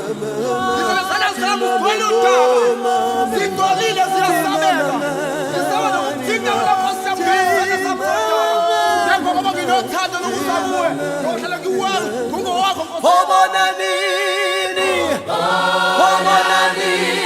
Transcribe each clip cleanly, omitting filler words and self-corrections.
Zilizofanya zamu kweli utawa. Zitolile ziyasamela. Zisawa na mtinga unakosa mbele za mwana. Nako kama kinotado na usamue. Yoshela kiwaru. Kungo wako kosa. Obona nini? Obona nini?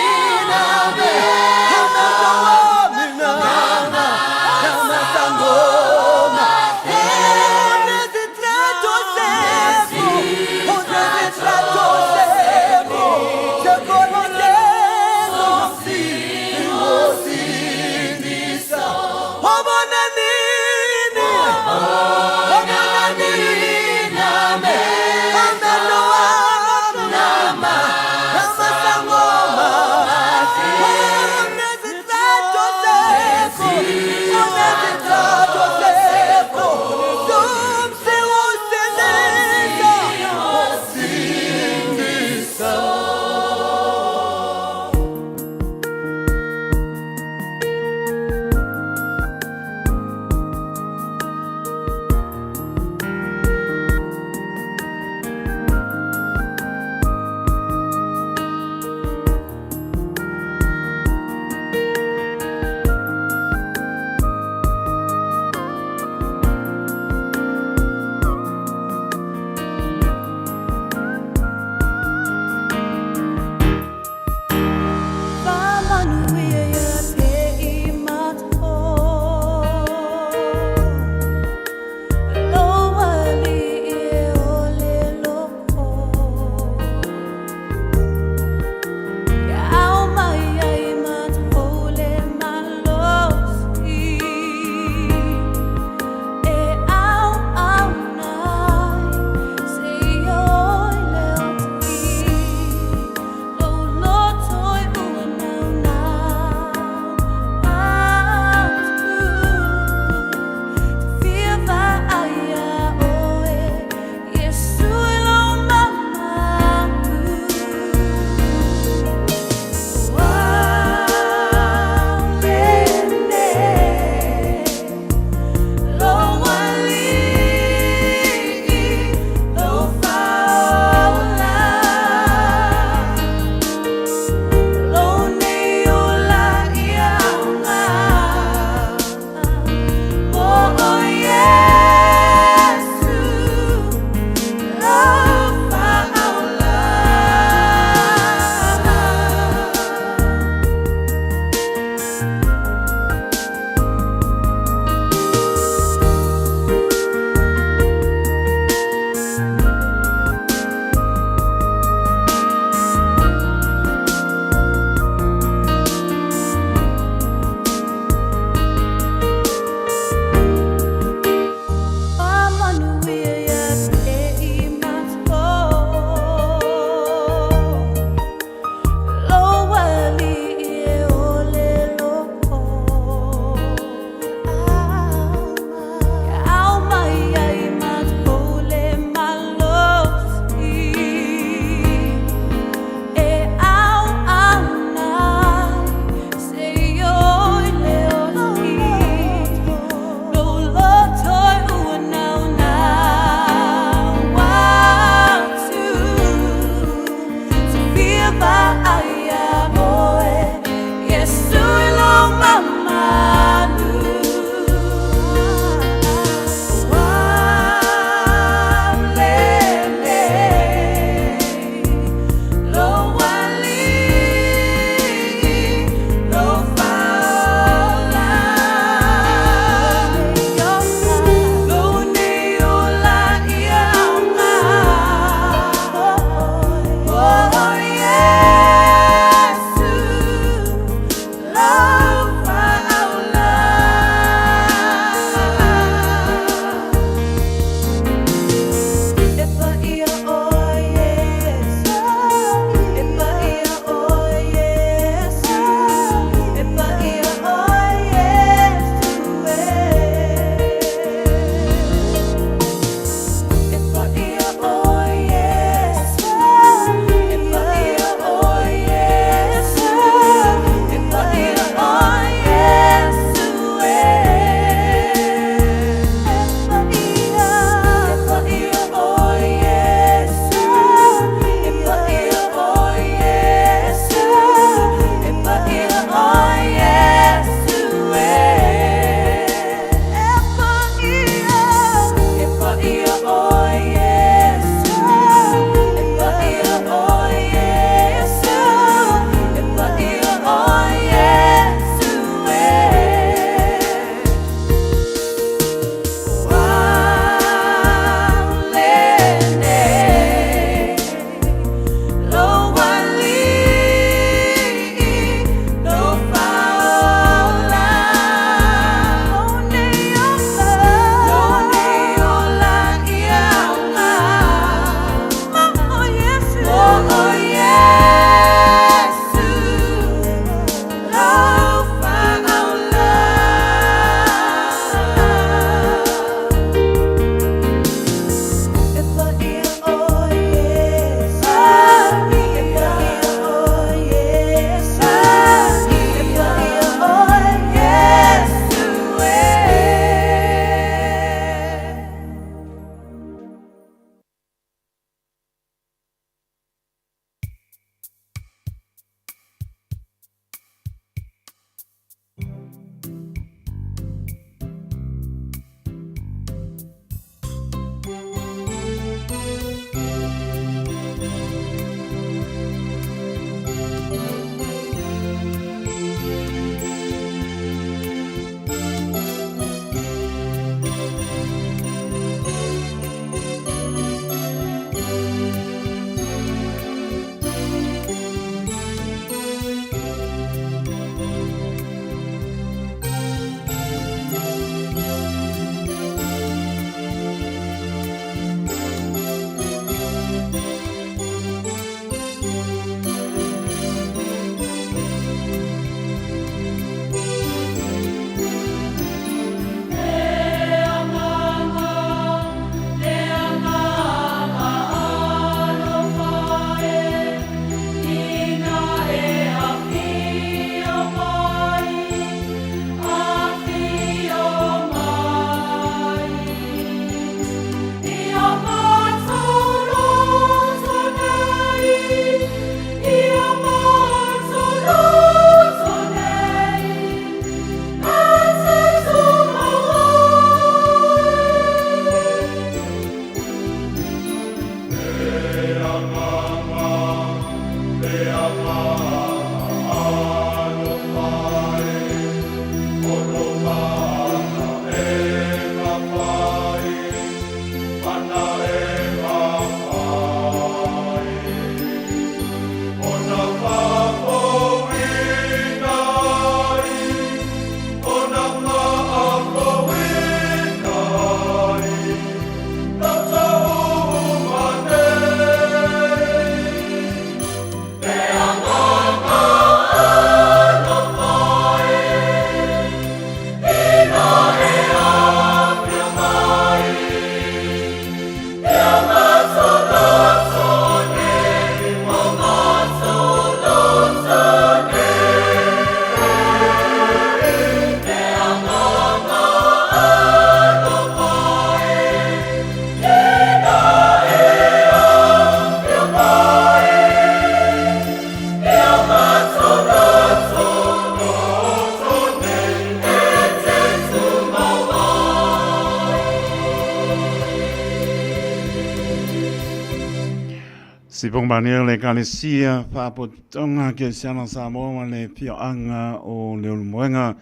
Si pong baneo le kalesia whaapotonga ke siana Samoa le pioanga o le ulumoenga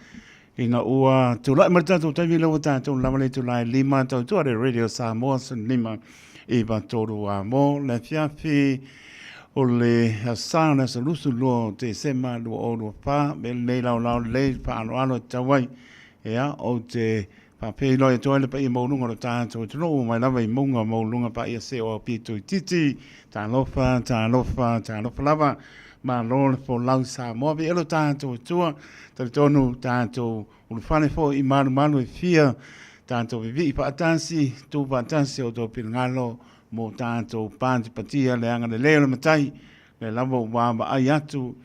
ina ua tulai maritatou taimi lewa tātou lama le tulai lima tautua le Radio Samoa sun lima i batoru a mo le fiafi o le asana sa lusu lo te sema lua o lua pā me le lau lau le pa alo alo tawai ea o te Pape loe toa le pa i maulunga o tātou tuno o mai lava i munga maulunga pa i se o pitu i titi tā lofa lava ma lor po lau sa moa vi elo tātou tua tari tonu tātou ulufane fo i malu e fia tātou vivi i pa atansi tu pa atansi o tō pilngalo mo tātou pānti patia le anga le leo le matai le lava o wāma ai atu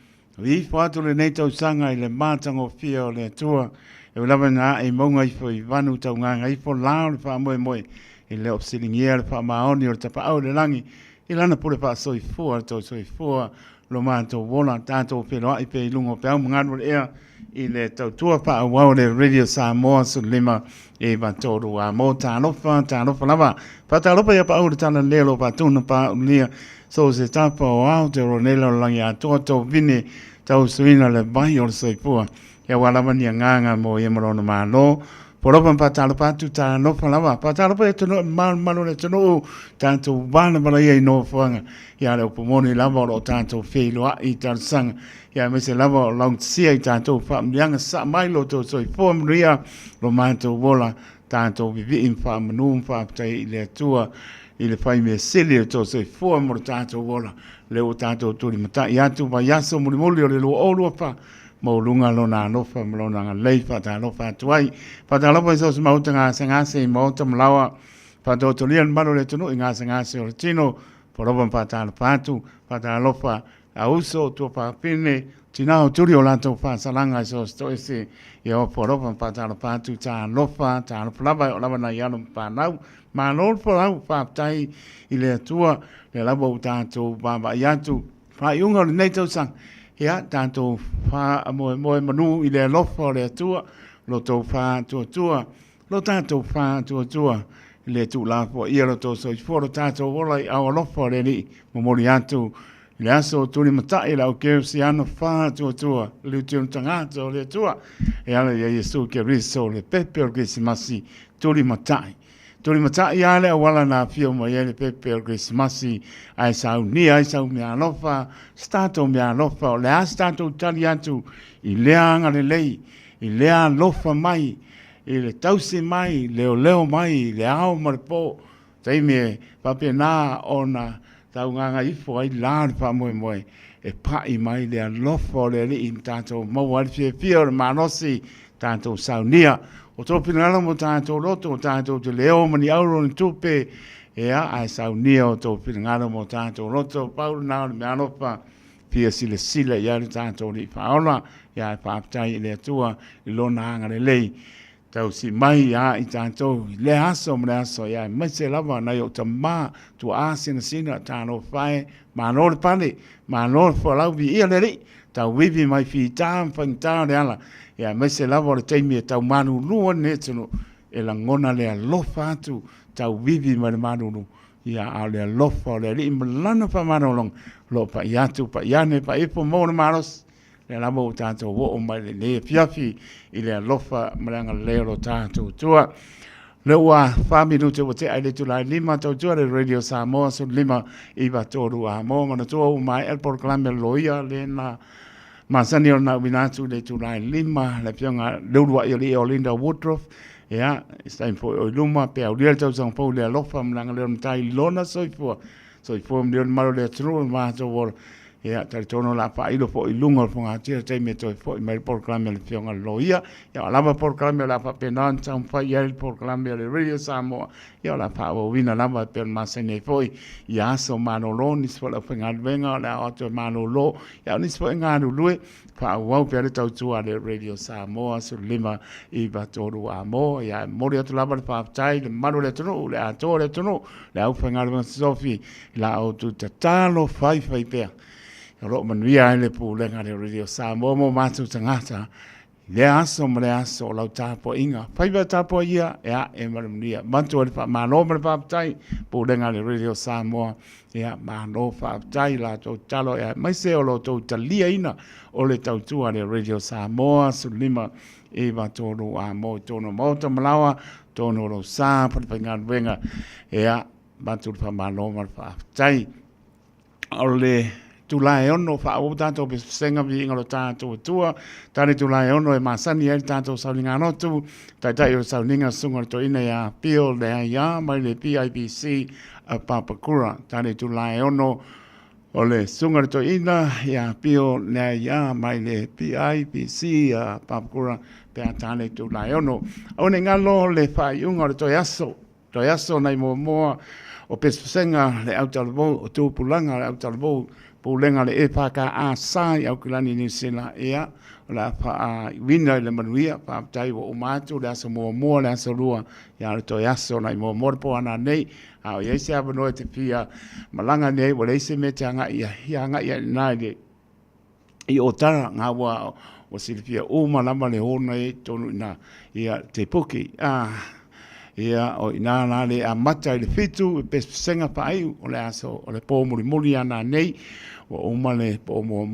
vi fo atu le neitau sanga i le mātango fia o le tua e lava nga e maunga i fo i vanu tau nganga i fo lao le wha moe i le opsilingia le wha maoni o le tapa au le langi i lana pule wha soi fua tau soi fua lo mātou wola tātou whenua i pe i lungo pe au mnganu le ea i le tau tua wha awau le Radio Samoa sun lima e matoru a mo tālofa lava wha tālofa ia pa au le tana lelo pa tūna pa unia so se tapa o au te ronelo langi a toa tau vini tau suina le vai o le soi fua ia wala mani nganga mo ia marona malo poropa patalo patu ta no falava patalo pe tono malo le tono tanto bana bala ia no fanga ia le pomoni lava o tanto felo i tan sang ia me se lava long sia tanto fam yang sa mai lo to so form ria lo manto vola tanto vivi in fam num fa tai le tua il fai me selie to so form tanto vola le o tanto tu mata ia tu va yaso mo le lo o lo fa maulunga lona nofa malona lei fata nofa tuai fata lopa so mautanga sangase mauta malawa fata tolian malo le tunu inga sangase o tino poroban fata patu fata lopa auso to pa pine tina o turi o lato fa salanga so sto ese yo poroban fata patu ta lofa lava o lava na yano pa nau ma lol po fa tai ile tua le labo tanto baba yatu fa yunga nei to sang ia tanto fa mo manu i le lofo le tua lo to fa tua lo tanto fa tua le tu la po ia lo to so for tanto vola i au lofo le ni mo moriantu le aso tu ni mata i la o ke siano fa tua le tu tangato le tua e ala ia Yesu ke riso le pepe che si masi tu ni mata Turi mata ia le wala na fio mo ia le pepe o Christmasi ai sau mi alofa stato mi alofa le stato taliatu i leanga le lei i lea lofa mai i le tausi mai leo mai le ao marpo taime pape na ona tau nganga ifo ai la fa moe e pa i mai le lofa le i tanto mo wal fio manosi tanto saunia o tō pinala mo tātou roto, tātou te leo mani auro ni tupe, ea ai sau nia o tō pinala mo tātou roto, paulu nao ni meanopa, pia sila ia ni tātou ni whaola, ia whaaptai i lea tua, i lona hanga le lei, tau si mai ia i tātou, le aso, ia mai se lava, nai o ta mā, tu a sina, tānou whae, mā le pane, mā nore whalau vi ia le ri, tau wivi mai fi tām, whaingtā le ala, ia mai se lava le teimi e tau manu lua ne tunu e la ngona le alofa atu tau vivi ma le manu lu ia a le alofa le li malana pa manolong lo pa iatu pa iane pa ipo mo na maros le lava o tātou wo o mai le fiafi i le alofa malanga leo tātou tua le ua whaminu te o te aile tu lai lima tau tua le Radio Samoa so lima i watoru a mo mana tua o mai elpor kalamea loia le na Masani o na winatu le tulai lima le pionga leurua i o Linda Woodruff ia it's time for o luma pe au le tau sang po le lofa mlanga le mtai lona soifua mle maro le tru ma to wor ia tal tono la pa ilo po i lunga po ngatia te me to po i mai por klame le pionga loia ia lava por klame la pa penan sang pa ia por klame le Radio Samoa ia la pa o wina lava per masene foi ia so manolo ni so la penga venga la auto manolo ia ni so nganu lui pa wau pe tau tua le Radio Samoa so lima i batoru amo ia mori atu lava pa tai le maro le tono le ato le tono le au penga le sofi la auto tatalo fai pe ro manuia le pu le ngare Radio Samoa mo matu tangata le aso mo le aso lau tapo inga faiva tapo ia ea e maramnia mantu le fa malo mo le fa tai po lenga le Radio Samoa ea malo fa tai la to talo ea mai se o lo to talia ina o le tautua le Radio Samoa sulima e va tonu a mo tonu mo to malawa tonu lo sa pa penga venga ea mantu fa malo mo fa tai o le tulai ono fa o tanto pe senga vi ngalo tanto tua tani tulai ono e masani e tanto saulinga no tu tai o saulinga sunga to ina ya pio le ya mai le PIBC a Papakura tani tulai ono o le sunga to ina ya pio le ya mai le PIBC a Papakura pe tani tulai ono o ne ngalo le fa yunga to yaso nai mo o pe senga le autalbo o tu pulanga le autalbo pulenga le e paka a sai au kilani ni sila ea la pa wina le manuia pa tai o mato le aso mo le aso lua ya to yaso na mo po ana nei au ye se abano te pia malanga nei o le se metanga ia na de i o tara nga wa o silpia o malama le ona e tonu na ia te poki ia o ina le a mata le fitu pe senga pa ai o le aso o le po muri ana nei o umale po mo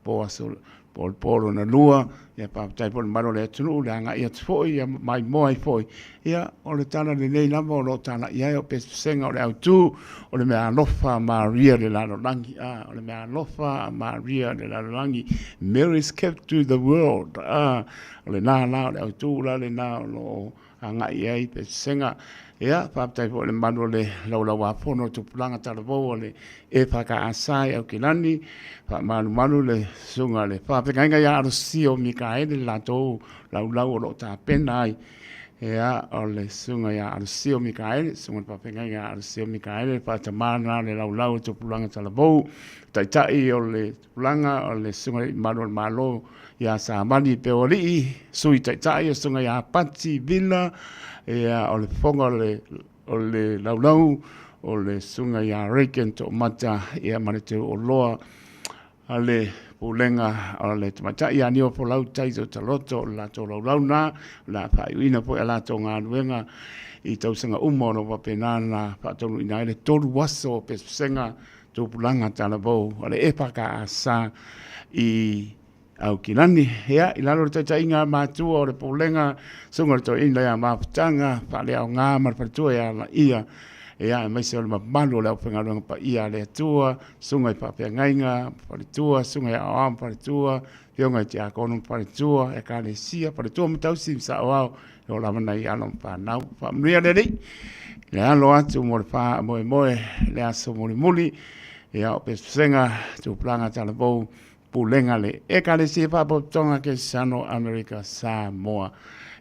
po aso po na lua ia pa tai po maro le tunu le anga ia foi ia mai moi foi ia o le tana le nei lava o lo tana ia o pe senga o le autu o le mea lofa Maria de la Langi o le mea lofa Maria de la Langi Mary's kept to the world o le na le autu la le na lo anga ia pe senga ia pa tai po le mano le laulawa fono tu planga tarabo le e paka asai au kilani pa manu le sunga le pa pe kanga ya arusio Mikael la to laulau lo ta penai ia o le sunga ya arusio Mikael sunga pa pe kanga ya arusio Mikael pa tamana le laulau tu planga tarabo tai o le planga o le sunga mano malo ya sa mani pe oli sui tai o sunga ya pati villa ia o le fonga o le laulau o le sunga ya reken to mata ia manete o loa ale pulenga o le mata ia ni o polau tai to taloto la to laulau na la pa ina po ala to nga luenga i tau sanga umo no papenana pa tonu ina le tolu waso pe senga to pulanga talabo o le epaka asa i au kilani ia ilalo te tainga matua o le pulenga sunga to ina ya maptanga pa le au nga mar patua ya la ia mai se le malu le penga longa pa ia le tua sunga pa pe ngainga pa le tua sunga ya am pa le tua yonga te akono pa le tua e ka le sia pa le tua mtau sim sa o o la mana ia no pa nau pa mria le le alo atu mo fa mo le aso mo muli ia o pe senga tu planga tala bo pulenga le e ka le sia pa bo tonga ke sano America Samoa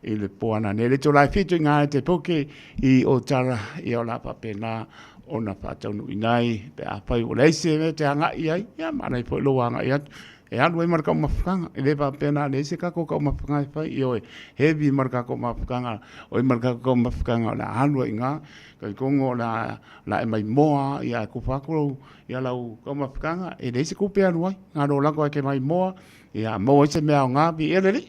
i le poana ne le tolai fitu ngā te poke i o tara i o la papena o na whātaunu inai pe a pai o leise me te hanga i ai ia mana i po loa hanga i atu e anu e maraka o mawhukanga i le papena le se kako ka o mawhukanga i pai i oe hevi maraka o mawhukanga o i maraka o mawhukanga o la anu i ngā kai kongo la e mai moa i a kufakuro i a lau ka o mawhukanga e le se kupe anu ai ngā ro lako e ke mai moa i a moa i se mea o ngā bi e le li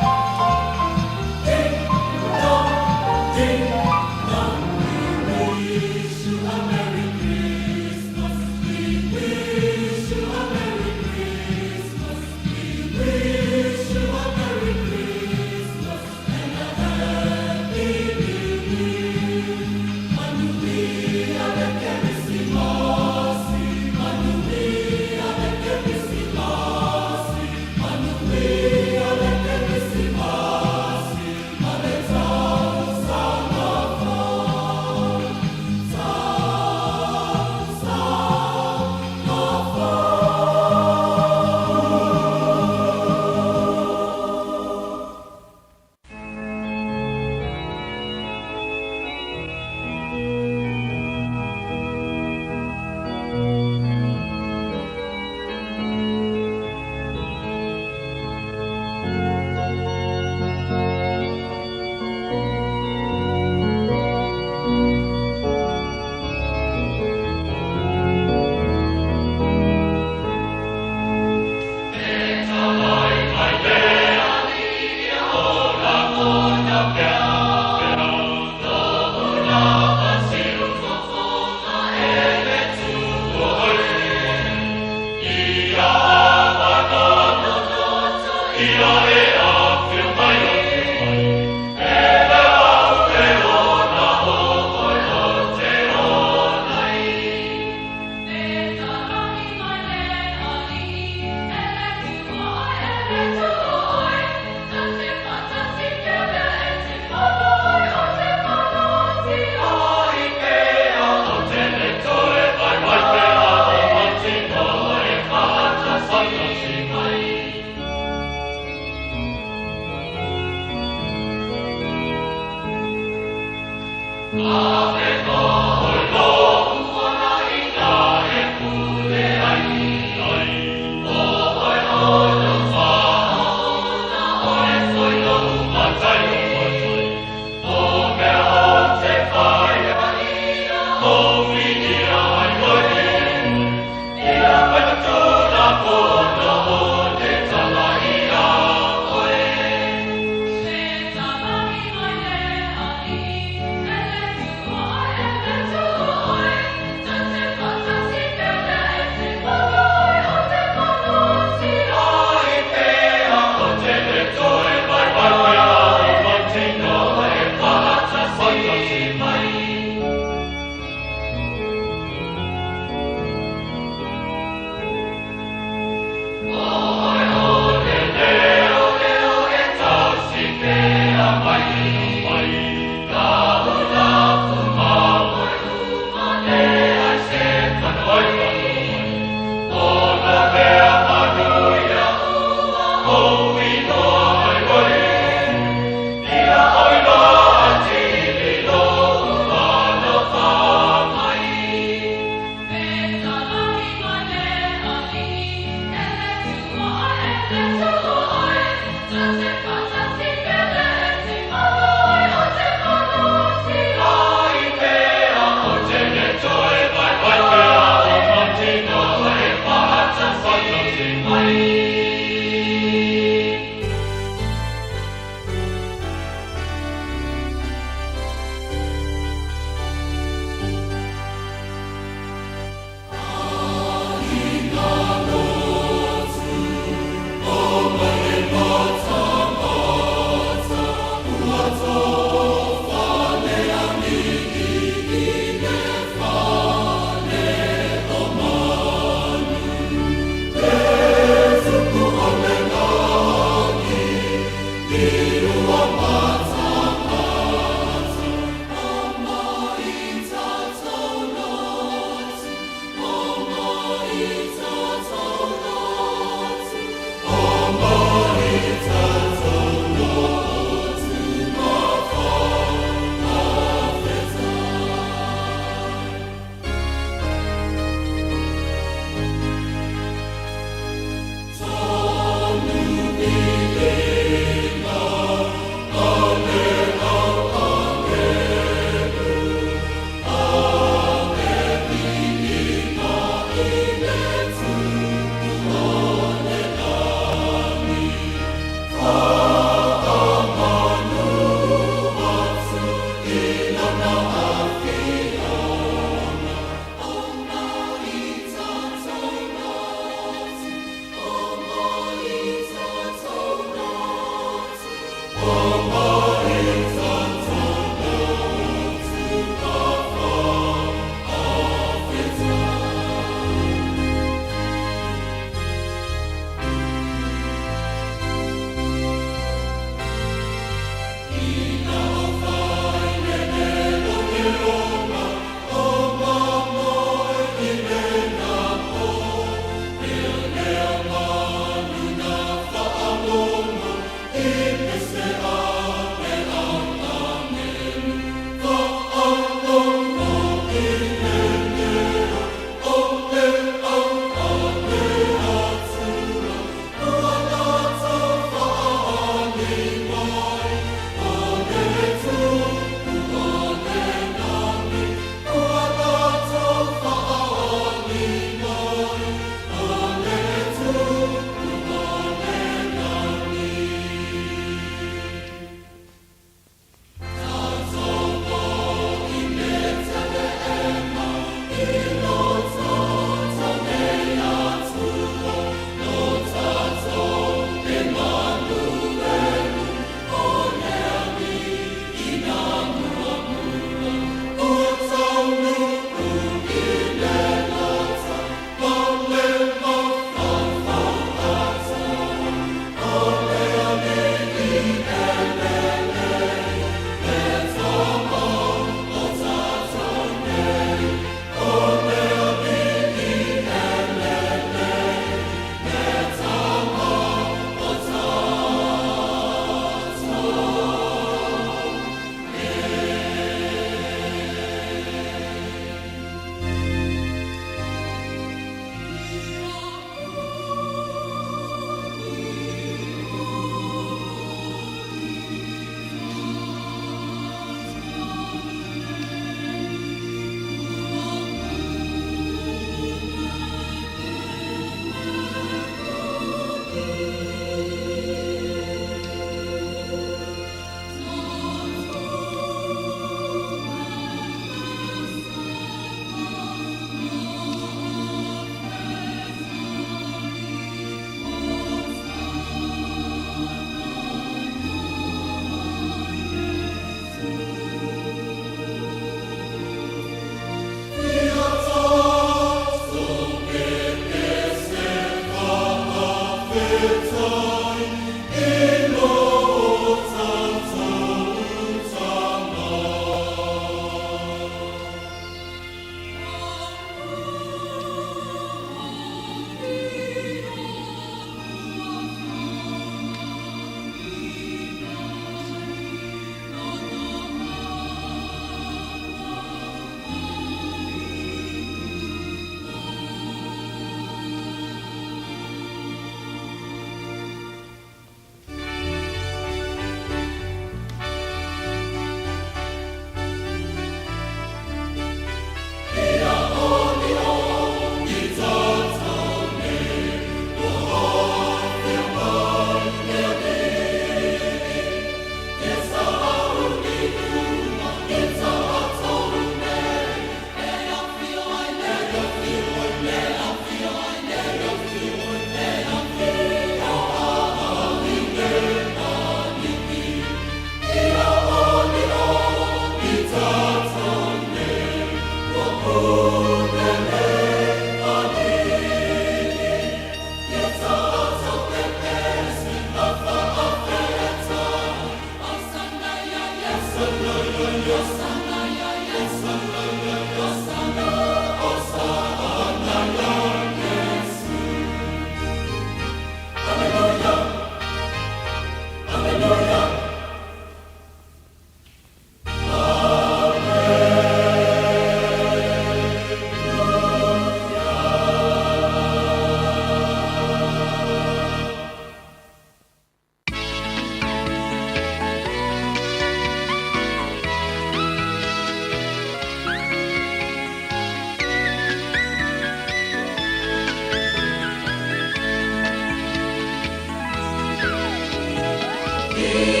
Get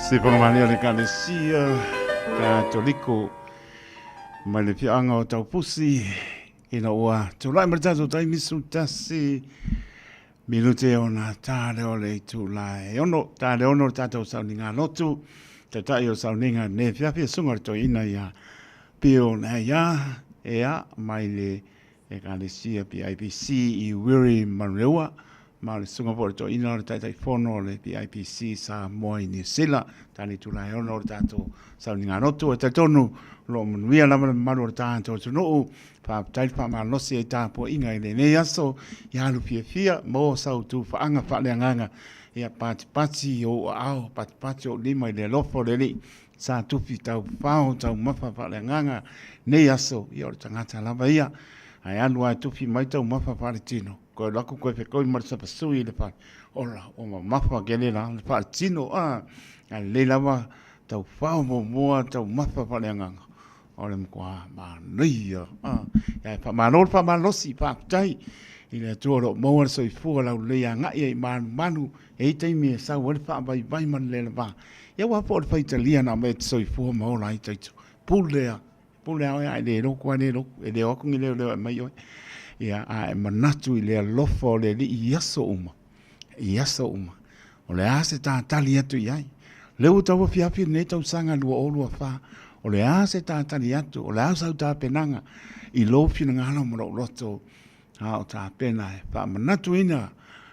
Se pangmania le kalesia Katoliko mai le pianga o tau pusi ina ua tulai martatu tai misu tasi minute ona tare o le tulai ono tare ono tatou sauninga lotu te tai o sauninga ne fiafi sunga to ina ia pio na ia ea mai le kalesia PIPC I Wiri Marewa ma le sunga po to ina le tai fono le PIPC sa moi ni sila tani tulai ono le tatou sauninga lotu e te tonu lo manuia lama maru o tātou tunu pa tai pa malosi e tāpo inga i le ne aso i halu fia mo sau tu whaanga whaleanganga ia pati o ao pati o lima i le lofo le li sa tupi tau whao tau mawha whaleanganga ne aso i o tangata lava ia ai anu ai tupi mai tau mawha whale tino koe lako koe whekoi marisapa sui le whale ora o mawha gele la le whale tino ai le lava tau whao mo moa tau mawha whaleanganga ole mkoa ma nia ya pa manor pa malosi pa tai ile toro mo so I fu la le nga e manu e tai me sa wol pa vai man le va ya wa por fa italia na me so I fu mo la tai pule ya le ro kwa le ro e le o ku le mai yo ya a manatu ile lofo le li yaso uma ole ase ta talia tu yai le utawa fiafi ne tau sanga lu o lu fa o le a se tātani atu, o le a sau tā penanga, I lofi na ngana mo roto, o tā pena e wha manatu ina,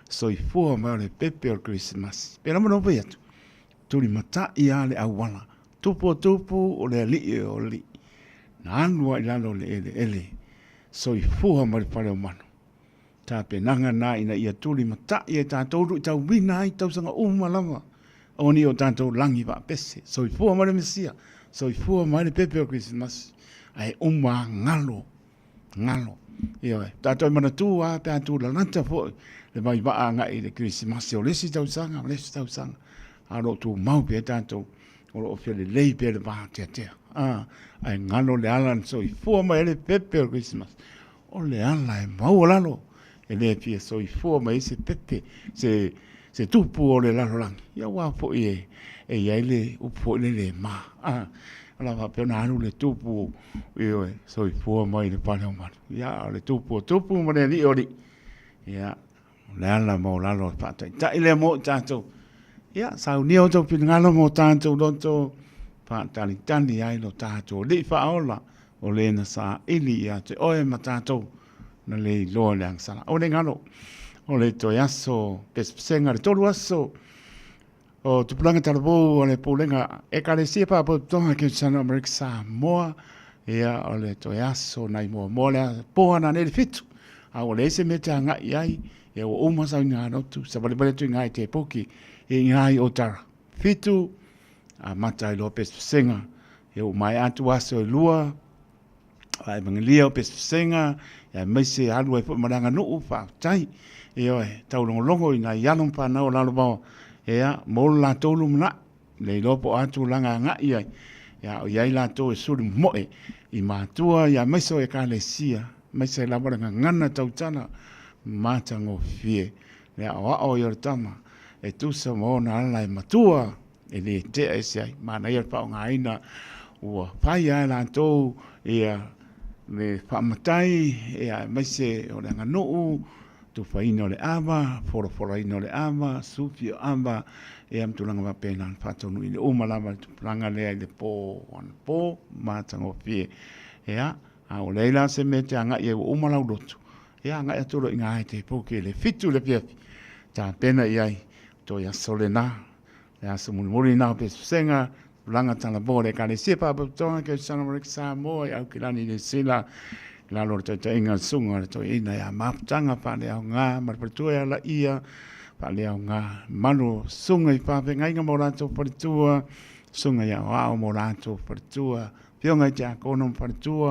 so I fua mai o le pepe o Christmas. Pena mo nopo atu, turi mata I a le awala, tupu o le li o li, na anua I lalo le ele, so I fua mai le pale o mano. Tā penanga na ina ia turi mata I e tātou I tau wina I tau sanga umalama, oni o tātou langi wa pese, so I fua mai le mesia, so I fua mai le pepe o Christmas ai ngalo io tato mana tu a pe tu la nanta fo le mai ba nga I le Christmas o le si tau sanga a lo tu mau pe tato o lo fe le pe le ba te ai ngalo le alan so I fua mai le pepe o Christmas o le ala e mau lalo e le pie so I fua mai se pepe se tu pu o le lalo lang ia wa fo e ia le upo le ma ala va pe na anu le tupu io so I fu mai le pale ma ia le tupu ma le li ori ia le ala mo la lo pa ta ile mo tanto ia sa uni o to pin ngalo mo tanto lonto pa tani ai lo tanto le fa ola o le na sa ili ia te oe ma tanto na le lo le sala o le ngalo o le to yaso pessenga le tolu aso o tu planga tarbo o le pulenga e kalesia pa po tonga ke sana America Samoa ia o le to yaso nai mo le po na ne fitu a o le se mete nga iai e o uma sa nga no tu sa bale tu nga te poki e ngai o tara fitu a Matai Lopes Senga e o mai atu aso lua ai mangalia o pes senga e mai se alu e po maranga no fa tai e o tau longo ina yalum pa na o lalo ba ea mo la tolu mna le lopo atu langa nga ia ya o yai la to e suru moe I matua ya meso e kalesia mai se la bora ngana tau tana mata ngo fie le o yortama e tu sa mo na la e matua e le te e sai mana ia pa nga ina ua pai ai la to ia le whaamatai e a maise o le anganuu, tu whaina o le awa, whora le awa, sufi o awa, e am tulanga wa pēna whatonu i le umalawa tu planga lea i le pō, mātanga o fie. Ea, a o leila se me te anga i e umalau rotu. Ea, anga i aturo i ngā hai te pōke le fitu le piafi. Tā pēna i ai, to ia sole nā, ea se muri nā pe senga, langa tala bore ka le sipa pa tonga ke sana mo sa mo au ki lani le sila la lo te inga sunga to ina ya maptanga pa le nga mar pa tu la ia pa le nga manu sunga I pa pe ngai nga mo la to pa tu sunga ya wa mo la to pa tu pio ngai ja ko no pa tu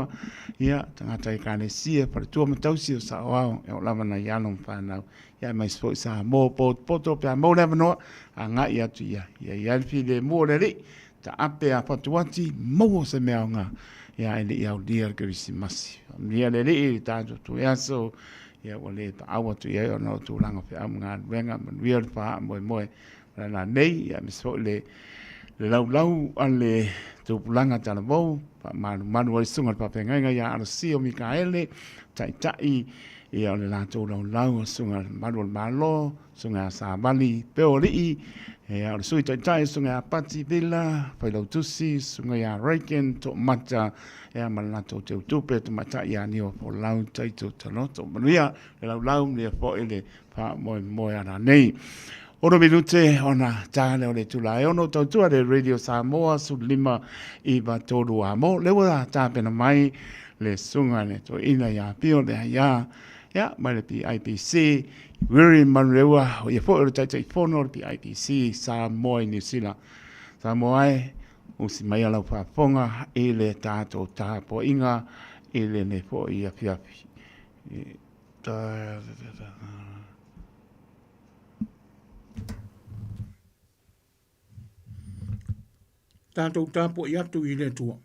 ia tanga tai ka le sia pa tu mo tau si sa wa e la na ya no pa na ya mai spo sa mo poto pa mo le no anga ia tu ia fi le mo le ta ape a patuati mo se mea nga ia ele ia dia Krismasi ia le le ta tu ia so ia wale ta awa tu ia no tu langa pe am nga wenga man wir pa mo la nei ia so le lau ale tu langa ta bo pa man wa sunga pa pe nga ia ar si o Mikaele tai ia le la tu lau sunga malo sunga sa bali peori e ar sui tai sunga pati villa fa lo tusi sunga ya reiken to mata e amala to te tupe to mata ya ni o po lau tai to no to maria e lau le po ele fa mo ana nei oro minute ona tale ole tula e ono to tu de radio Samoa su lima I va todo amo le wa ta pena mai le sunga ne to ina ya pio de ya mai le IPC Wiri manrewa o ia fo tai fono pi IPC Samoa New Zealand Samoa o si mai ala fa fonga ele tato ta po inga ele ne fo ia fiafi Tato ta po ia tu ile tua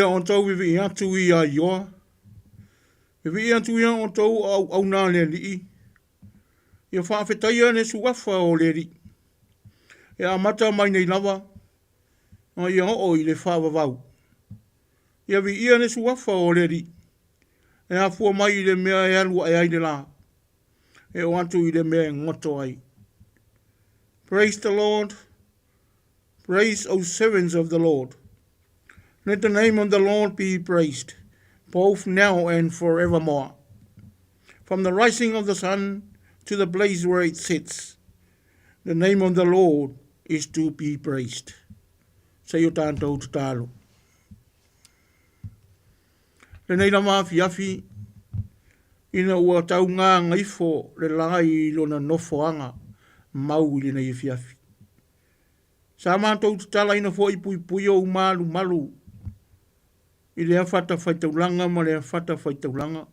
ia on tau vivi atu I a ioa. Vivi atu ia on tau au nā le li. Ia whaafetaia ne suafa o le ri. Ia amata mai nei lava. Ia o I le whaavavau. Ia vi ia ne suafa o le ri. Ia fua mai I le mea e alu ai le la. E o atu I le mea ngoto ai. Praise the Lord. Praise, O servants of the Lord. Let the name of the Lord be praised, both now and forevermore. From the rising of the sun to the place where it sits, the name of the Lord is to be praised. Say o tātou te tālo. Le nei la mawhiawhi, ina ua tau ngā ngaifo le lai lona nofoanga mau I le nei whiawhi. Sa mātou te tala ina fo I pui o malu. I le whata whaitaulanga ma le whata whaitaulanga.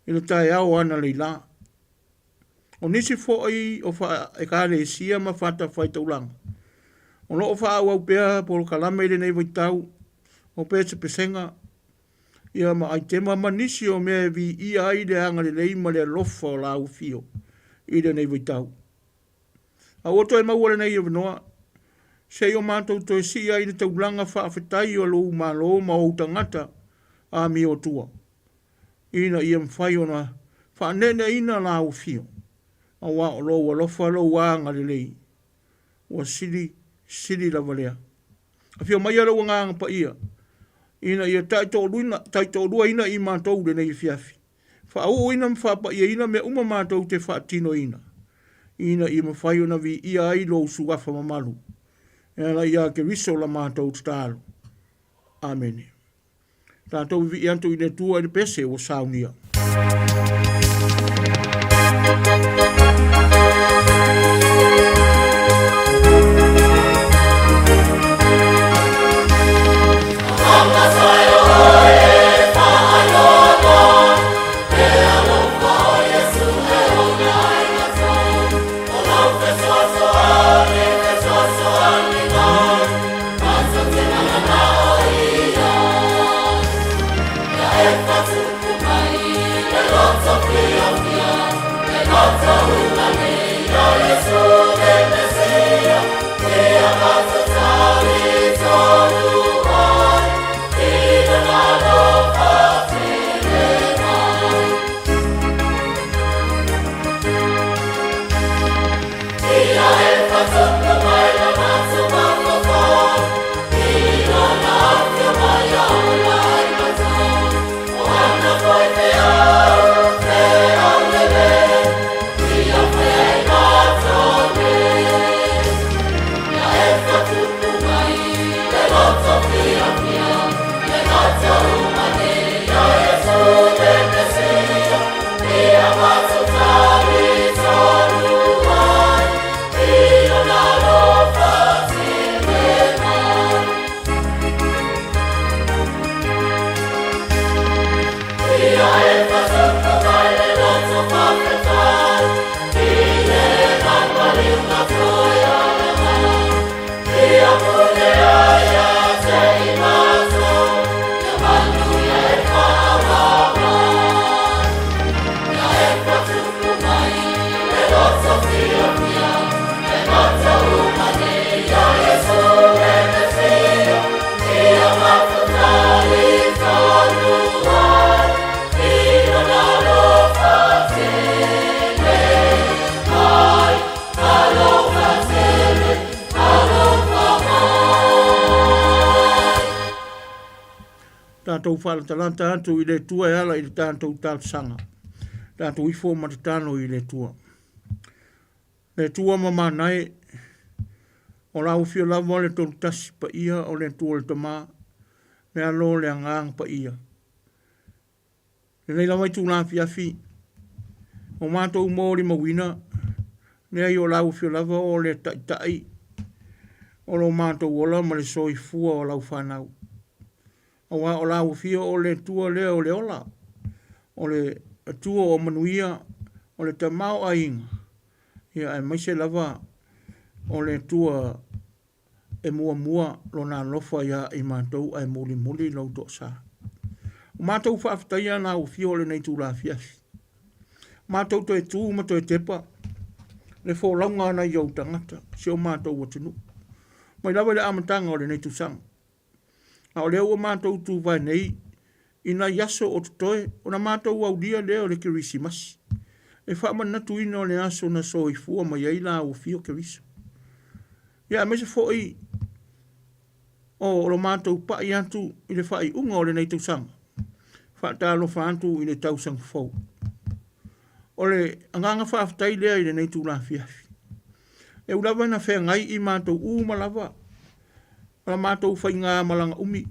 ina tai au ana leila. O nisi fo ai o wha e ka le sia ma whata whai taulanga. O loo wha au pēa polo kalame i nei waitau, o pēa te pesenga, ia ma ai tema manisi o mea vi ia ai le anga le leima le lofa o la au fio, i le nei waitau. A oto e maua le nei e vanoa, se o mātou to e si ai le taulanga wha awhetai o lo ma lo ma o tangata a mi o tua. Ina ia mwhai o na wha nene ina la au fio. A wa o lo wa lofa lo wanga le lei. Wa sili la valea. A fio mai alo nganga pa ia. Ina ia taito rua ina i mātou le nei fiafi. Fa au ina mwha pa ia ina me uma mātou te wha tino ina. Ina i mwhai o na vi ia ai lo sugafa mamalu. Ela ia ke viso la mātou tālo. Amen. Tātou vi anto i le tua i le pese o saunia. Tātou whala talanta atu i le tua e ala i le tātou tāsanga. Tātou ifo matatano i le tua. Le tua mamanai, o lau fio lava le tolu tasi pa ia o le tua le tama, me alo le angang pa ia. Le nei lawai tu la fiafi, o mātou mōri mawina, ne ai o lau fio lava o le tai, o lo mātou ola ma le soi fua o lau whanau. O wa o lau fio o le tua lea o le ola, o le tua o manuia, o le tamau a inga. Ia e maise lava o le tua e mua lo na lofa ia i mātou ai muli lau to sa. O mātou whaaftaia na o fio le nei tū la fiafi. Mātou to e tū ma to e tepa, le fo launga na iau tangata, se o mātou watinu. Mai lawa le amatanga o le nei tū sang. A o leo o mātou tū vai nei, ina yaso o tutoe, o na mātou au dia leo le kirisi masi. E whaaman natu ina o le aso na so i fua mai aila o fio kirisi. Ia mese fo i, o lo mātou pa i antu i le whai unga o le nei tau sanga. Whaatalo whaantu i le tau sang fau. O le anganga whaaftai lea i le nei tū la fiafi. E ulawa na whea ngai i mātou malava. Ala mātou whai ngā malanga umi,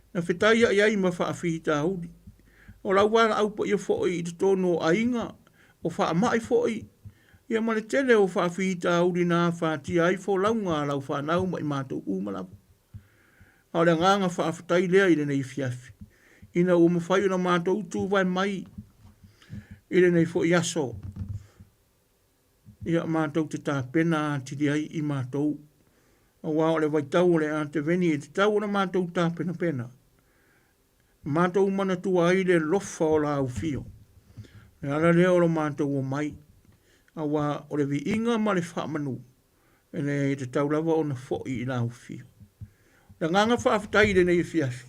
na whetai a iai ma whaafihita hauri. O lau wala au pa ia fōi i te tono a inga, o wha mai fōi. Ia male tele o whaafihita hauri nā whaatia ai fō launga lau whanau mai mātou umalawa. A le nganga whaafatai lea i le nei fiafi. Ina o mawhai o na mātou tū vai mai. Ile nei fo iaso. Ia mātou te tā pena tiri ai i mātou. A wā o le waitau o le a te veni e te tau o na mātou tā pena pena. Mātou mana tua ai le lofa o la au fio. E ala leo o mātou o mai. A wā o le vi inga ma le whaamanu. E le te tau lava o na fo'i i la au fio. Le nganga whaafitai le nei fiafi.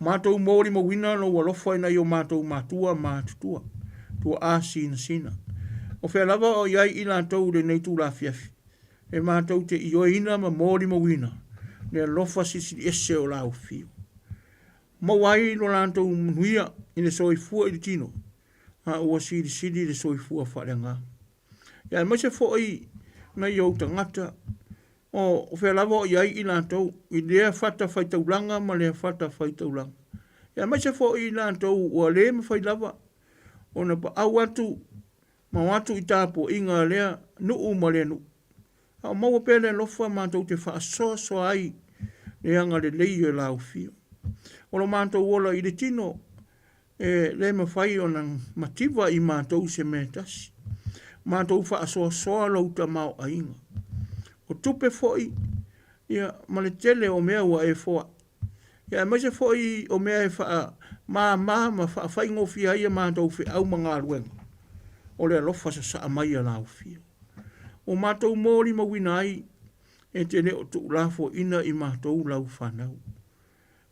Mātou mōri ma wina no wa lofa ina i o mātou mātua mātutua. Tua a sina sina. O whea lava o iai i la tau le nei tū la fiafi. E mātou te i oina ma mōri ma wina. Le lofa sisi ese o la au fio. Mawai no la tau mnuia i le soifua i le tino. Ha ua siri siri le soifua wharenga. Ia mai se fo'i na i au tangata. O whea lava o iai i la tau. I lea whata whaitaulanga ma lea whata whaitaulanga. Ia mai se fo'i i la tau ua lea ma whailava. O na pa au atu. Ma watu i tāpo inga lea nuu ma lea nuu. Au maua pēle lofa mātou te wha soa soa ai. Le anga le leio e lau fio. O lo mātou wola i le tino. Le ma whai o nang mativa i mātou se me tasi. Mātou wha soa soa lauta mau a inga. O tupe foi. Ia ma le tele o mea ua e foa. Ia ma se foi o mea e wha ma wha whai ngofi ai a mātou whi au mga aluenga. O le alofa sa amai a lau fio. O mātou mōri ma wina ai, e te leo tu lafo ina i mātou lau whanau.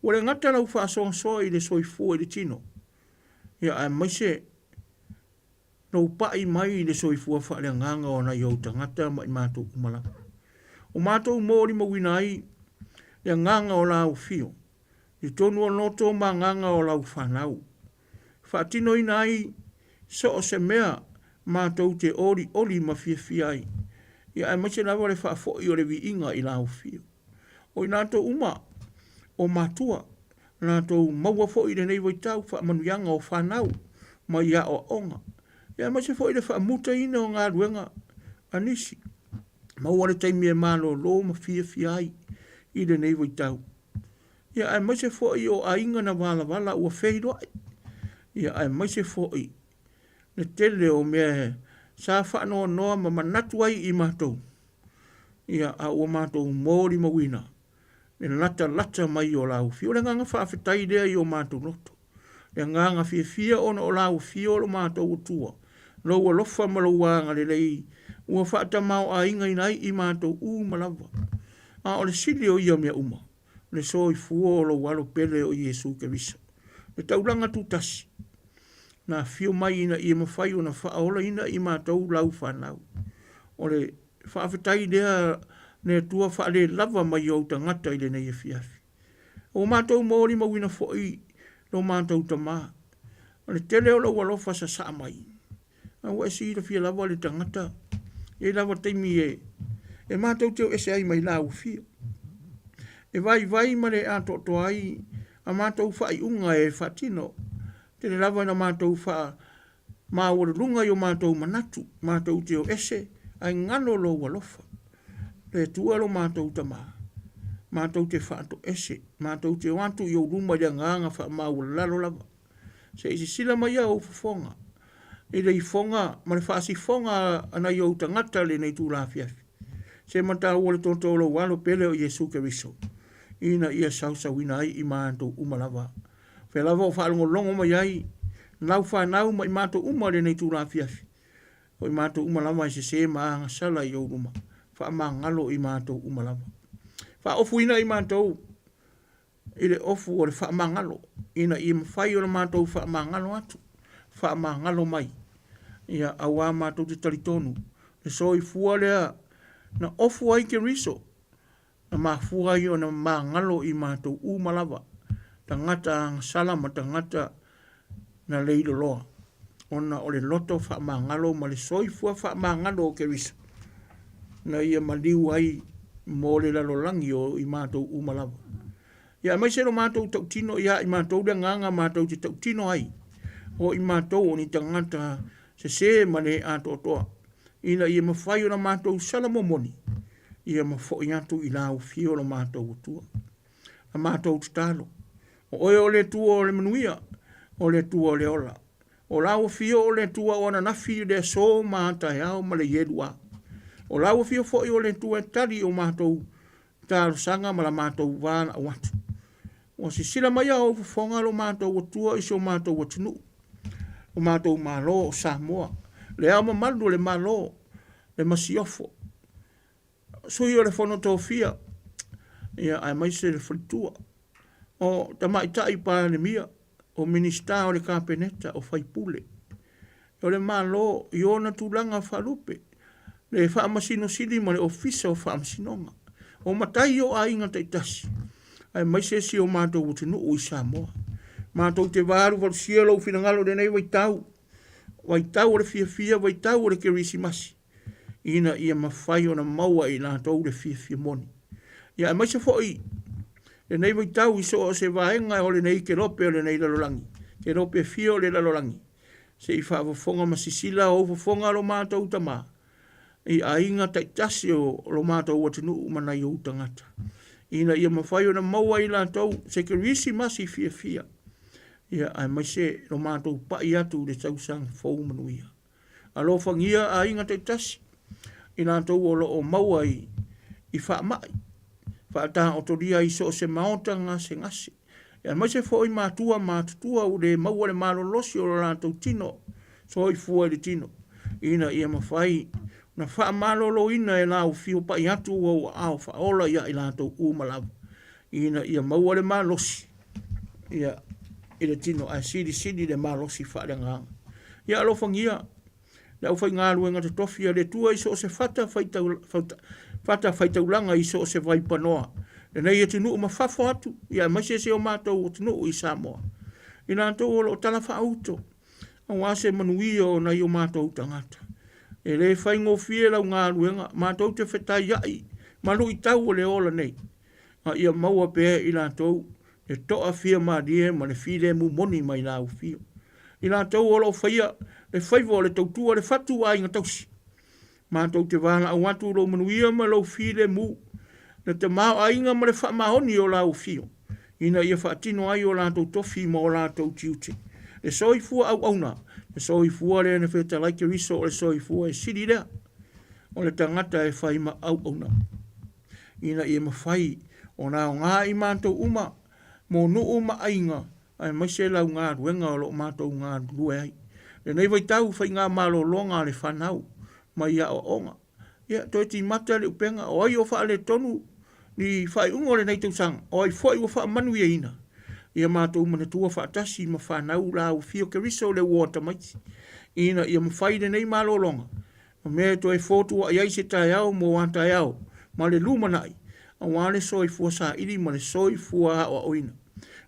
O le ngata lau whaasoa i le soifua i le tino. Ia a maise, nau pai mai i le soifua whaale nganga o na iau tangata ma i mātou umala. O mātou mōri ma wina ai, le nganga o lau fio. I tonu o noto ma nganga o lau whanau. Whaatino ina ai, so o se mea, mātou te oli ma fia ai. Ia ai maise lawa le whaafoi o le vi inga i lau fio. O i nātou uma o mātua, nātou maua foi le nei waitau whaamanuianga o whanau, ma ia o onga. Ia ai maise foi le whaamuta ina o ngā ruenga anisi. Maua le taimi e mālo lo ma fia ai i le nei waitau. Ia ai maise foi o ainga na wala ua wheido ai. Ia ai maise foi le tele o mea sa whaanoa noa ma manatu ai i mātou. Ia a ua mātou mōri mawina. Le lata mai o lau fio. Le nganga whaafetai lea i o mātou noto. Le nganga fia ona o lau fio lo mātou o tua. Lo ua lofa malauanga le lei. Ua whaata mau a inga inai i mātou malawa. A o le sili o ia mea uma. Le soi fuo o lo walo pele o Iesu Keriso. Le taulanga tutasi. Na fio mai ina i mawhai o na whaola ina i mātou lau whanau. O le whaafetai lea ne tua whaale lava mai o tangata i le nei e fiafi. O mātou mōri mawina fo'i lo mātou tamā. O le tele o lau alofa sa sa mai. A ua esi ira fia lava le tangata. E lava teimi e mātou teo ese ai mai lau fio. E vai ma le ato ai a mātou whai unga e whatino. Te le lava na mātou wha māora lunga i o mātou manatu, mātou teo ese, ai ngano lo walofa. Le tua lo mātou tamā. Mātou te whaato ese, mātou te wantu i o luma i a nganga wha māora lalo lava. Se isi sila mai au fonga. E le i fonga, ma le whaasi fonga ana i o tangata le nei tū la fiafi. Se mata ua le tonto lo walo pele o Iesu Keriso. Ina ia sausawina ai i mātou umalava. Whea lava o whaalongo longo mai ai, nau whanau mai mātou umare nei tūrā fiafi. O i mātou umalama i se maanga sala i auruma. Wha ngalo i mātou umalama. Wha ofu ina i mātou, i le ofu o le wha ngalo. Ina i mawhai o le mātou wha ngalo atu. Wha ngalo mai. Ia awa mātou te talitonu. Le soi fua lea, na ofu ai ke riso. Na mafua i o na ngalo i mātou umalama. Tangata salama tangata na leilo loa. Ona o le loto wha ngalo ma le soifua wha ngalo o Keriso. Na ia maliu ai mo le lalolangi o i mātou umalawa. Ia mai se no mātou tautino ia i mātou le nganga mātou te tautino ai. O i mātou o ni tangata se ma le ato toa. Ina ia mawhai o na mātou salamomoni. Ia mawhoi atu i lau fio na mātou tua. Na mātou tutalo. O le tua o le manuia, o le tua o le ola. O lau fio o le tua o na nafi le so mātai au ma le yedua. O lau fio fo i o le tua tari o mātou tāru sanga ma la mātou vāna o atu. O si sila mai au fonga lo mātou o tua iso mātou o tunu. O mātou malo o Samoa. Le ama malu le malo, le masiofo. So i o le fono tō fia, ia ai mai se le fritua. O tamaitai pa le mia, o minista o le kapeneta o faipule. O le malo, i ona tūlanga whalupe, le whaamasino sili ma le ofisa o whaamasinonga. O matai o a inga taitasi. Ai mai se si o mātou o tunu o i Samoa. Mātou te vāru walu sielo u whingalo le nei waitau. Waitau o le fia waitau o le kerisimasi. Ina ia mawhai o na maua i nātou le fia moni. Ia mai se foi, le nei waitau i so o se vaenga o le nei ke rope o le nei lalolangi. Ke rope fia o le lalolangi. Se i whaawafonga masisila o wafonga lo mātou tama. I a inga taitasi o lo mātou o tunu umanai o utangata. Ina ia mawhai o na maua i nātou se kerisimasi fia. Ia ai mai se lo mātou pai atu le tausang fau manuia. Alo whangia a inga te tasi. I nātou o lo o maua i wha mai. Wha taha o toria i so se maota ngase ngase. Ia mai se fo i mātua u le maua le malo losi o lo nātou tino. So i fua le tino. Ina ia mawhai na wha malo lo ina e nāu fio pai atu o au wha ola ia i nātou umalawa. Ina ia maua le malo losi. Ia i le tino a sidi le malosi whaare nganga. Ia alo whangia, le au whai ngā ruenga te tofia le tua iso o se fata whaitaulanga iso o se vaipanoa. Le nei e tinu ma whafo atu, ia mai se o mātou o tinu i Samoa. I nātou o lo tala whauto, a wase manuia o nei o mātou tangata. E le whai ngō fie lau ngā ruenga, mātou te whetai iai, malu i tau o le ola nei. A ia maua pēr i nātou, e toa fia maadie ma le file mu moni mai lau fio. I nā tau o lau whaia, le whaivo le tautua le whatu a inga tausi. Mā tau te wāna au atu lo manuia ma lau file mu, le te mao a inga ma le wha mahoni o lau fio. Ina ia whaatino ai o lātou tofi ma o lātou tiute. Le soi fua au auna, le soi fua le ne wheta laike riso o le soi fua e siri lea. O le tangata e whai ma au auna. Ina ia ma whai o nā o ngā i mātou uma, mō nuu ma ainga, ai mai se lau ngā ruenga o lo mātou ngā rue ai. Le nei vai tau whai ngā malo longa le whanau, mai ia o onga. Ia, toi ti mata le upenga, o ai o wha le tonu, ni whai ungo le nei tau sang, o ai fwai o wha manu ia ina. Ia mātou mana tua wha atasi ma whanau la u fio ke riso le wata maiti. Ina ia mwhai le nei malo longa. Ma mea toi fotu a iai se tai au mo wanta au, ma le lumanai. A wale soi fua sa ili ma le soi fua o oina.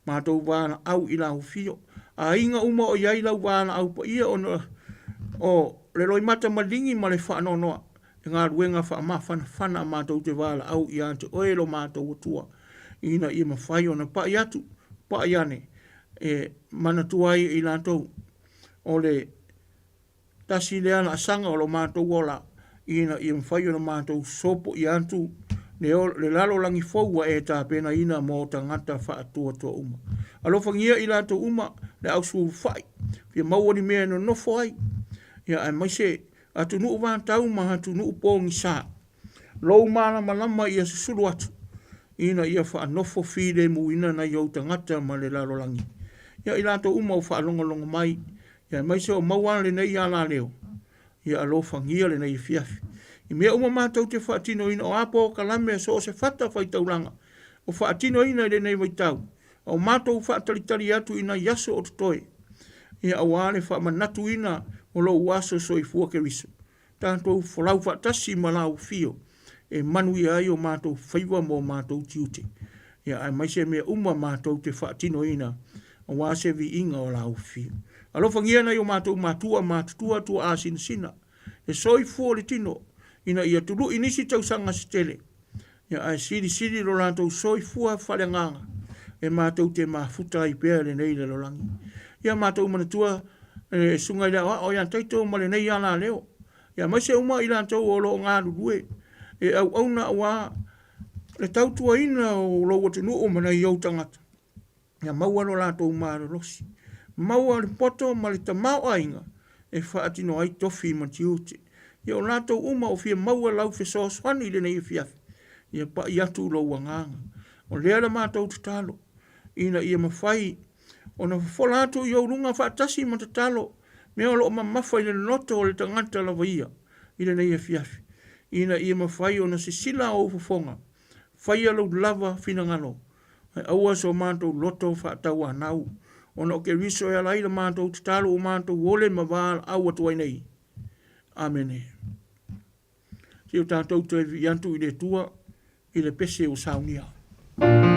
Mātou wāna au i lau fio. A inga uma o iai lau wāna au pa ia o le roi mata malingi ma le whaanonoa. E ngā ruenga wha whana mātou te wāla au i ante oelo mātou o tua. Ina i ma whai o na pa i atu, pa i ane. E mana tuai i lātou o le tasi leana asanga o lo mātou ola. Ina i ma whai o na mātou sopo i antu le lalo langi fōua e tā pena ina mō tangata wha atua tua uma. Alo whangia i lātou uma le au sū whai. Pia maua ni mea no nofo ai. Ia ai mai se atu nuu wāntau ma atu nuu pōngi sā. Lou mana malama ia se suru atu. Ina ia wha nofo whire mu ina na iau tangata ma le lalo langi. Ia i lātou uma o wha longa mai. Ia mai se o mauana le nei ala leo. Ia alo whangia le nei fiafi. I mea uma mātou te whaatino ina o apo kalame so o se whata whaitauranga. O whaatino ina le nei waitau. O mātou whaatalitari atu ina yaso o tutoe. Ia au ale whaamanatu ina o lo uaso so i fua ke riso. Tātou whalau whaatasi malau fio. E manu i ai o mātou whaiwa mo mātou tiute. Ia ai mai se mea uma mātou te whaatino ina. O wase vi inga o lau fio. Alofa ngia na i o mātou mātutua tua āsina sina. E soi fua le tino. Ina ia tulu inisi tausanga stele. Ia ai siri lo lātou soi fua whare nganga. E mātou te mafuta i pēr le nei le lolangi. Ia mātou manatua sungai lea o ian taito ma le nei ana leo. Ia mai se uma i lātou o lo ngā rurue. E au auna wā le tautua ina o lo watunu o mana i au tangata. Ia maua lo lātou māra rosi. maua le poto ma le tamao ainga e whaatino ai tofi ma tiuti. Ia o lātou uma o fia maua lau fesoswani le nei fiafi. Ia pa i atu lo wanganga. O lea la mātou tatalo. Ina ia mawhai. O na whola atu i au runga whaatasi ma tatalo. Mea o lo ma mawhai le noto o le tangata la waia. Ina nei fiafi. Ina ia mawhai o na sisila o ufufonga. Whaia lau lava fina ngalo. Hai aua so mātou loto whaatau anau. O na o ke riso e alaila mātou tatalo o mātou wole ma wāla au atuai nei. Amen. Si o tātou te viantu i le tua, i le pese o saunia. Oh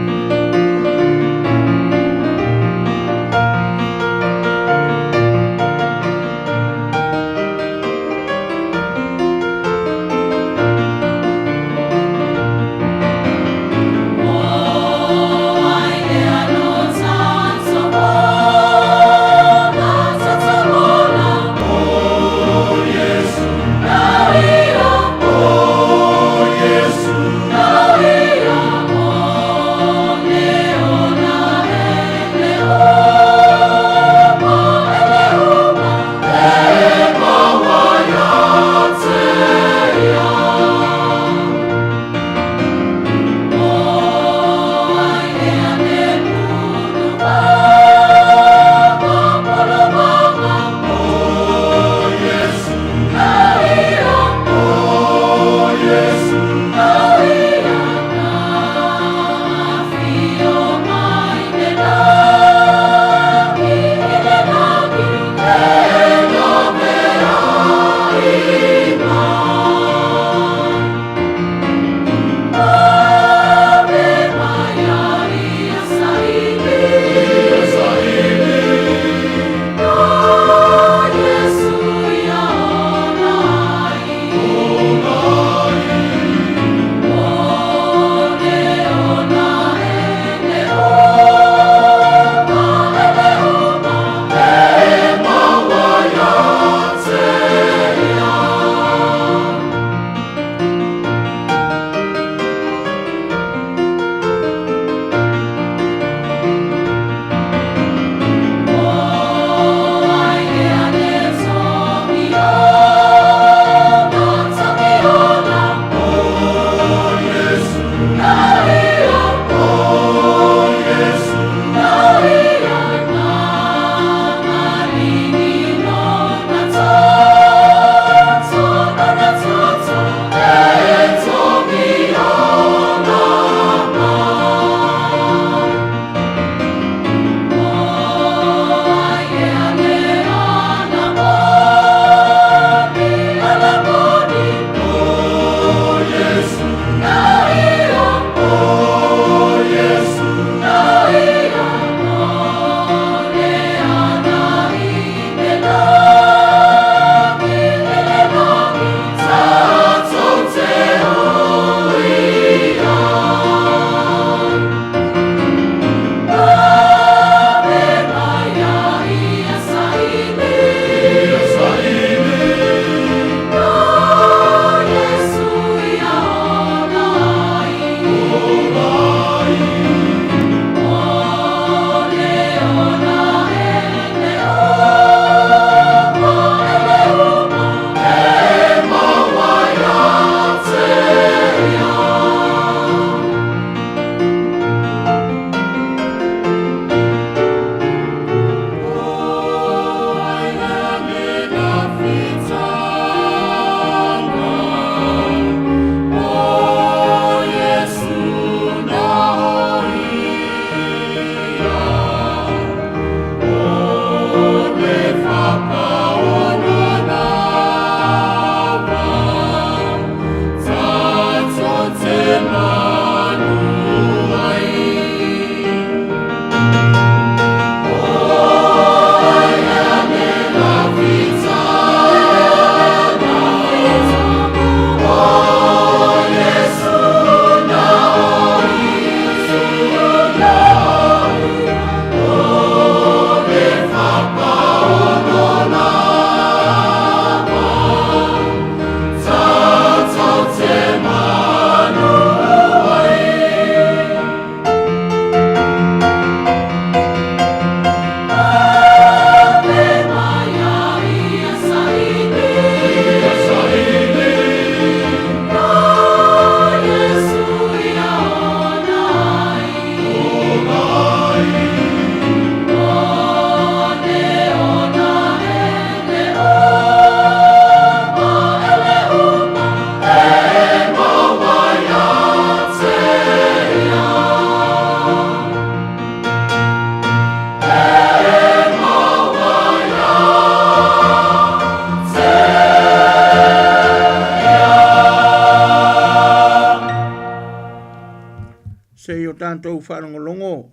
tātou whanongolongo.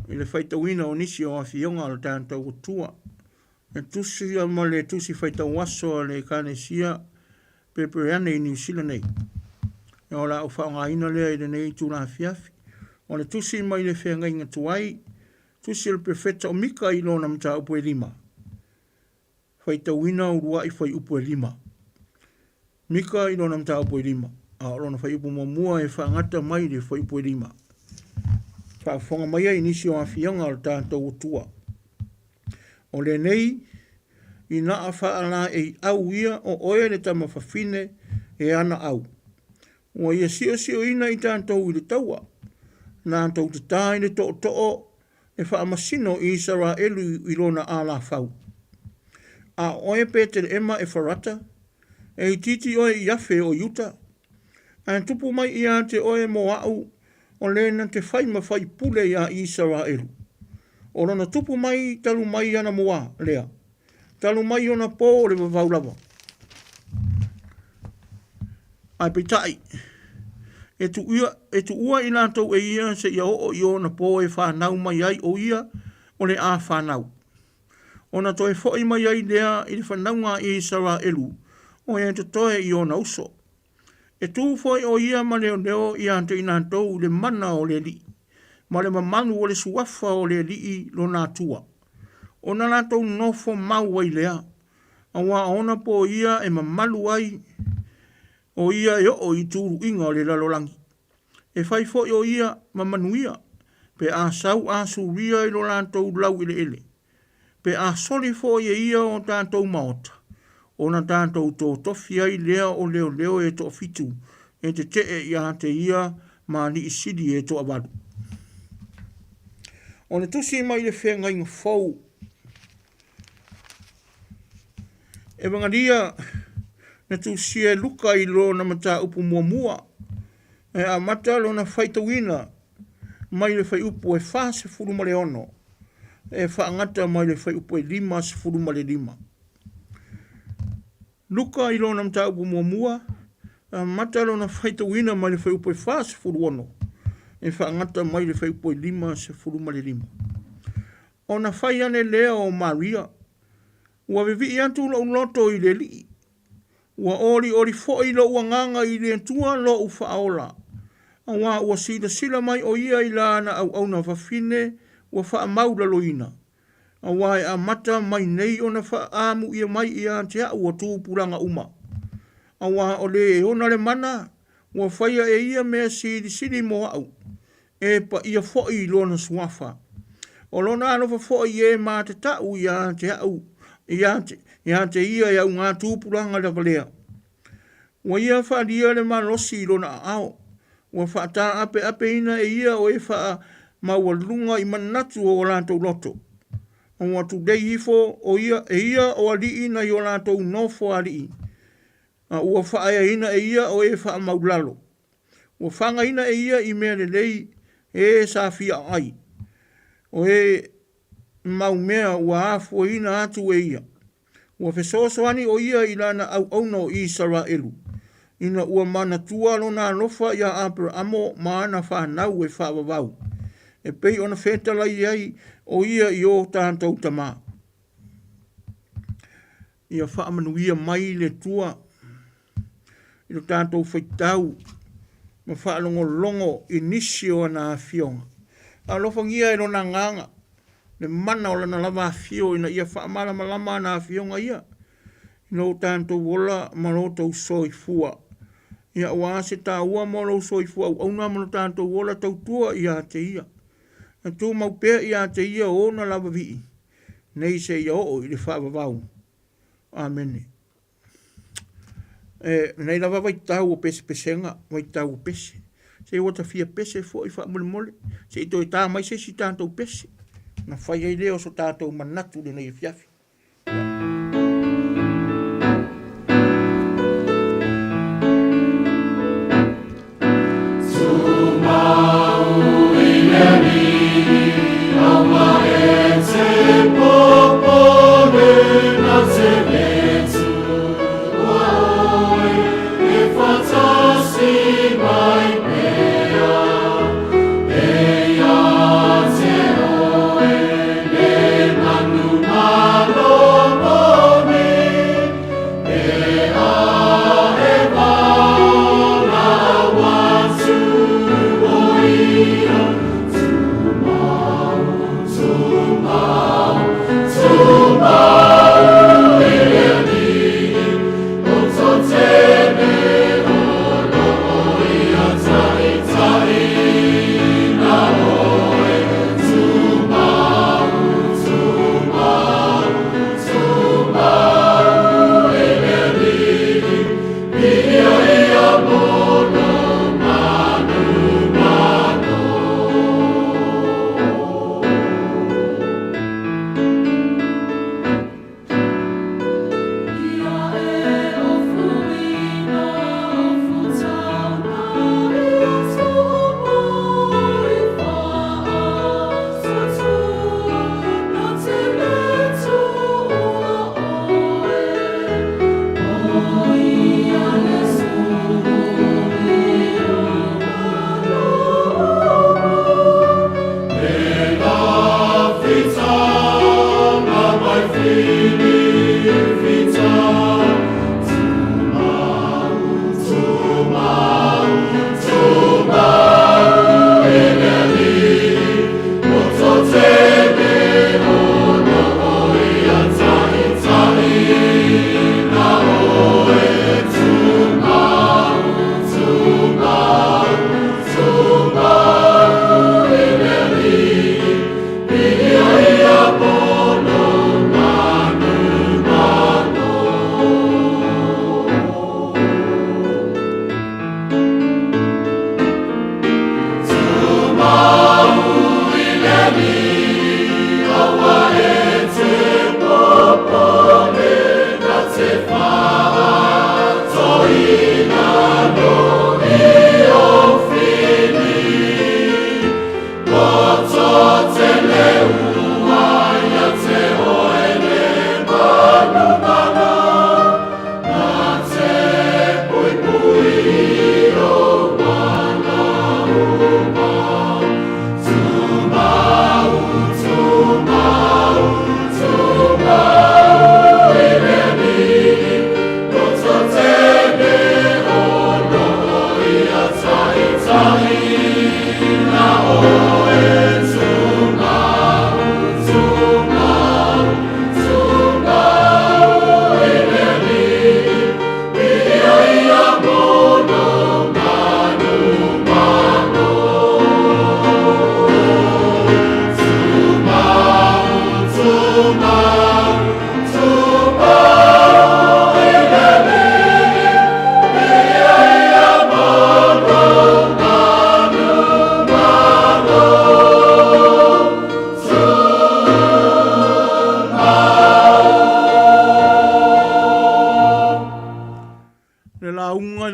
I le whaitawina o nisi o awhionga o tātou o tua. E tusi a mo le tusi whaitawaso le kanesia pepereane i New Zealand nei. E o la o whaonga ina lea i le nei tūna fiafi. O le tusi mai le whenga inga tuai. Tusi le prefeta o mika i lona mta upo e lima. Whaitawina urua i whai upo e lima. Mika i lona mta upo e lima. A lona whai upo mua e whaangata mai le whai upo e lima. Whafonga mai ai nisi o awhionga o tātou o tua. O le nei, i na a whaala e au ia o oe le tama whawhine e ana au. O ia sio ina i tātou i le taua. Nā tau te tāi le to'o e whaamasino i Israelu i lona ala whau. A oe pete le ema e wharata, e i titi oe i afe o yuta. A tupu mai i a te oe mo au, o lena te whai mawhai pule i a Israelu. O lona tupu mai, talu mai ana moa, lea. Talu mai ona pō le wawaulawa. Ai pitai. E tu ua i lātou e ia se ia o i ona pō e whanau mai ai o ia o le a whanau. Ona toi fōi mai ai lea i le whanaunga i Israelu o e te toe i ona uso. E tū fōi o ia ma leo leo i ante i lātou le mana o le li. Ma le mamanu o le suafa o le li i lo nātua. Ona lātou nofo mau ai lea. Awa ona po ia e mamalu ai o ia e o i tūru inga o le lalolangi. E whai fōi o ia mamanuia. Pe a sau a suria i lo lātou lau ile ele. Pe a soli fōi e ia o tātou maota. Ona tātou tō tofi ai lea o leo leo e tō fitu. E te i a te ia ma ni isidi e tō awaru. O ne tusi mai le whenga inga fau. E wangaria na tusi e luka i lo na mata upu mua. E a mata lo na whaitawina mai le whai upu e whase furu male ono. E whaangata mai le whai upu e lima se furu male lima. Luka i lo na mta upu mua, mata lo na whaitawina mai le whai upu e whase furu ono. E whaangata mai le whai upu e lima se furu male lima. O na whai ane lea o Maria, ua vivi i antu lo loto i le li. Ua ori fo i lo uanganga i le tua lo u whaola. Awa ua sila mai o ia i la na au na whawhine, ua wha maula loina. Awa e a mata mai nei o na wha amu ia mai i a te au o tūpuranga uma. Awa o le e ona le mana, ua whaia e ia mea siri mo au. E pa ia fo i lona suafa. O lona alofa fo i e ma te tau i a te au. I a te ia i au ngā tūpuranga le valea. Ua ia wha lia le malosi i lona ao. Ua wha ta ape ina e ia o e wha maua lunga i manatu o lātou loto. Ua tu dei ifo o ia e ia o alii na i o lātou nofo alii. Ua wha ina e ia o e wha maulalo. Ua whanga ina e ia i mea le lei e sa fia ai. O e mau mea ua afu ina atu e ia. Ua fesosoani o ia i lana au no i Israelu. Ina ua mana tua lona alofa ia Abrahamo maana whanau e whawawau. E pei ona whetala i ai o ia i o tātou tamā. Ia whaamanuia mai le tua. I lo tātou whaitau. Ma whaalongo longo i nisi o ana whionga. Alofangia e lona nganga. Le mana o lana lava whio ina ia whaamala malama ana whionga ia. Ina o tātou wola marotou soifua. Ia ua se tā ua molo soifua au na mano tātou wola tautua ia te ia. Na tō mau pēr ia te ia o na lava vii. Nei se ia o i le whaavavau. Amene. Nei lava vai tau o pese pesenga, vai tau o pese. Se i wata fia pese fo i wha mole mole. Se i toi tā mai se si tātou pese. Na whai ei leo so tātou manatu le nei fiafi. E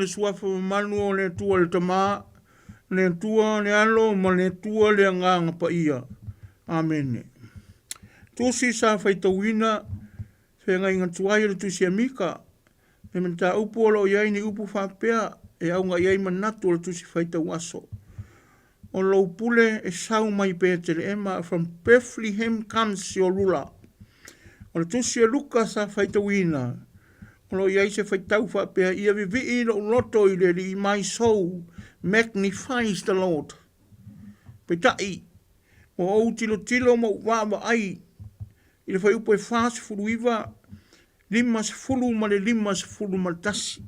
suafa manu o le tua le tama, le tua le alo, ma le tua le nganga pa ia. Amen. Tusi sa faitawina, whenga inga tuai le tusi amika, e menta upu o lo iai ni upu whapea, e au nga iai manatu o le tusi faitawaso. O lo pule e sau mai pētere ema, from Bethlehem comes your ruler. O le tusi e luka sa faitawina, o lo iai se faitau whapea, ia vivi lo loto i le li my soul magnifies the Lord. Petai, o au tilo mo wawa ai, i le whai upo e whaas fulu iwa, limas fulu ma le limas fulu ma tasi.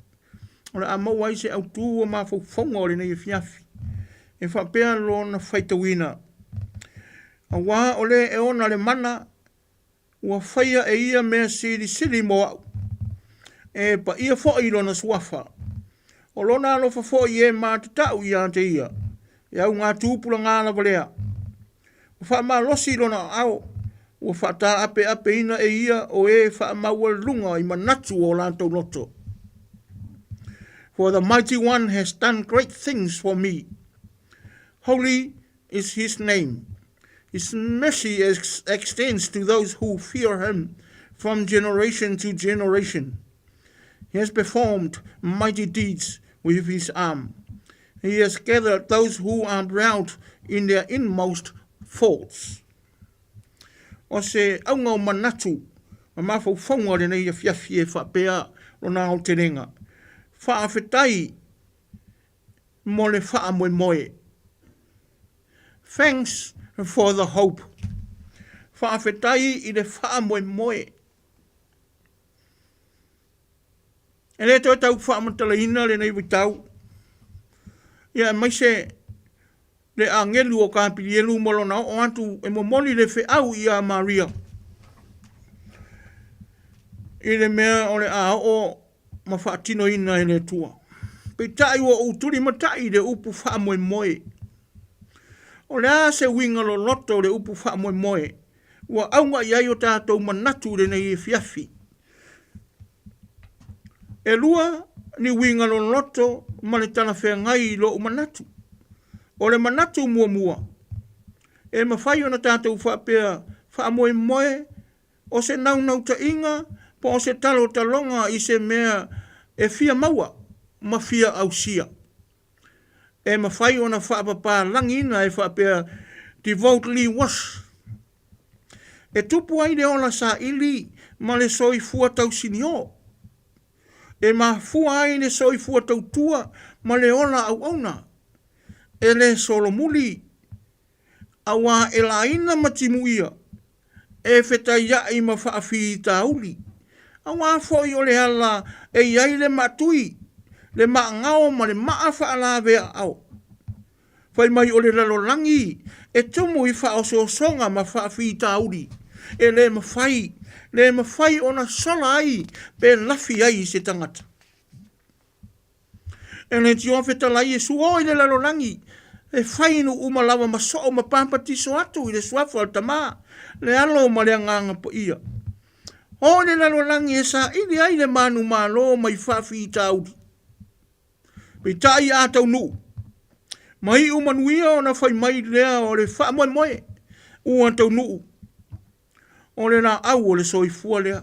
O le amau ai se au tū o ma whauwhaunga o le nei e fiafi. E whapea lo na whaitawina. A wā o le e ona le mana, ua whaia e ia mea siri mo au. E pa ia fwoi lo na suafa. O lona alofa fwoi e mā te tau ia te ia. E au ngā tūpula ngā la valea. Wha ma losi lo na au. Ua whata ape ina e ia o e wha maua lunga i manatu o lantou loto. For the mighty one has done great things for me. Holy is his name. His mercy extends to those who fear him from generation to generation. He has performed mighty deeds with his arm. He has gathered those who are proud in their inmost thoughts. O se aunga o manatu, ma mawhau whaunga le nei a fiafi e whapea o nā o te renga. Whaafetai mo le wha moe. Thanks for the hope. Whaafetai i le wha moe. E le tau tau whaamatala ina le nei vitau. Ia mai se le angelu o kāpiri elu molona o atu e momoli le whi au i a Maria. I le mea o le a o ma whaatino ina e le tua. Pe tai ua uturi matai le upu wha moe moe. O lea se winga lo loto le upu wha moe moe. Ua aunga iai o tātou manatu le nei e fiafi. E lua ni winga lo loto ma le tana whea ngai lo manatu. O le manatu mua mua. E mawhai o na tātou wha pia wha moe moe. O se nau ta inga. Po o se talo talonga i se mea e fia maua. Ma fia au sia. E mawhai o na wha papa langina e wha pia devoutly wash. E tupu ai le ola sa ili ma le soi fua tau sinio. E ma fua ai le soi fua tau tua ma le ola au auna. E le solomuli. Awa e la ina matimu ia. E feta iai ma whaafi tauli. Awa foi o le ala e iai le matui. Le maangao ma le maa whaala vea au. Fai mai o le lalolangi. E tumu i wha o songa ma whaafi tauli. E le mawhai o na sola ai pe lafi ai se tangata. E le tio feta lai e suo i le lalolangi. E whainu umalawa ma so ma pampatiso atu i le suafu al tama. Le alo ma le anganga po ia. O le lalolangi e sa ili ai le manu malo mai whaafi tauli. Pe tai atau nu. Mai umanuia o na whai mai lea o le wha moe moe. Ua tau nuu. O le na au o le soifua lea.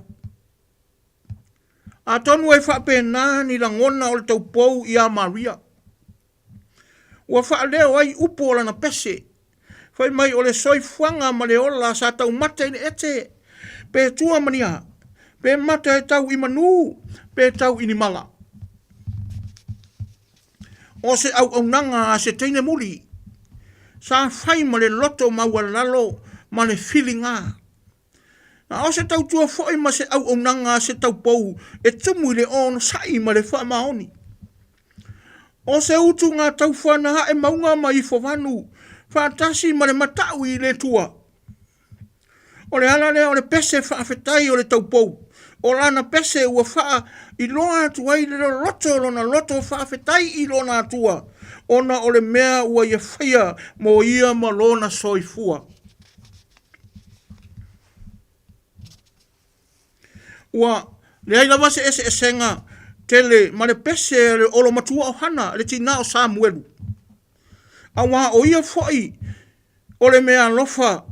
A tonu e wha pēnā ni la ngona o le tau pou i a Maria. Ua wha leo ai upo o la na pese. Whai mai o le soifuanga ma le ola sa tau mata i le ete. Pe tua mania. Pe mata e tau i manu. Pe tau i ni mala. O se au nanga a se teine muli. Sa whai ma le loto ma walalo ma le filinga. Na o se tau tua foi ma se au nanga se tau pou e tumu le on sai ma le wha maoni. O se utu ngā tau whana e maunga ma i fovanu. Whaatasi ma le matau i le tua. O le ala le o le pese whaafetai o le tau pou. O lana pese ua wha i loa atu ai le loto lona loto whaafetai i lona atua. Ona o le mea ua ia whaia mo ia ma lona soifua. Ua le ai lava se ese esenga tele ma le pese le olo matua o hana le tina o Samuelu. Awa o ia foi o le mea lofa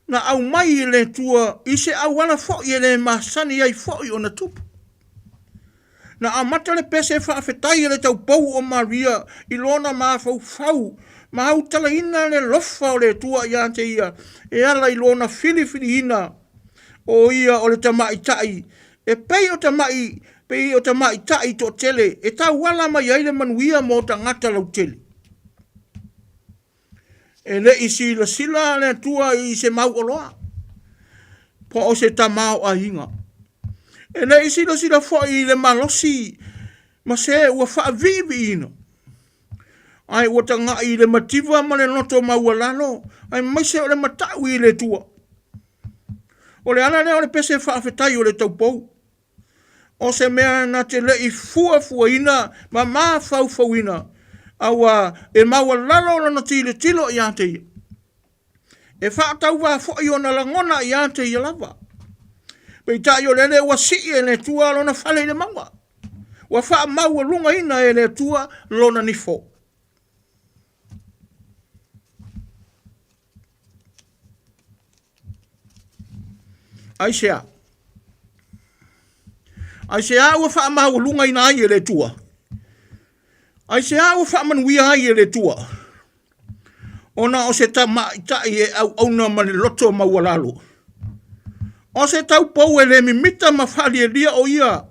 na au mai le tua i se au wana foi le masani ai foi o na tupu. Na amata le pese whaafetai le tau pou o Maria i lona maa fau ma au tala ina le lofa o le tua i ante ia e ala i lona fili ina o ia o le tamai tai e pei o tamai tai to tele e tau wala mai ai le manuia mo tangata lau tele. E le isi la sila le tua i se mau oloa. Po o se tamau a hinga. E le isi la sila fo i le malosi. Ma se ua wha vivi ino. Ai ua tanga i le mativa ma le noto mau alano. Ai mai se o le matau i le tua. O le ala le o le pese whaafetai o le taupou. O se mea na te le i fua ina ma maa fau ina. Awa e maua lalo lana tilo i ante ia. E whaatau wā fwoi o na langona i ante ia lava. Pei tai o lele wa sii e le tua lona whale le maua. Wa wha maua lunga ina e le tua lona nifo. Aisea wa wha maua lunga ina ai e le tua. Ai se au whamanuia ai e le tua. Ona o se tai e au na ma le loto maualalo. O se tau pou e le mimita ma whali e lia o ia.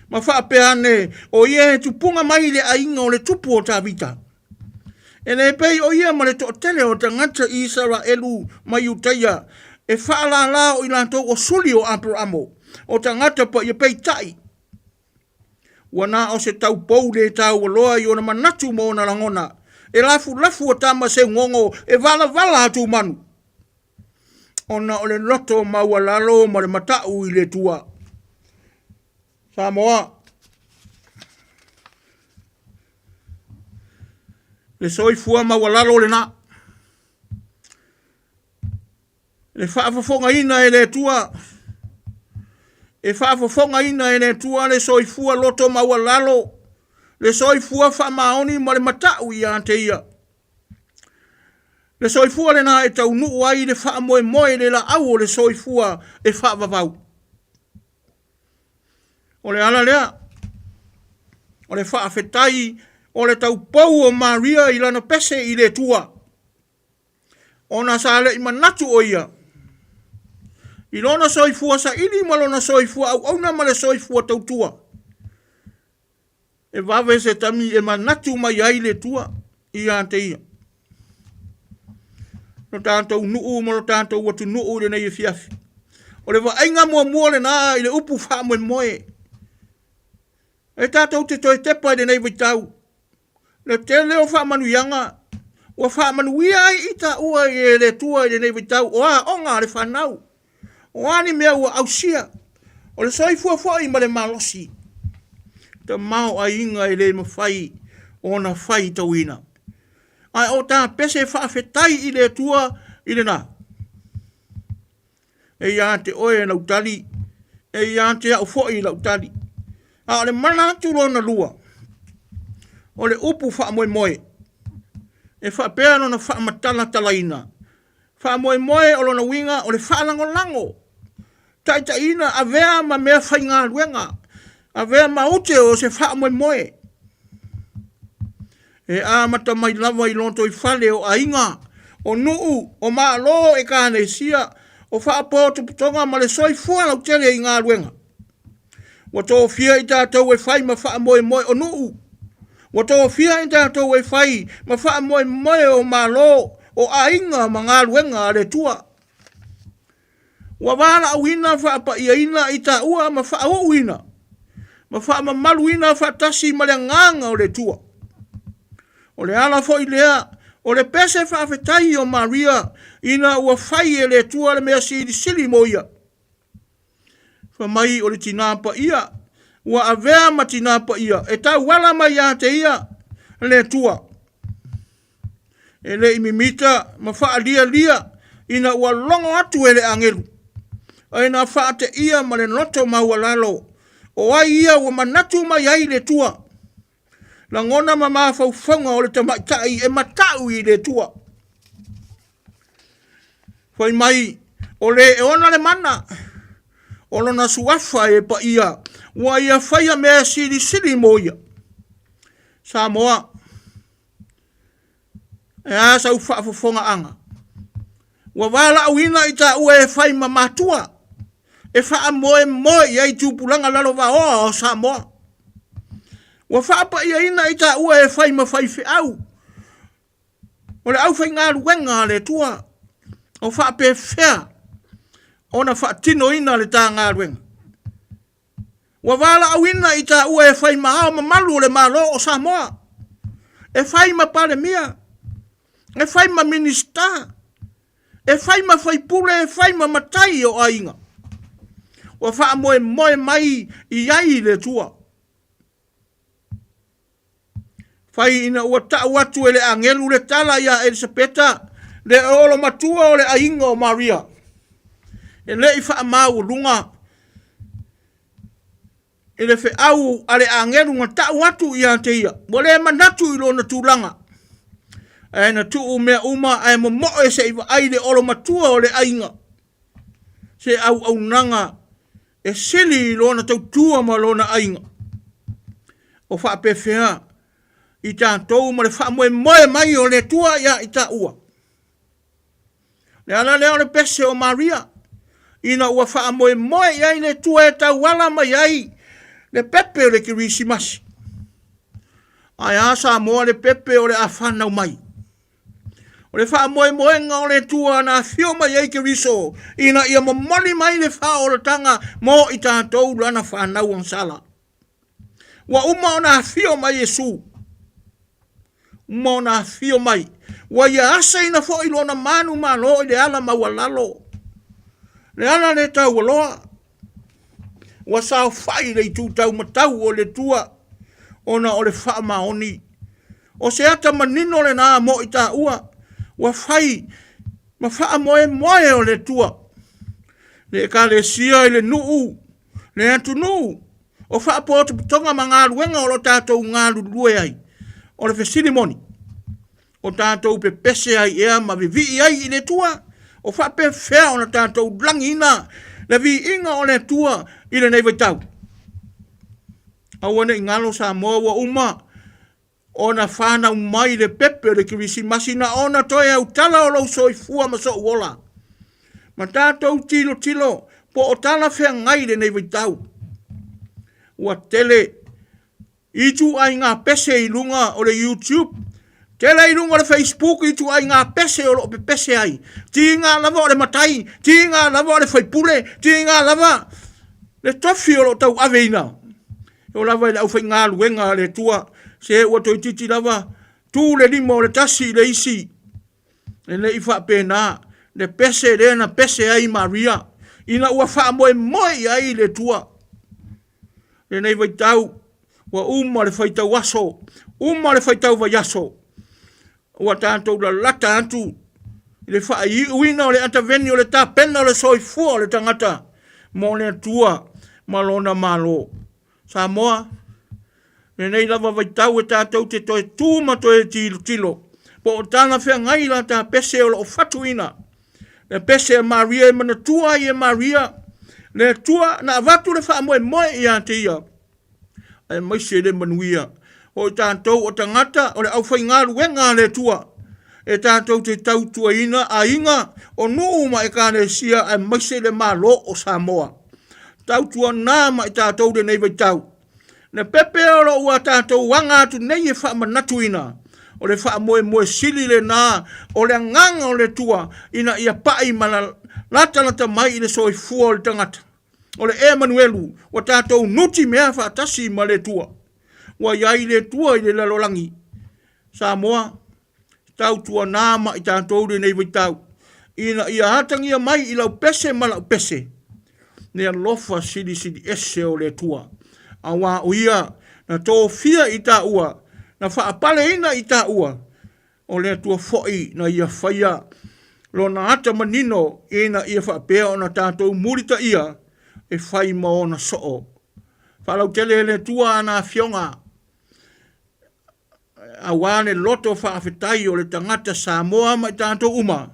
Ma whapeane o ia e tupunga mai le ainga o le tupu o tawita. E le pei o ia ma le tele o tangata i Israelu mai utaia. E whaala la o ilanto o suli o Abramo. O tangata pa i pei tai. Wana o se tau pou le tau o loa i ona manatu mo na langona. E lafu o tama se ngongo e vala atu manu. Ona o le loto maua lalo ma le matau i le tua. Samoa. Le soifua mawalalo le na. Le whaafafonga ina e le tua. E whaafafonga ina e le tua le soifua loto mawalalo. Le soifua whaamaoni ma le matau i ante ia. Le soifua le na e tau nuu ai le whaamoe moe le la au le soifua e whaavavau. O le ala lea. O le whaafetai o le tau pou o Maria i lana pese i le tua. O na sa le i manatu o ia. I lona soifua sa ili ma lona soifua au na ma le soifua tau tua. E vave se tami e manatu mai ai le tua i ante ia. No tātou nuu ma no tātou watu nuu le nei e fiafi. O le vainga mua le na i le upu wha moe moe. E tātou te toi tepa le nei vitau. Le te leo wha manu yanga. O wha manu ia i ita ua i le tua i le nei vitau. O a onga le whanau. O ani mea ua ausia. O le soifua fwai ma le malosi. Ta mau a inga i le mawhai. O na whai tauina. Ai o tā pese whaafetai i le tua i le nā. E ia te oe lau tali. E ia te au fwai lau tali. A le mana turo na lua. O le upu wha moe moe. E wha pēr no na wha matala talaina. Wha moe moe o lona winga o le wha lango lango. Taita ina a vea ma mea whai ngā luenga. A vea ma ute o se wha moe moe. E a mata mai lava i lonto i whale o ainga. O nuu, o maa lo e kāne sia. O wha po te putonga ma le soi fua lau tere i ngā luenga. Wa tō fia i tātou e whai ma wha moe moe o nuu. Wa tō fia i tātou e whai ma wha moe moe o maa lo o ainga ma ngā luenga le tua. Wa wala au ina wha pa ia ina i tā ua ma wha au ina. Ma wha ma malu ina wha tasi ma le nganga o le tua. O le ala fo i lea, o le pese whaafetai o Maria, ina ua whai e le tua le mea sili mo ia. Whamai o le tinapa ia, ua avea ma tinapa ia, e tau wala mai a te ia, le tua. E le imimita, ma wha lia, ina ua longo atu e le angelu. A ina wha te ia ma le noto maua lalo, o ai ia ua manatu mai ai le tua. La ngona mama faufonga o le tamaitai e matau i le tua. Whai mai, o le e ona le mana, o lona suafa e pa ia, ua ia whaia mea sili mo ia. Samoa, e asa u whaafofonga anga. Ua wala au ina i ta ua e whai mamatua, e wha moe ia i tūpulanga lalo wa o Samoa. Wa whaapa ia ina i ta ua e whai ma whai au. O le au whai ngā ruenga le tua. O whaape whea. O na whaatino ina le tā ngā ruenga. Wa wala au ina i ta ua e whai ma hao ma malu le malo o Samoa. E whai ma pale mia. E whai ma minista. E whai ma whai pule e whai ma matai o ainga. Wa wha moe mai i ai le tua. Fai ina ua ta watu ele angelu le tala ya Elisabeta le olo matua o le ainga o Maria. E le i wha mau lunga. E le fe au ale angelu nga ta watu i ante ia. Mo le manatu i lona tūlanga. E na tuu mea uma e mo moe se iwa ai le olo matua o le ainga. Se au nanga e sili i lona tautua ma lona ainga. O wha pefea. I tātou ma le wha moe mai o le tua ia i tā ua. Le ala leo le pese o Maria. Ina ua wha moe ia i le tua e tau wala mai ai. Le pepe o le kirisimasi. Ai asa moa le pepe o le awhanau mai. O le wha moe nga o le tua na fio mai ai kiriso. Ina ia momoli mai le wha o le tanga mo i tātou lana whanau ang sala. Wa uma o na fio mai Yesu. Mona fio mai. Wa ia asa ina fo i lona manu malo i le ala mawalalo. Le ala le tau aloa. ua sao fai le tu tau matau o le tua ona o le wha maoni. O se ata manino le nā mo i tā ua, ua fai ma wha moe moe o le tua. Le ka le sia i le nuu, le atu nuu, o wha po te putonga ma ngā ruenga o lo tātou ngā lue ai, o le fesinimoni. O tātou pe pese ai ea ma vivi ai i le tua, o wha pe whea o na tātou langi ina, le vi inga o le tua i le nei vaitau. Awane i ngalo sa moa wa uma, o na whana umai le pepe le kirisi masina o na toi au tala o lau soifua ma so uola. Ma tātou tilo tilo, po o tala whea ngai le nei vaitau. Ua tele, itu ai ngā pese i lunga o le YouTube, tele i lunga o le Facebook, itu ai ngā pese o lo pe pese ai. Ti ngā lava o le matai, ti ngā lava o le whaipule, ti ngā lava le tofi o lo tau aveina. O lava i lau whai ngā luenga le tua, se ua toi titi lava, tu le limo le tasi le isi, le ifa pena, le pese le na pese ai Maria, ina ua wha moe moe ai le tua. Le nei vai tau, ua le whaitau aso, le whaitau vai aso, ua tātou la lata atu, le wha i uina o le ataveni o le tā pena o le soifua o le tangata, mo le tua, malona malo. Samoa, le nei lava vai tau e tātou te toe tūma toe tilo tilo, po o tāna whea ngai la tā pese o lo fatuina, le pese e Maria e mana tua i e Maria, le tua na avatu le wha moe moe i a te ia, e maise le manuia, o tātou o tangata o le au whai ngā ruenga le tua, e tātou te tau tua ina a inga o nuuma e kāne sia e maise le malo o Samoa. Tau tua nāma i tātou de nei vai tau. Ne pepe oro ua tātou wanga atu nei e wha manatu ina. O le wha moe moe sili le nā, o le nganga o le tua, ina ia pai mana lata mai i le soi fua o le tangata. O le Emanuelu, o tātou nuti mea wha atasi ma le tua. Wa iai le tua i le lalolangi. Samoa, tau tua nāma i tātou de nei vai tau. Ina ia hatangia mai i lau pese ma lau pese. Nea lofa sidi ese o le tua. Awa uia na tō fia i tā ua, na whaapale ina i tā ua, o le tua foi na ia whaia, lo na ata manino ina ia whaapea o na tātou murita ia, e whai mao na soo. Whalau tele le tua ana fionga, awa ne loto whaafetai o le tangata Samoa mai tātou uma,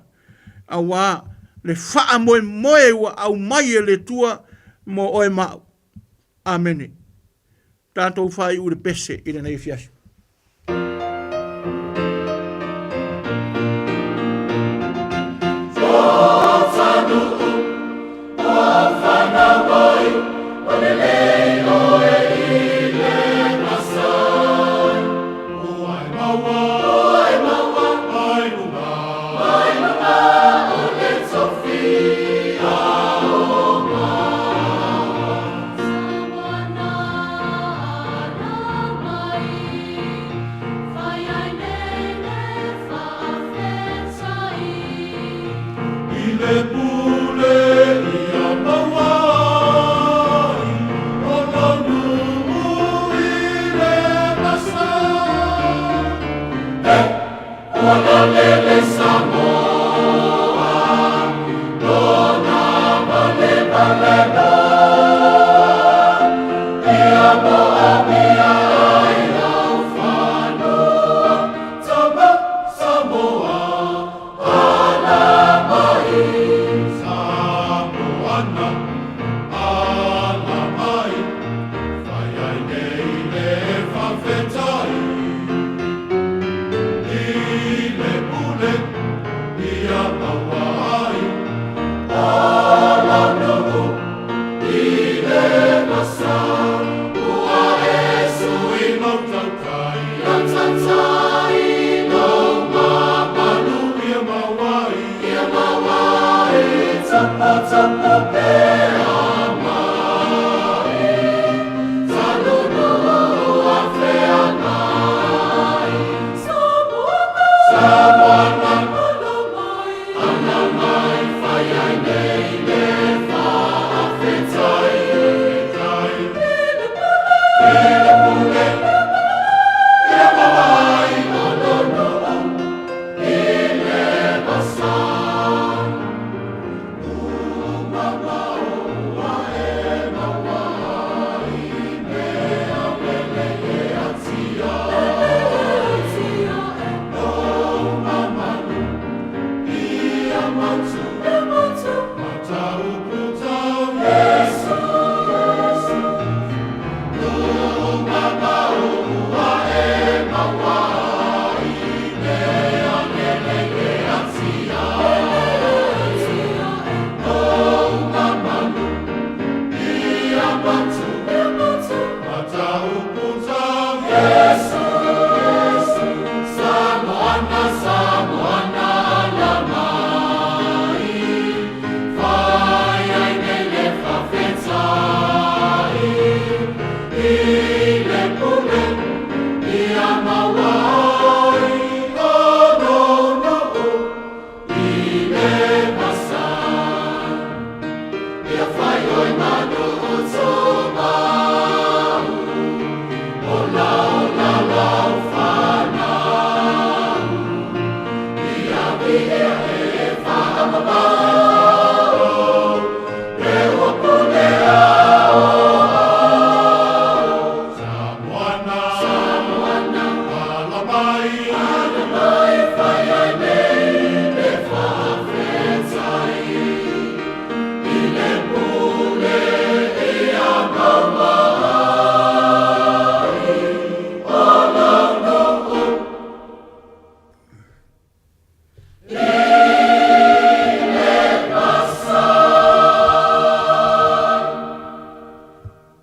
awa le wha moe moe wa au mai e le tua mo oe mau. Amene. Tātou whai ure pese i le nei fiasi. Ile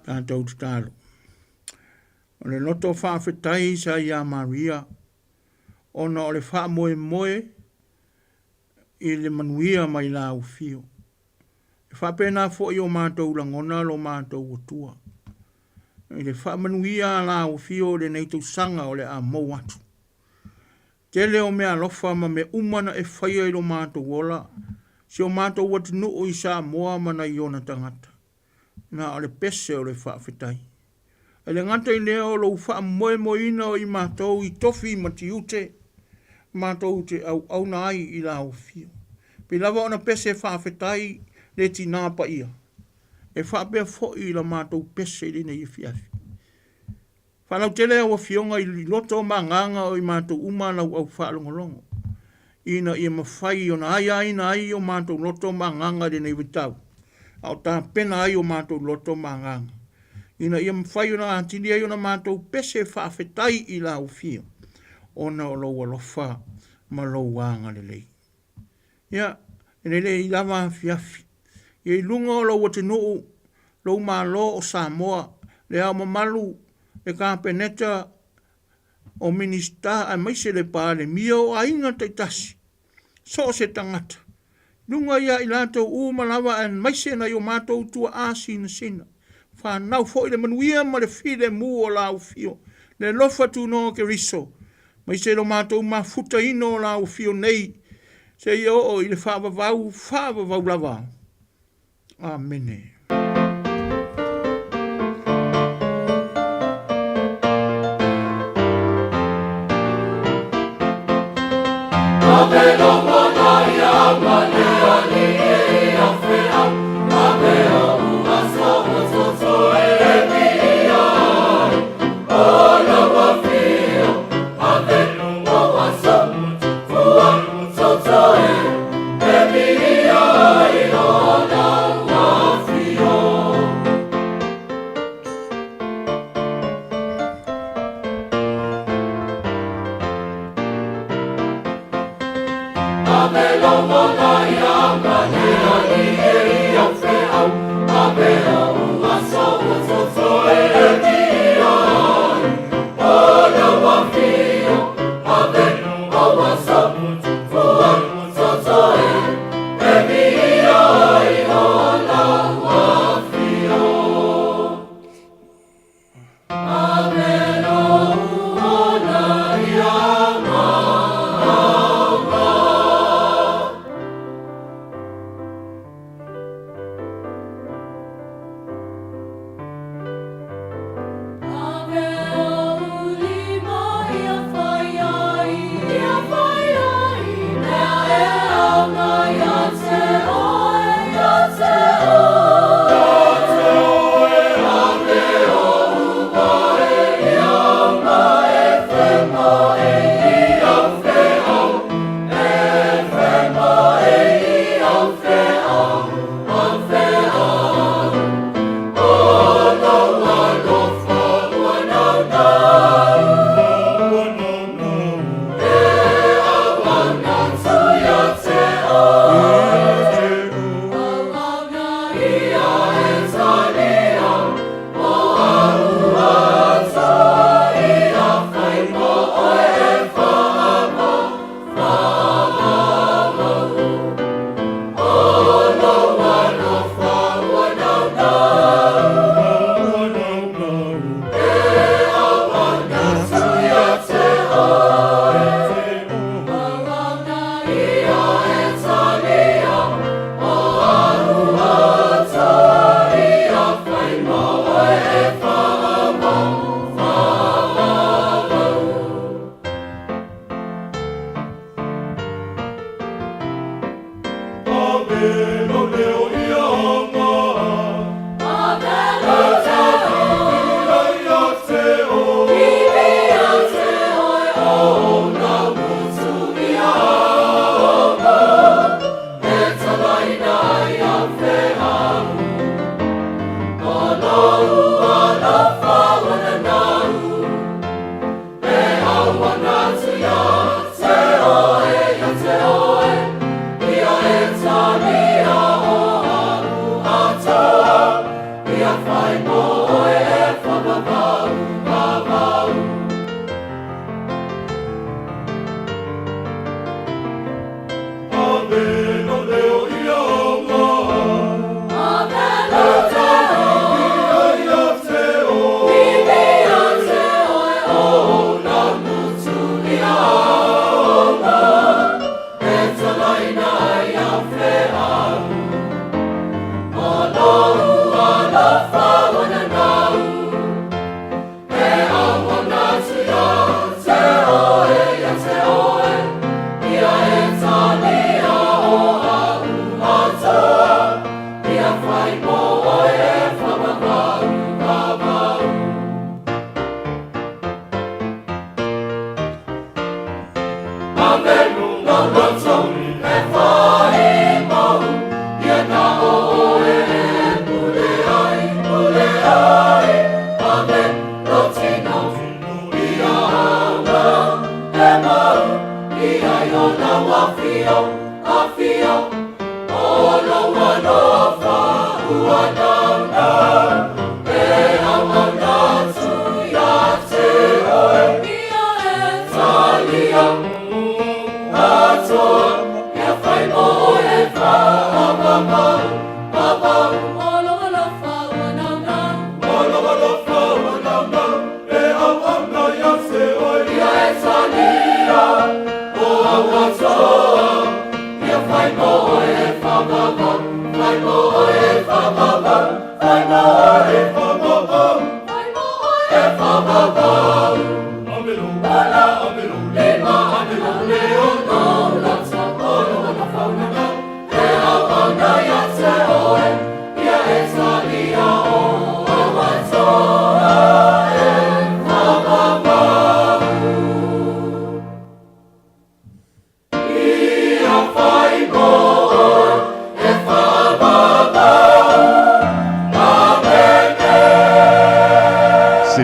Tātou talo. O le loto whaafetai sa ia Maria, ona o le wha moe moe i le manuia mai la ufio. E whapena fo i o mātou langona lo mātou utua. I le wha manuia la ufio le neitou sanga o le a mou atu. Tele o mea lofa ma me umana e whaia i lo mātou ola, si o mātou watu nuu i sa moa mana i ona tangata. Na o le pese o le whaafetai. E le ngata i leo lo wha moe moina o i mātou i tofi mati ute, mātou te au nai i la ufio. Pe lava ona pese whaafetai le ti nāpa ia. E whaapea fo i la mātou pese i lina i fiafi. Whanau tele au a fionga i loto ma nganga o i mātou umana au whaalongolongo. Ina i mawhai o na ai aina ai o mātou loto ma nganga lina i vitau. Au tā pena ai o mātou loto ma nganga. Ina i mawhai o na antini ai o na mātou pese whaafetai i la ufio. Ona o lo walofa ma lo wanga le lei. Ia, le i lava fiafi. Ia i lunga o lo watinuu, lo ma lo o Samoa, le au mamalu, le kāpeneta o minista a maise le pāle mia o ainga taitasi. So se tangata. Lunga ia i lato umalawa an maise na yo mātou tua āsi na sina. Whanau fo i le manuia ma le file mu o la ufio. Le lofa tu no ke riso. Maise lo mātou ma futa ino o la ufio nei. Se i o i le whaavavau lava. Amene.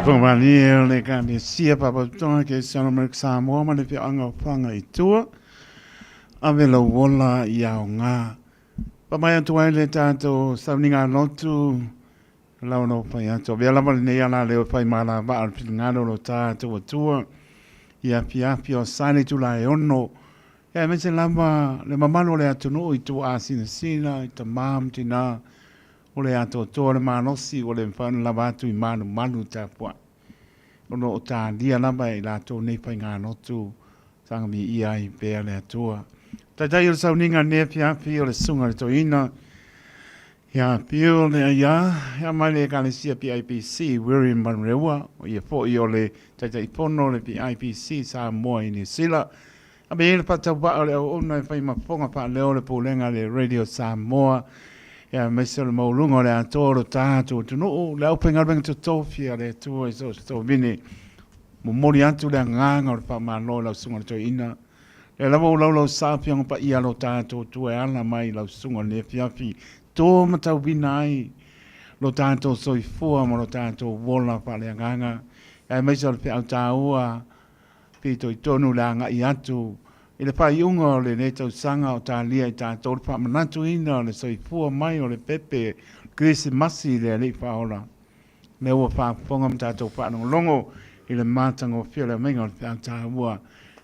Pumani le ka ni sia papa tonga ke sana mer Samoa ma le pe anga fanga I tua ave lo wola ia nga pa mai tu ai le tato savninga lotu la no pa ya to bia la ma ne ya la le pa mala ba al ngalo lo tato tua ia pia pio sani tu la ono ya me se lama le mamalo le atu no I tu asina I ta mam tina o le ato to le manosi o le mfano la batu I manu tapua ono o ta dia la mai la to nei pa ngano tu sanga mi ia I pe le atua tatai o sauninga ne pia pia o le sunga le to ina ya pio le ya mai le kalesia PIPC William Manrewa o ia fo I o le tatai pono le PIPC sa mo I ni sila abe le pata ba le ona fa ma fonga pa le o le polenga le radio Samoa ya mesel mo lungo le atoro tato tu no le open album to tofia le tu so vini mo mori atu le nganga o pa ma no la sunga to ina le la mo lo sa fiang pa ia lo tato tu e ala mai la sunga le fiafi to ma tau vinai lo tato so I fua mo lo tato vola pa le nganga ya mesel pe autaua pito I tonu la nga I atu I le pai unga o le netau sanga o tālia I tātou pa manatu ina o le soifua mai o le pepe krisi masi le li whaola. Me ua whaafonga m tātou whanong longo I le mātango whia le menga o le tāua.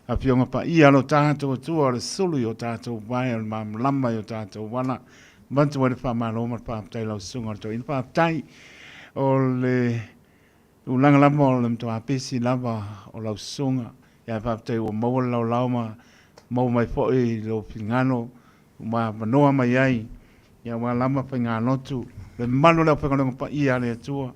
A whionga pa ia lo tātou tua o le sului o tātou vai o le mamlama o tātou wana. Mantu wa le whamaloma le whaaptai lau sunga o to. I le whaaptai o le ulanga lama o le mtoa pesi lava o lau sunga. Ia whaaptai o maua lau lauma mau mai foi lo pingano ma manoa mai ai ya wa lama pingano tu le mano le pingano pa ia le tua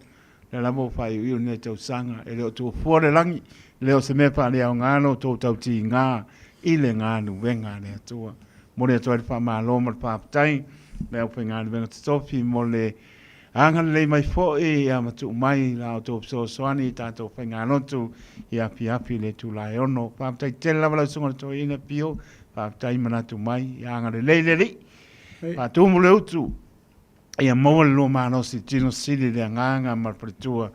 le lama fa I ne tau sanga e le tu fo le langi le o se me pa le ngano to tau ti nga I le ngano venga le tua mo le to fa ma lo ma pa tai le pingano venga to fi mo le anga le mai foi ya ma tu mai la to so soani ta to pingano tu ia piapi le tu la ono pa tai tela la sunga to ina pio pa tai mana tu mai ia nga le pa tu mo le utu ia mo lo mano si tino sili le nganga ma pretua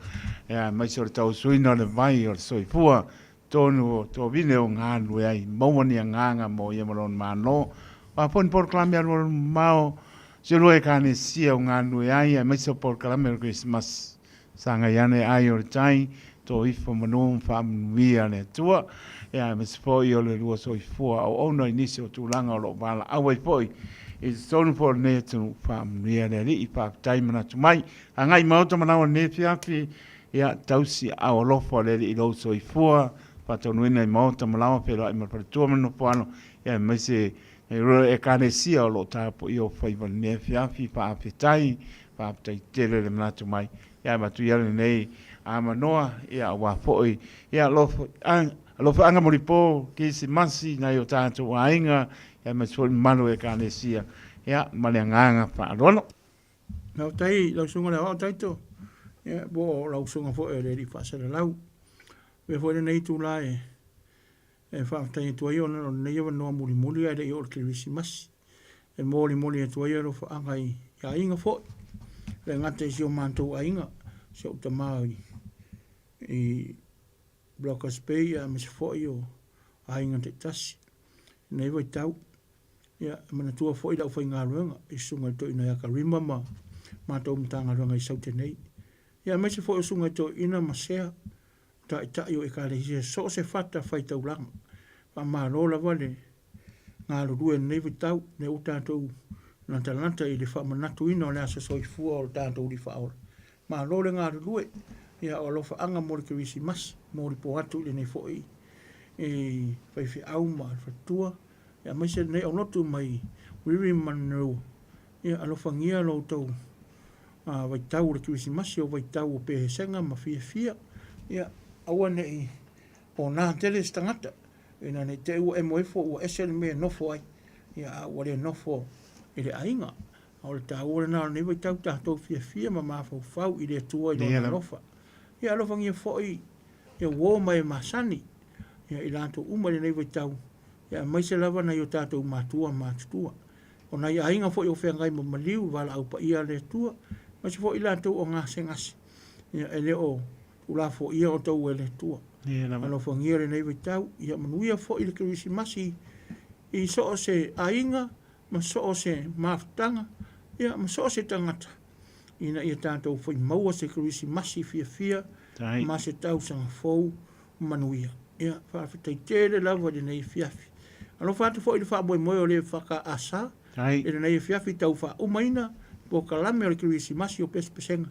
ia mai so tau suina le vai o soifua tonu to vine o nganu ai mo ni nganga mo ia mo mano pa pon por clamia lo mau se lo e kane sia o nganu ai mai so por clamia Christmas sanga yane ai o tai to ifo manum fam via le tua ya mes foi o le lua soifua o ono inicio tu langa lo bala awai foi is son for ne tu fam via le I pa tai mana tu mai angai mau to mana o ne fiafi ya tausi a o lo fo le I lo soifua pa to nuina mau to mana pero ai ma per tu mano poano ya mese e kanesia o lo tapo I o fai va ne fiafi pa apetai tele le mana tu mai ya ma tu ya nei ama noa ia wa foi ia lo anga moripo ki si masi na yo tanto ainga ia ma so manu e kanesia ia malenganga fa lono na tai lo sunga le tai to ia bo lo sunga fo e le fa se lau me fo nei tu lai E whaatai tua i ona nei awa noa muli muli ai rei o Kirisimasi. E moli moli e tua i aro whaanga i a inga fo. Le ngata i si o mātou a inga. Se o tamau i Blockers Bay a mese fo i o a inga te tasi. Nei wai tau. Ia, mana tua fo i lau whai ngā ruanga. I sunga i to ina ia ka rima ma mātou mtanga ruanga i saute nei. Ia, mese fo i sunga i to ina masea. Ta i tai o e ka rehi so se fata whai tau langa. Pa maa rola wale. Ngā rurue nei wai tau. Ne o tātou lanta i le wha manatu ina o le asa soi fua o tātou li wha ora. Maa rola ngā rurue. Ia o lofa anga mori Kirisimasi. Mori po atu le nei fo i. E whai whi au maa whatua. Ia maise nei o notu mai Wiri Manrua. Ia alofa ngia lo tau vai tau le Kirisimasi o vai tau o pehe senga ma fia. Ia aua nei o nā tele stangata. Ina nei te ua emoefo ua esel mea nofo ai. Ia wale nofo i le ainga. O le tā ua nā nei vai tau tātou fia ma mafau fau i le tua i lona nofa. Ia alofa ngia fo i ia wō mai masani. Ia i lanto umare nei vai tau. Ia maise lava na i o tātou mātutua. O na i ainga fo i o whengai mo maliu wala au pa ia le tua. Maise fo i lantou o ngase ngase. Ia ele o ula fo ia o tau e le tua. Ano fo ngiere nei vai tau. Ia manuia fo i le Kirisimasi. I so o se ainga. Ma so o se maftanga. Ia ma so o se tangata. Ina ia tātou fo i maua se Kirisimasi fia. Ma se tau sanga fou manuia. Ia whawhitai tere lava de nei fiafi. Ano whātu fo i le whaaboi moe o le whaka asa. E nei fiafi tau wha umaina. Po kalame o le Kirisimasi o pespesenga.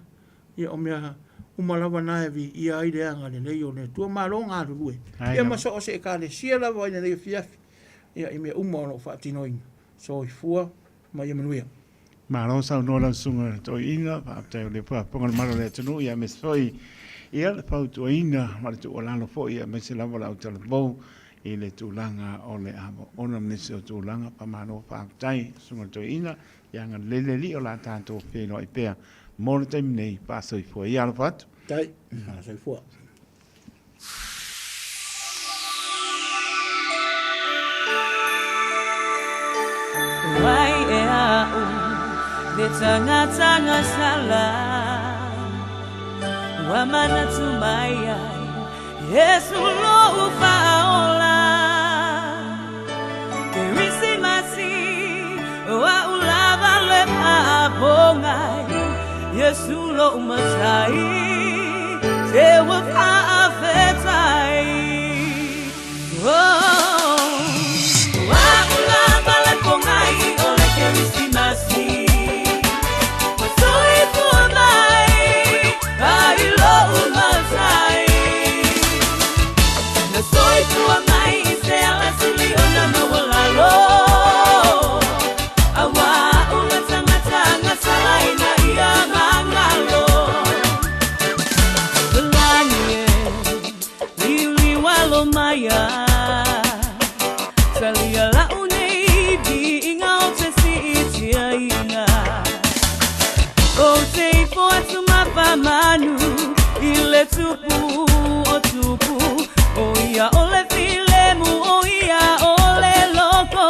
Ia o mea umalawa naevi ia aile anga le nei o le tua malo ngā rurue. Ia maso o se e ka le sia lava i nei fiafi. Ia i mea umalo whaatinoina. So i fua ma ia manuia. Malo sau nola sunga to inga. Whaaptai o le pua pongal maro le tunu. Ia mesoi. Ia le pau tua inga. Mare tu o lalo fo ia mese lava lau tala bou. I le tūlanga o le amo. Ona mnese o tūlanga pa mano whaaptai sunga to inga. Ia ngā leleli o la tātou whenua i pēr. Mōna taimi nei, pāsa i fua. Ia ala whatu? Tai, pāsa i fua. Wai e au, le tanga sala. Wamana tumai ai, Yesu lo ufaola. Kirisimasi, wa ulava le papongai. Yesu lo umasai, te wafafetai. Wa ulava le pongai, ole Kirisimasi. Wasoi puamai, ai lo umasai. Nasoi puamai, se ala sili ona mawalalo. Awa umatanga salaina ia mangalo. Belanie, lili walo maya. Salia la unei di inga o te si itia inga. O te fo atu mapamanu, ile tupu o tupu. O ia ole filemu, o ia ole loko.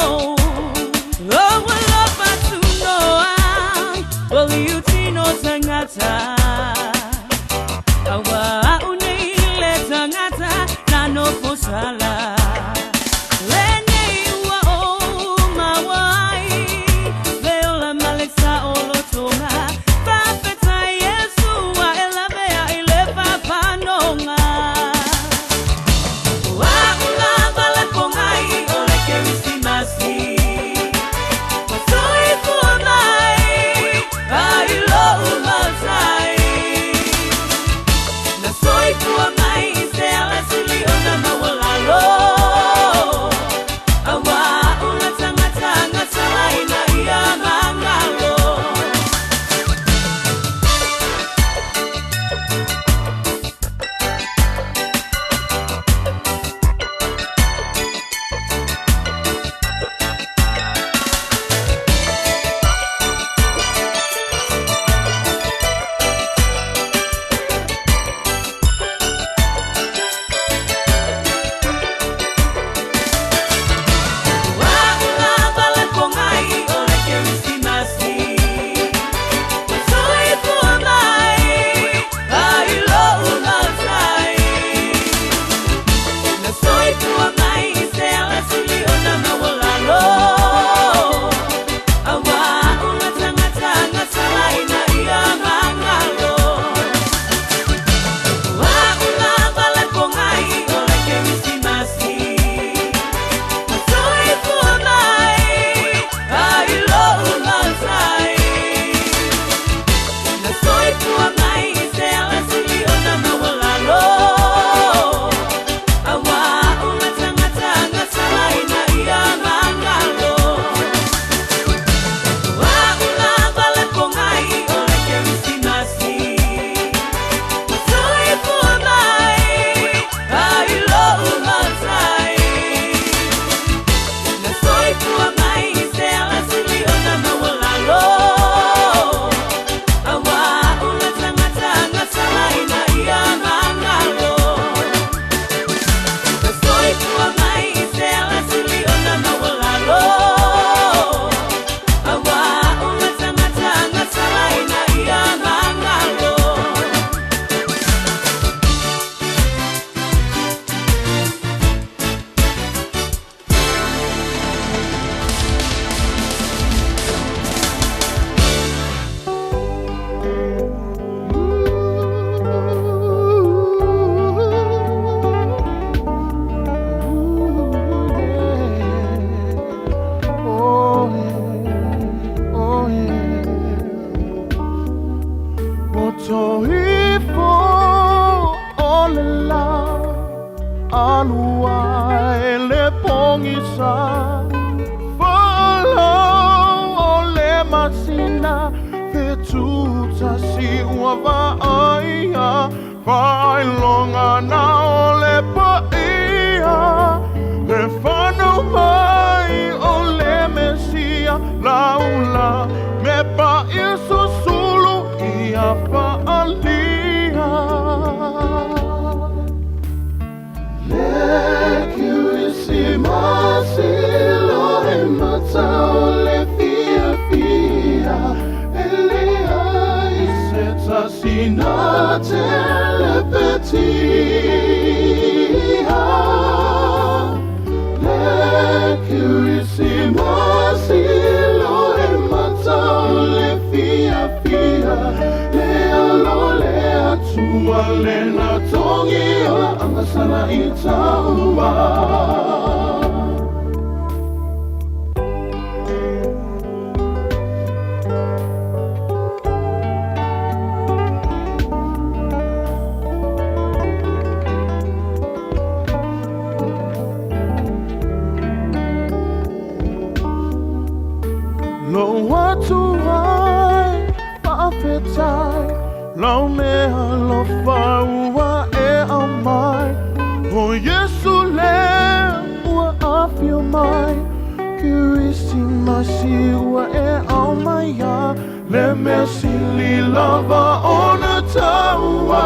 O wala patu noa, wali utino tangata. Awa unei le tangata, nano posala. Soy tu amai, se ala sili ona mawalalo. alua e le pongisa Falo o le masina Te tuta si ua vaaia Whailonga na o le paia Le whanau mai o le mesia Laula me pa iso sulu ia whaalia Masilo e matao le fia fia Elea i se tasina telepetia Le curisi masilo e matao le fia fia Le alo le atua le na tongia Angasana i taua Lo watu ai whawhetai Lau mea lo whaua e au mai O Yesu le ua awhia mai Kirisi masi ua e au mai a Le mesi li lava ona taua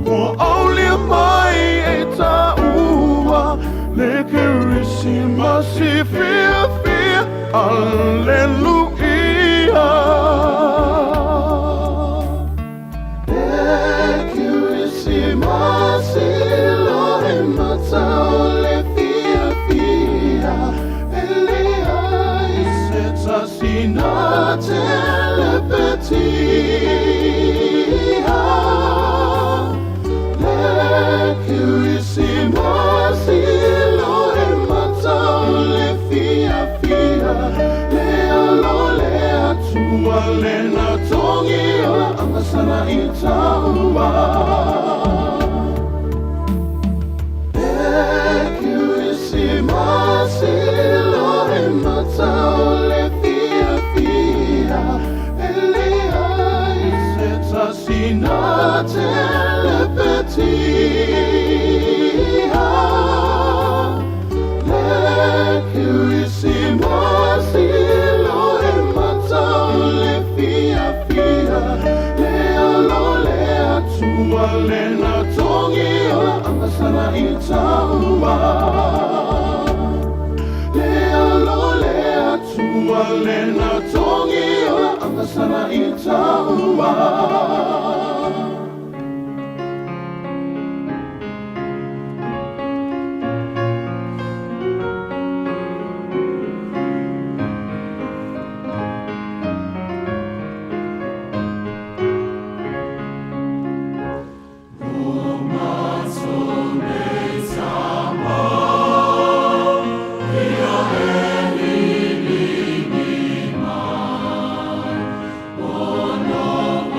O aulia mai e taua Le kirisi masi fia fia Alleluia Kirisi masilo e matao le fia fia Elea i se tasina telepetia Le kirisi masilo e matao le fia fia Le alo le atua le na tongia Angasana i taua Kirisi masilo e matao le fia fia Elea i se tasina telepetia Le kirisi masilo e matao le fia fia Le alo le atua le na tongia Angasana i taua Le alo le atua le na tongia Angasana i taua Oh, no,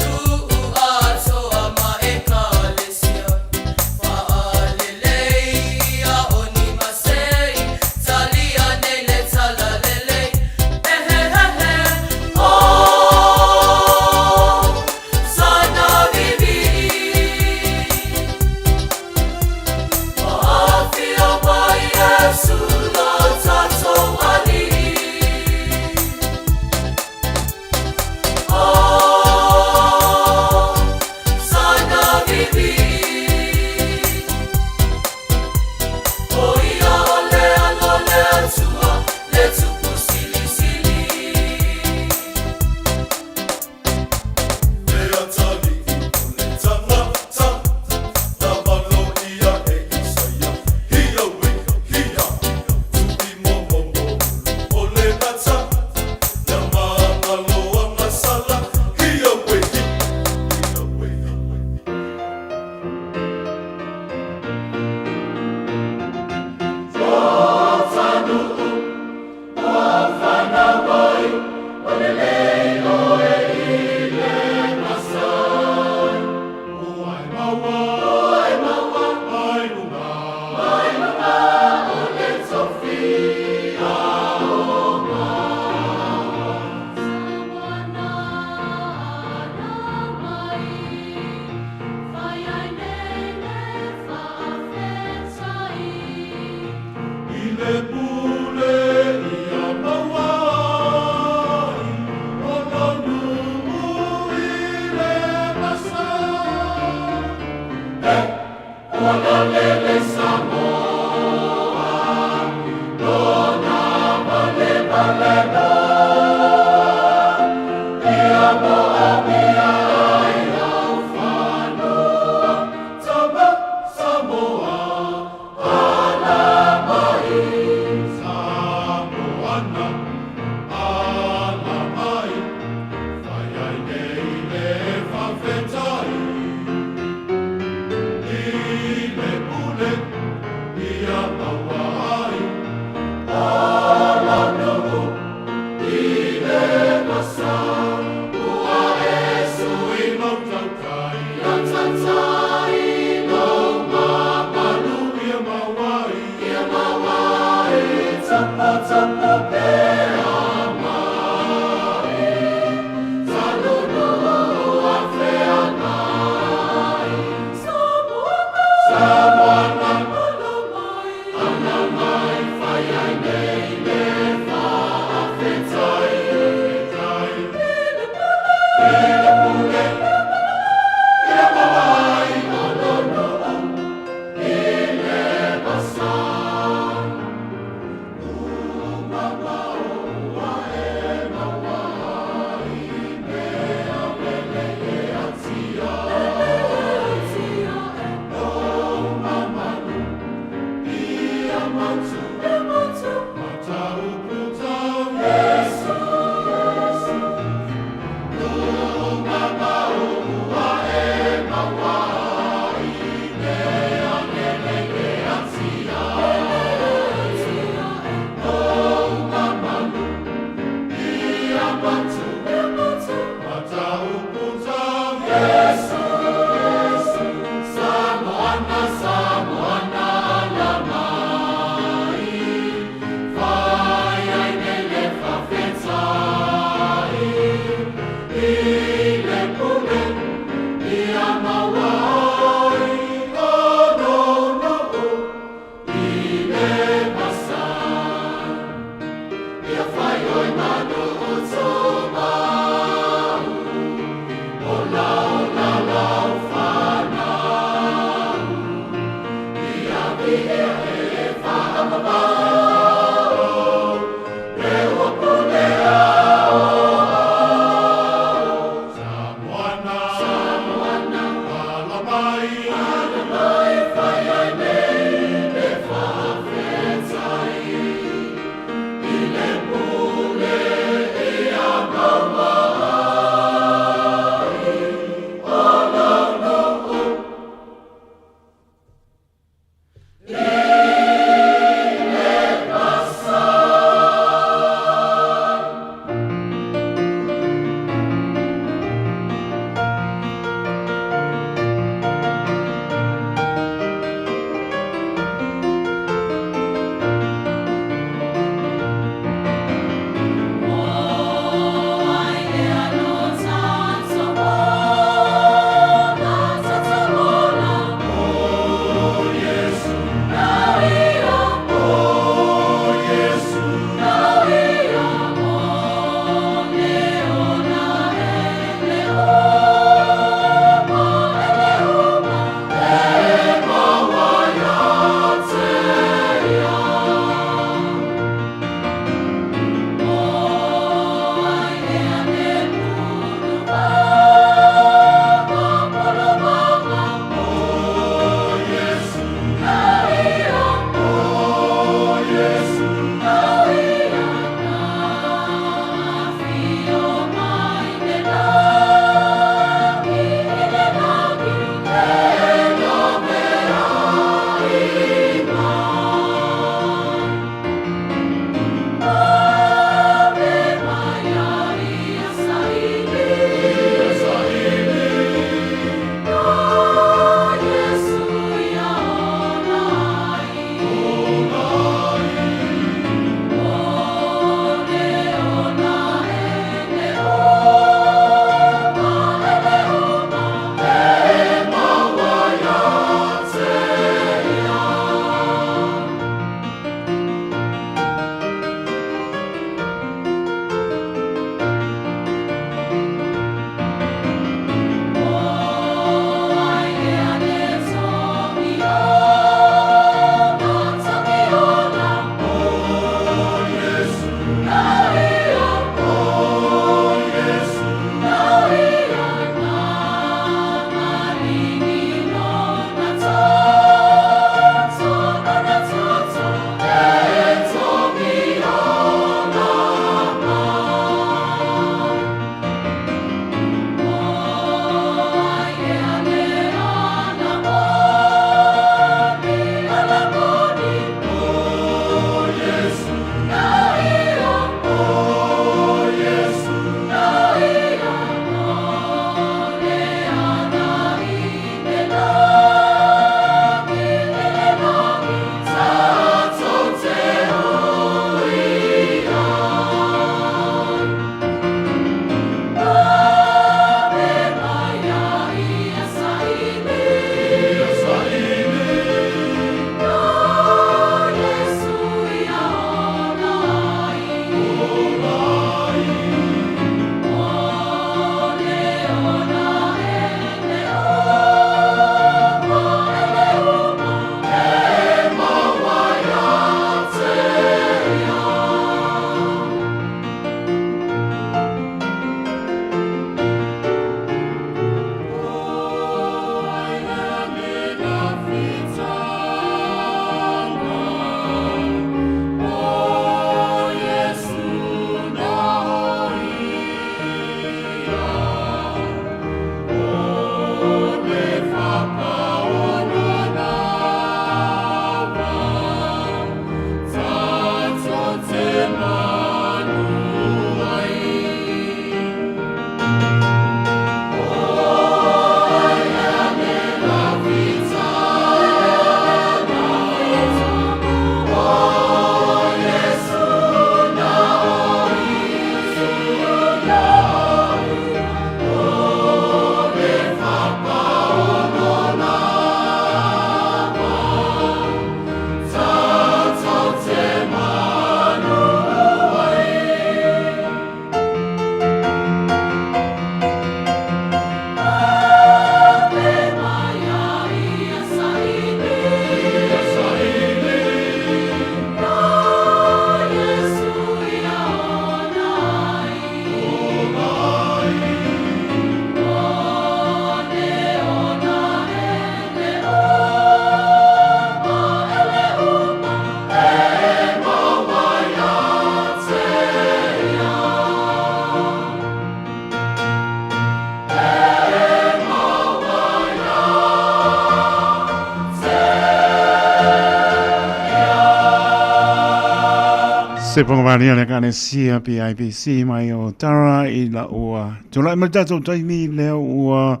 Se pongavania le kane sia PIPC mai o tara I la ua. Tula ma tatou taimi leo ua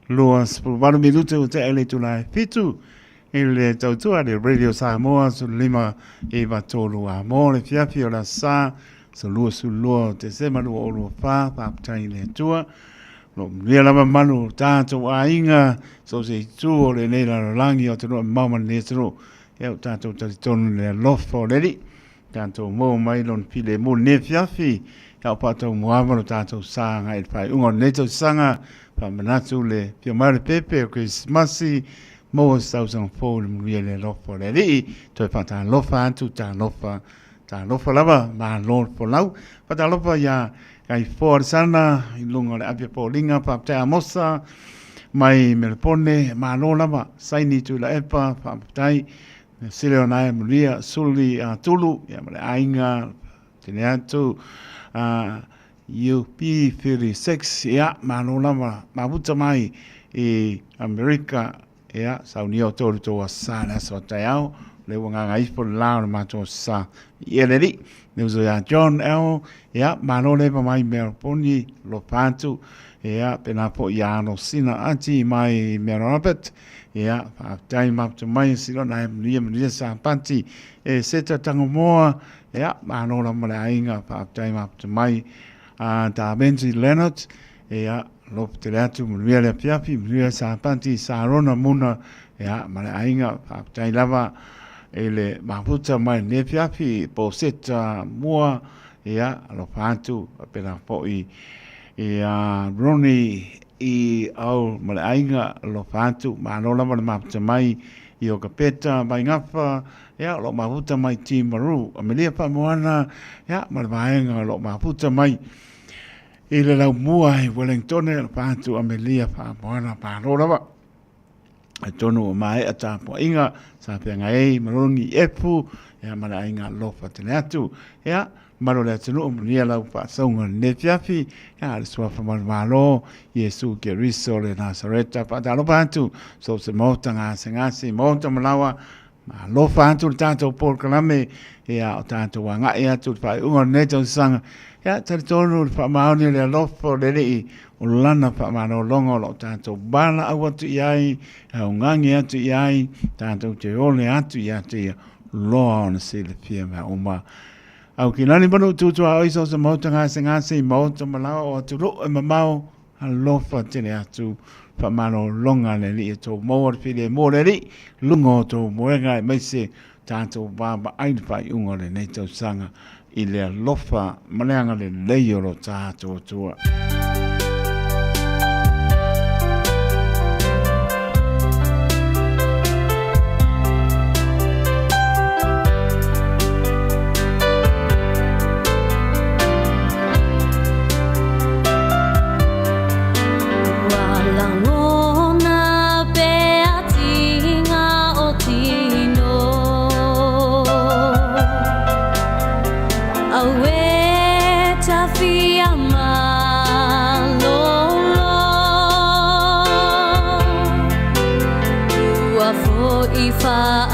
loa sepuluvalu minute o te ele tula fitu. I le tautua le Radio Samoa su lima I vatolu a mo le fiafi o la sa su lua su lua te sema lua o lua fa paputai le tua. Lo lia lama manu tātou a inga so se tu o le neila langi o te roa mama le tero. Eo tātou tatitonu le lofo leli. Tātou mō mai lon pile mō ne fiafi. Kau pātou muamaro tātou sanga e whai ungo neto sanga. Pa manatu le pia mare pepe o Christmasi. Mō sausang fō le muia le lofo leli. Toi pa tā lofa atu tā lofa. Tā lofa lava ma lor po lau. Pa tā lofa ya kai fōr sana. I lunga le apia po linga pa te amosa. Mai melepone ma lor lava. Saini tu la epa pa tai. Sile o nai muria suli tulu ya male ainga tene atu UP36 ya mano lama mabuta mai I Amerika ya saunio tolu to asana so tayao le wanga ngai po lao ma to sa yeleri neuzo ya John L ya mano le mai merponi lo pantu ya pena po ya no sina anti mai merapet ya time up to mai silo na mlia sa panti e seta tango moa ya mano la mala inga time up to mai ta Benji Leonard ya lop telatu mlia le piapi mlia sa panti sa rona muna ya mala inga time lava ele maputa mai ne piapi po seta moa ya lo pantu pena po I Ronnie I au malainga lo fantu ma no la ma mai I o kapeta mai ngafa ya lo maputa mai timaru amelia pa moana ya malainga lo maputa mai I le lau mua I Wellington lo fantu amelia pa moana pa no la tonu mai ata po inga sa pe ngai marungi epu ya malainga lo fatenatu ya Maro le tunu mnia lau pa saunga ne fiafi ya le swafa malo Yesu ke riso le Nazareta pa talo pantu so se mota ngasi mota malawa ma lo fantu tanto por kalame ya tanto wanga ya tu pa unga neto sanga ya tartonu pa maoni le lofo le I ulana pa mano longo lo tanto bala awatu yai ungangi atu yai tanto te ole atu ya te lo on se le fia ma uma Au ki nani manu tutua oiso sa mauta ngasi mauta malawa o turu e mamau a lofa tene atu pa mano longa le li e tō mawar pile mō le li lungo tō moenga e meise tātou baba ainipai unga le nei tau sanga I le lofa maneanga le leioro tātou tua.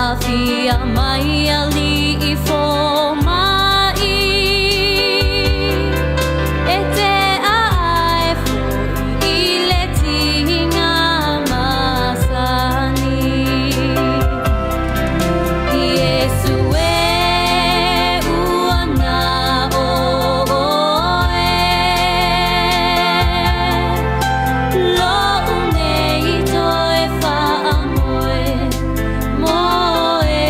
Afia mai ali I fo mai e te ai fo I le tinga masani Yesu e uana o lo nei to e fa amoe Moe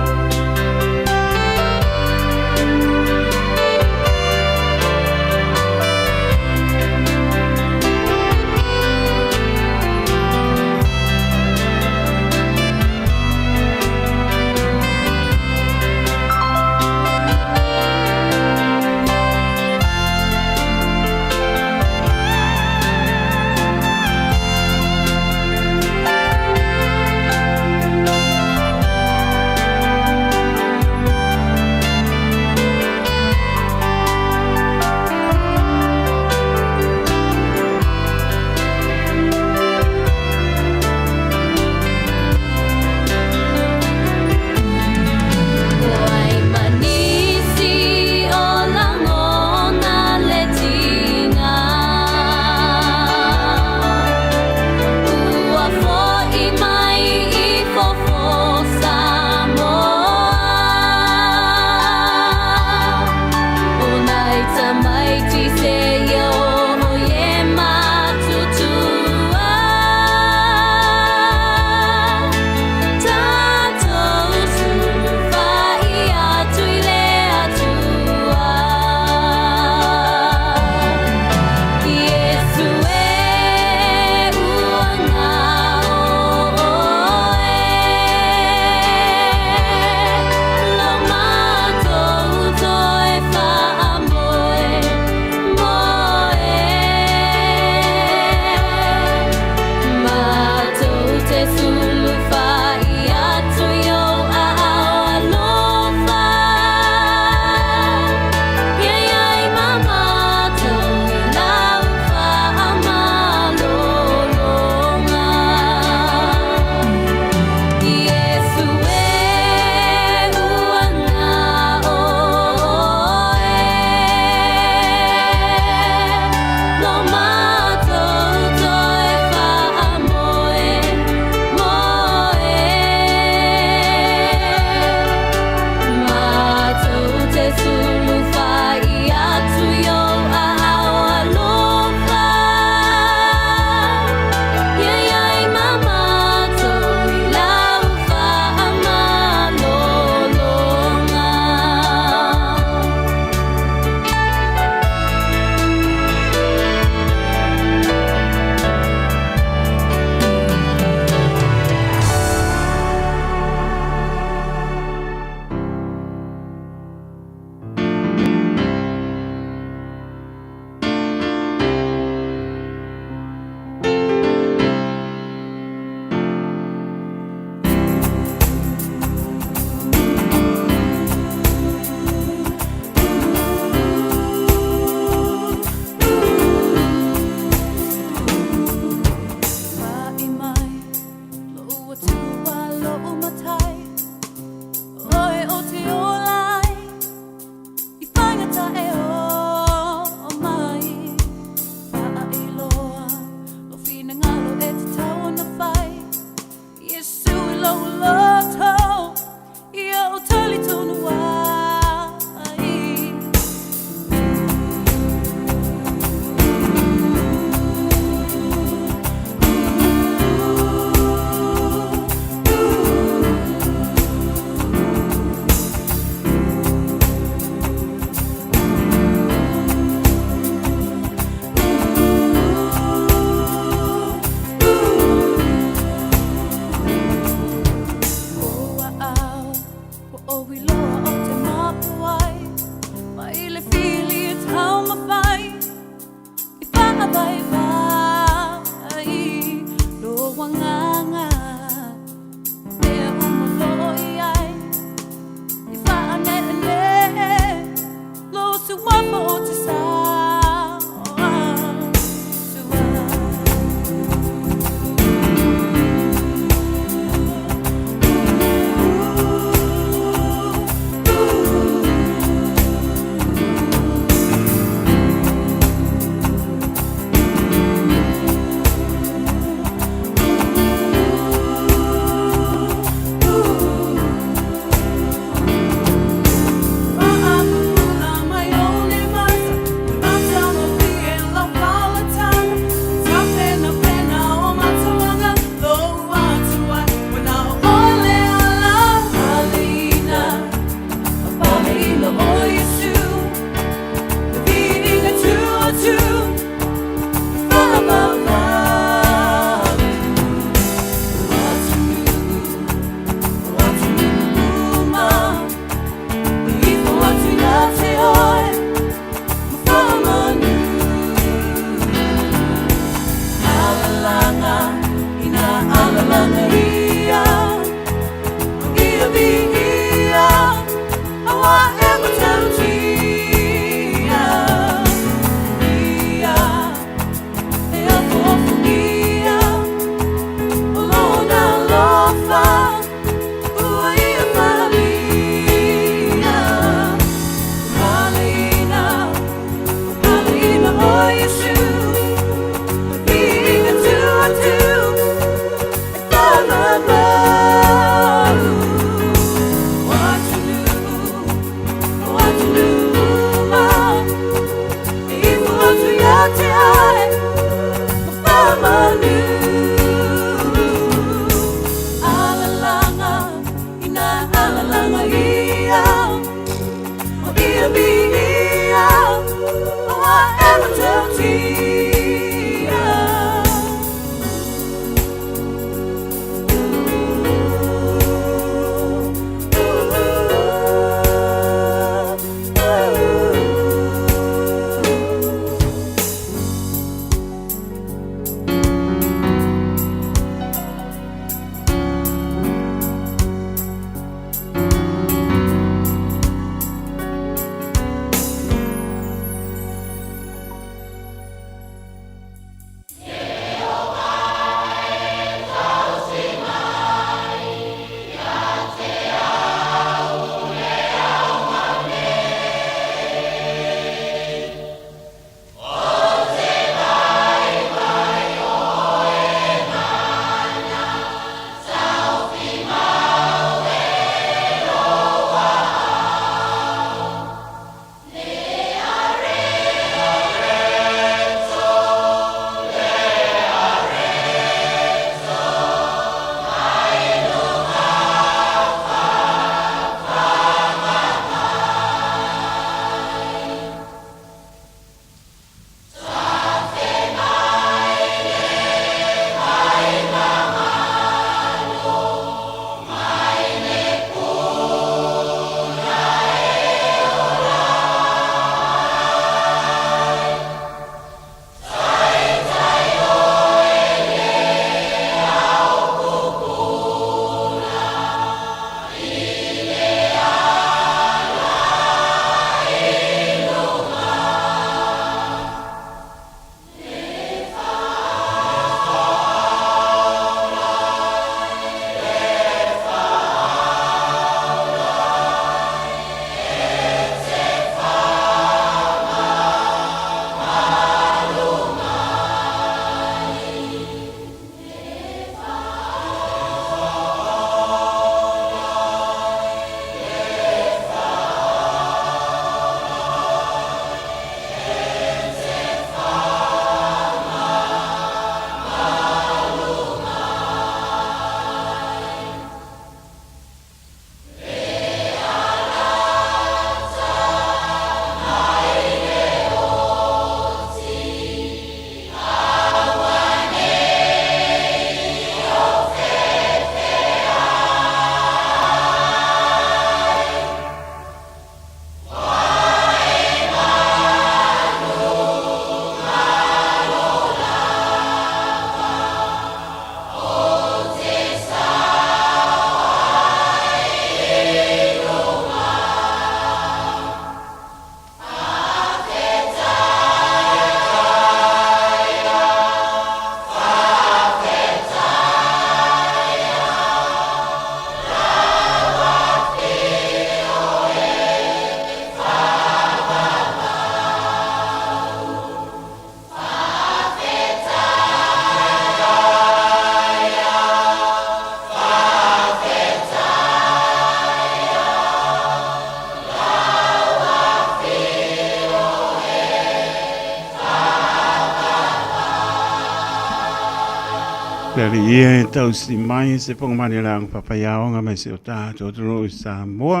Tēri ie tausi mai se pongmani la ang papayaonga mai se o tātou toro i Samoa.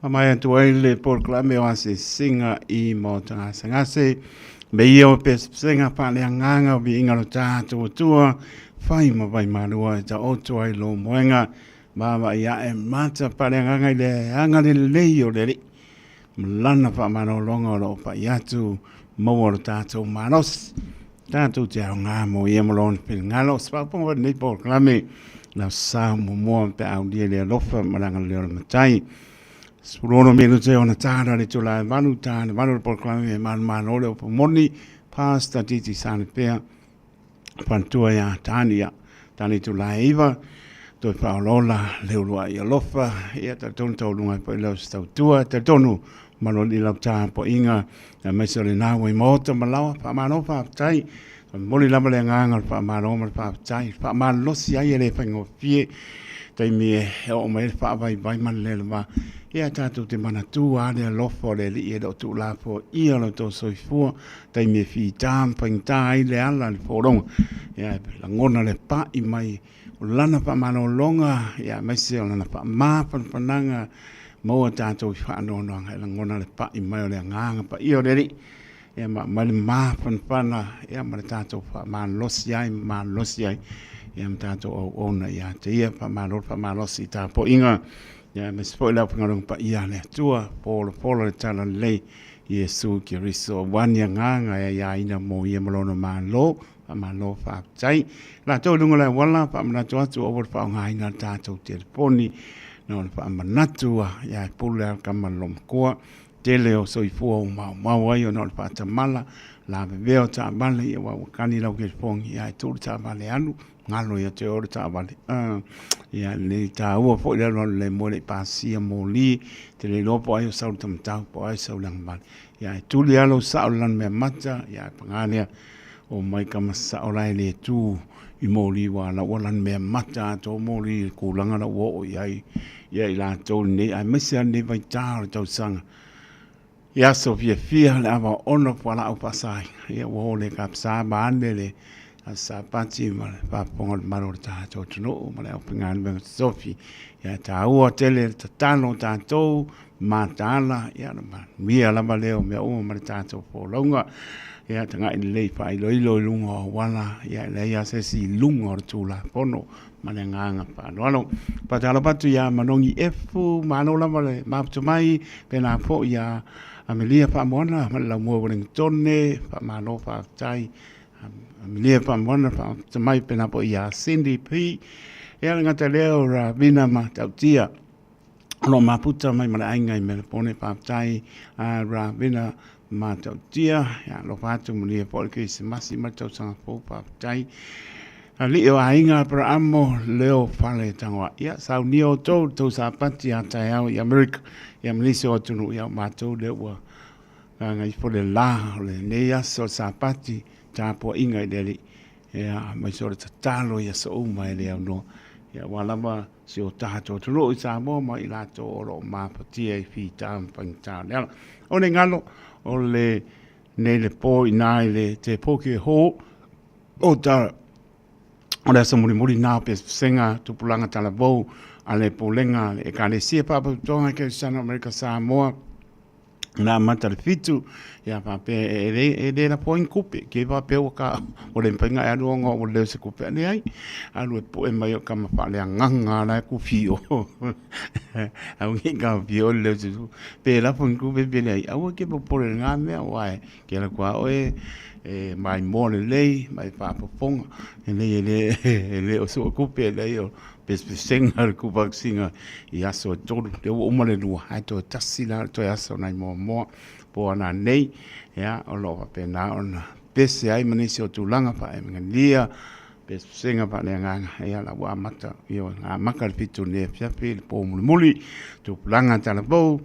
Mamai atu ai le porklame o ase singa I mo tanga sangase. Me ia o pes singa pale anganga o bi ingalo tātou tua. Whai ma vai marua e ta oto ai lo moenga. Mama ia e mata pale anganga I le anga le lei o le ri. Mlana wha mano longa o lo pa iatu. Mo o tātou manos. Tātou te au ngā mo ia malon pe ngalo spapong wa nei por klame na sa mo mo pe au dia le lofa maranga le matai spurono me no te ona tāra le tula manu tāna manu por klame man ole o moni pasta titi sana pe pantua ya tani tula iva to pa lola le ulua ia lofa ia ta tonto lunga pe lo sta tua ta tonu mano ni la ta po inga na meso le na we moto malawa pa mano pa tai moli la male nganga pa mano pa tai pa man lo si ai le fango fie tai mi o me pa vai man le ma ia ta tu te mana tu a le lo fo le i do tu la fo ia lo to so fu tai mi fi tam pa tai le ala le fo long ia la ngona le pa I mai lana pa mano longa ia meso lana pa ma pa nanga mo tātou whaano noanga e ngona le pa I mai o le nganga pa I o le ri e ma le pana e ma le tātou wha ma losi ai e ma tātou au ona ia te ia pa ma losi tā po inga e me spo ila pangarong pa ia le tua polo le tala lei Yesu ki riso wanya nganga e ia ina mo ia malono ma lo whaaptai la tau lunga le wala pa manatu atu o pa ngā ina tātou telefoni no pa manatua ya pula kama lomkoa tele o soifua o mau ai o no pa tamala la veo ta male ya wa kani la ke pong ya tu ta male anu ngalo ya te o ta male ya le ta o fo le mo le pasia moli tele lo po ai sa tam ta po ai sa lang mal ya tu le alo sa lan me mata ya pangania o mai kama sa orai le tu I moli wala walan me mata to moli kulanga na wo ai la to ni ai misia ni vai ta to sanga ya so fia la va ono wala o pasai ya wo le kapsa bandele asa pati mal pa pongol maror ta to no mal o pingan ben sofi ya ta o tele ta tano ta to matala ya ma mia la maleo me o mal ta to po longa ya tanga I le pa I lo lungo wala ya le ya se si lungo tula pono manenganga pa no pa tala patu ya manongi efu manola male maptu mai pena po ya amelia pa mona mala mo Wellington pa mano pa tai amelia pa mona pa mai pena po ya Cindy P ya ngata leo ra bina ma tautia no maputa mai mala ainga me pone pa tai ra bina ma tau tia ya lo fatu muli po ke se masi ma tau sanga po pa tai ali o ainga para amo leo fale tangwa ya sau ni o to sa pati ata ya America ya mlisi o tunu ya ma to le wa ngai po le la le ne ya so sa pati ta po inga deli ya mai so ta talo ya so mai le no ya wala ma si o ta to tunu sa mo mai la to lo ma pati e fi tam pang ta ya o ne ngalo o le ne le po inai le te poke ho o ta o le sa muri na pe senga tupulanga tala vo ale polenga e ka le sia pa tonga ke sana America Samoa na mata le fitu ya pa pe e de la point coupe ke va pe o ka o le penga ya no o le se coupe ne ai alu po e mai o ka ma pa le nganga na ku fio a un ga fio le su pe la point coupe pe le ai o ke po le nga me wa ke la kwa o e mai mo le mai pa po pong le o so coupe le o pes senga ku vaccina ia so todo te o male lu ha to tasila to ya so nai mo po ana nei ya o lo pa na ona pes ai manisi o tulanga pa e ngia pes senga pa le nganga ia la wa mata io nga makal pitu ne pia pe po muli tu planga tala bo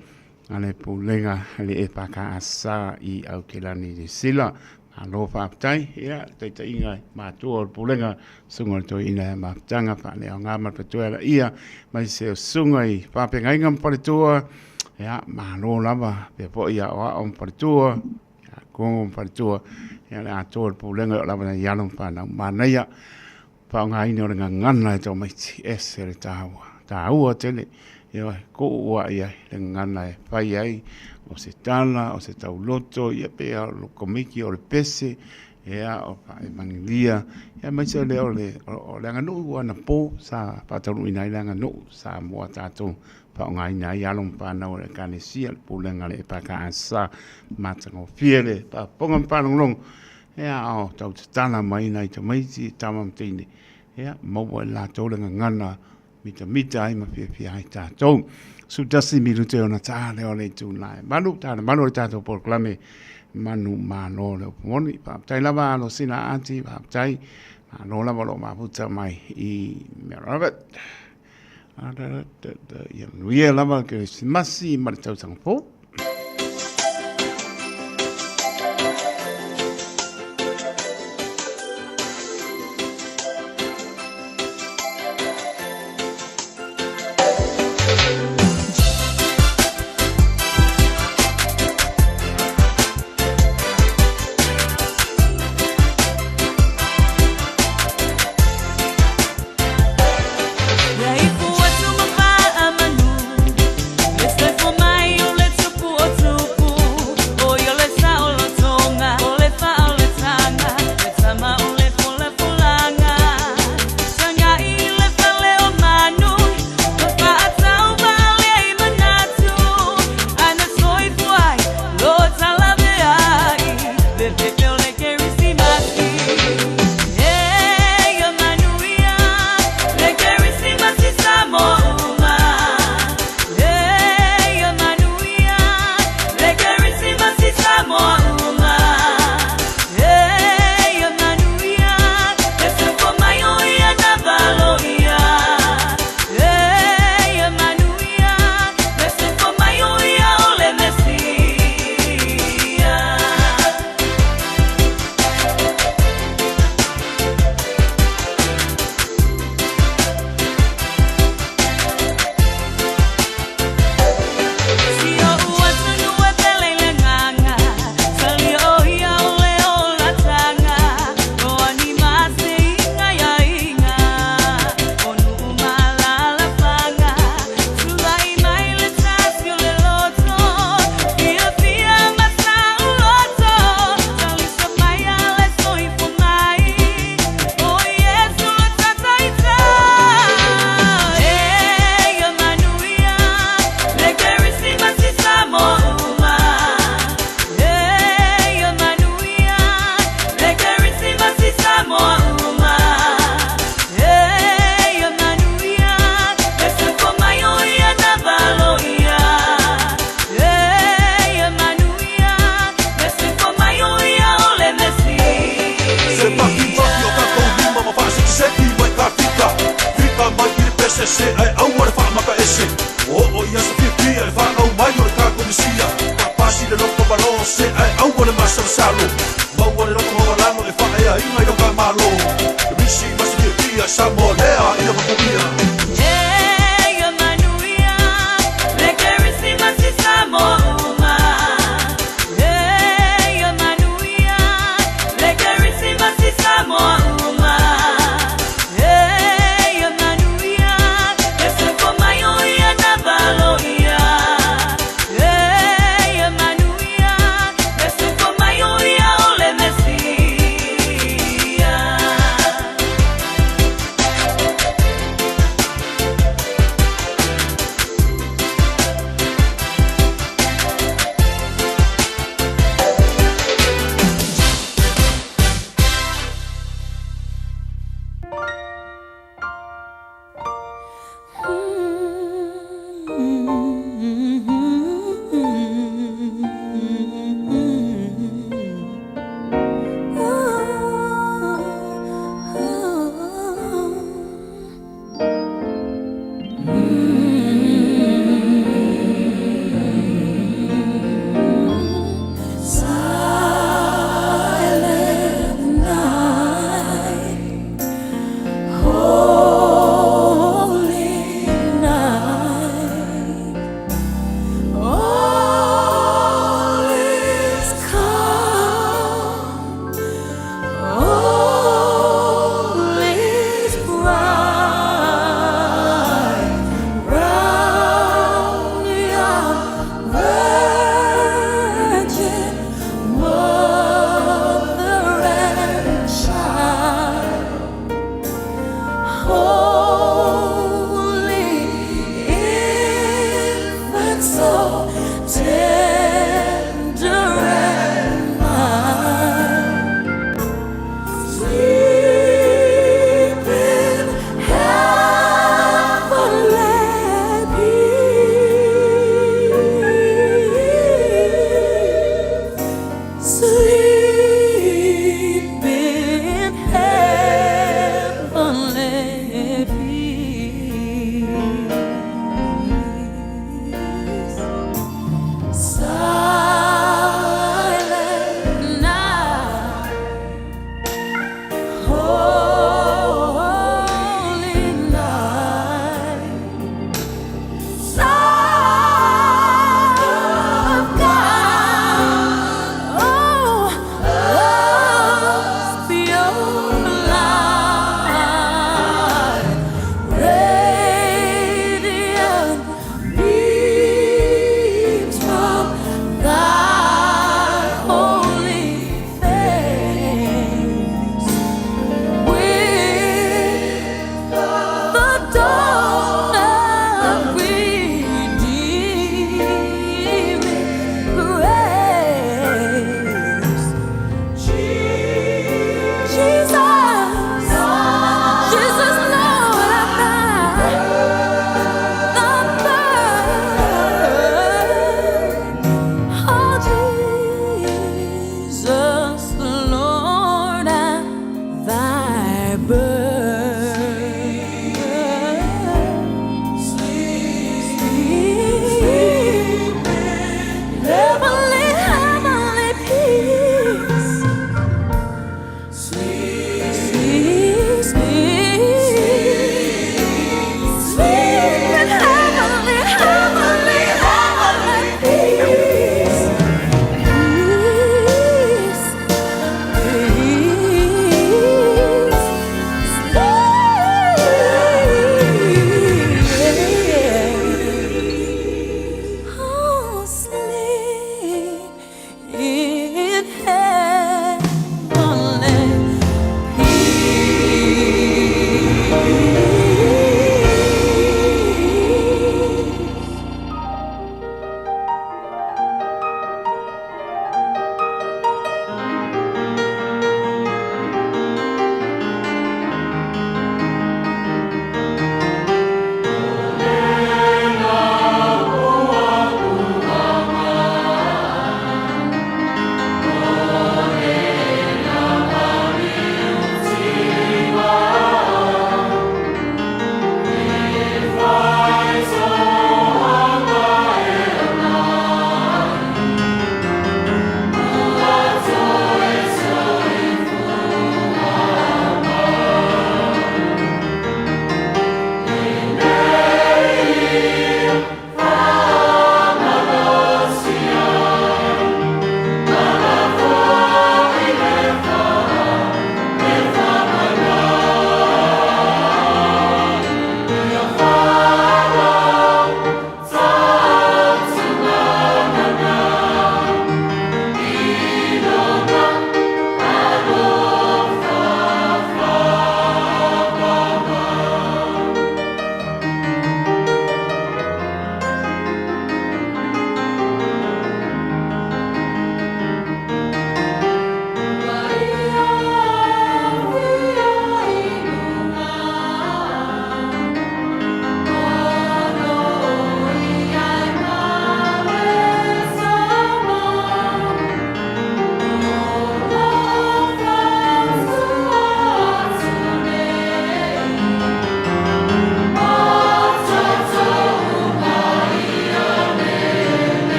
ale po lenga le e pa ka asa I au kelani de sila alo fa tai ya te inga ma tu o pulenga sunga to ina ma tanga pa le nga ma pe tu ia mai se sunga I pa pe nga ngam pa tu ya ma lo lava pe po ia o on pa tu ya ko pa tu ya la to pulenga la ma ya no pa na ma na ya whaongai ni o renga ngana e tau maiti ese le tāua. Tāua tele, ia ko ua ia le ngana e whai ai o se tala, o se tau loto, ia pea o komiki o le pese, ia o e mangilia, ia maisa le o le anganu ua na po sa pataru ina i le anganu sa mua tātou whaongai na i along pānau le kanesia, le pūlenga le e paka asa, matanga o fiele, pa ponga mpānong ea o tau te tana mai nei te maiti tamam tine. Ea maua la tau lenga ngana mita ai ma fia ai tātou. Su tasi miru te ona tāle o le tū nai. Manu tāle, manu le tātou porklame, manu mālo le upumoni. Pāptai lava alo sina ati, pāptai, mālo lava lo maputa mai i Merabat. Ia nuia lava ke simasi ma le tau tangpo.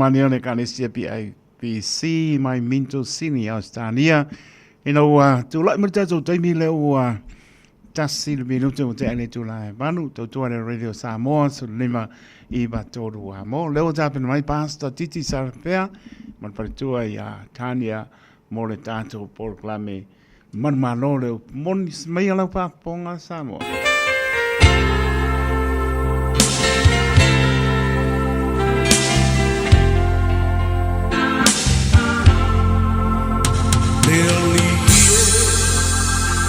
mani one kalesia PIPC mai minto sini Australia. Ina ua tulai merita tu taimi le ua tasi le minuto te ane tulai banu tu tuare Radio Samoa su lima I batoru wa mo leo tapen mai pastor Titi Sarpea man paritua ya Tania mo le tato por clame man malo le mon mai ala pa ponga Samoa.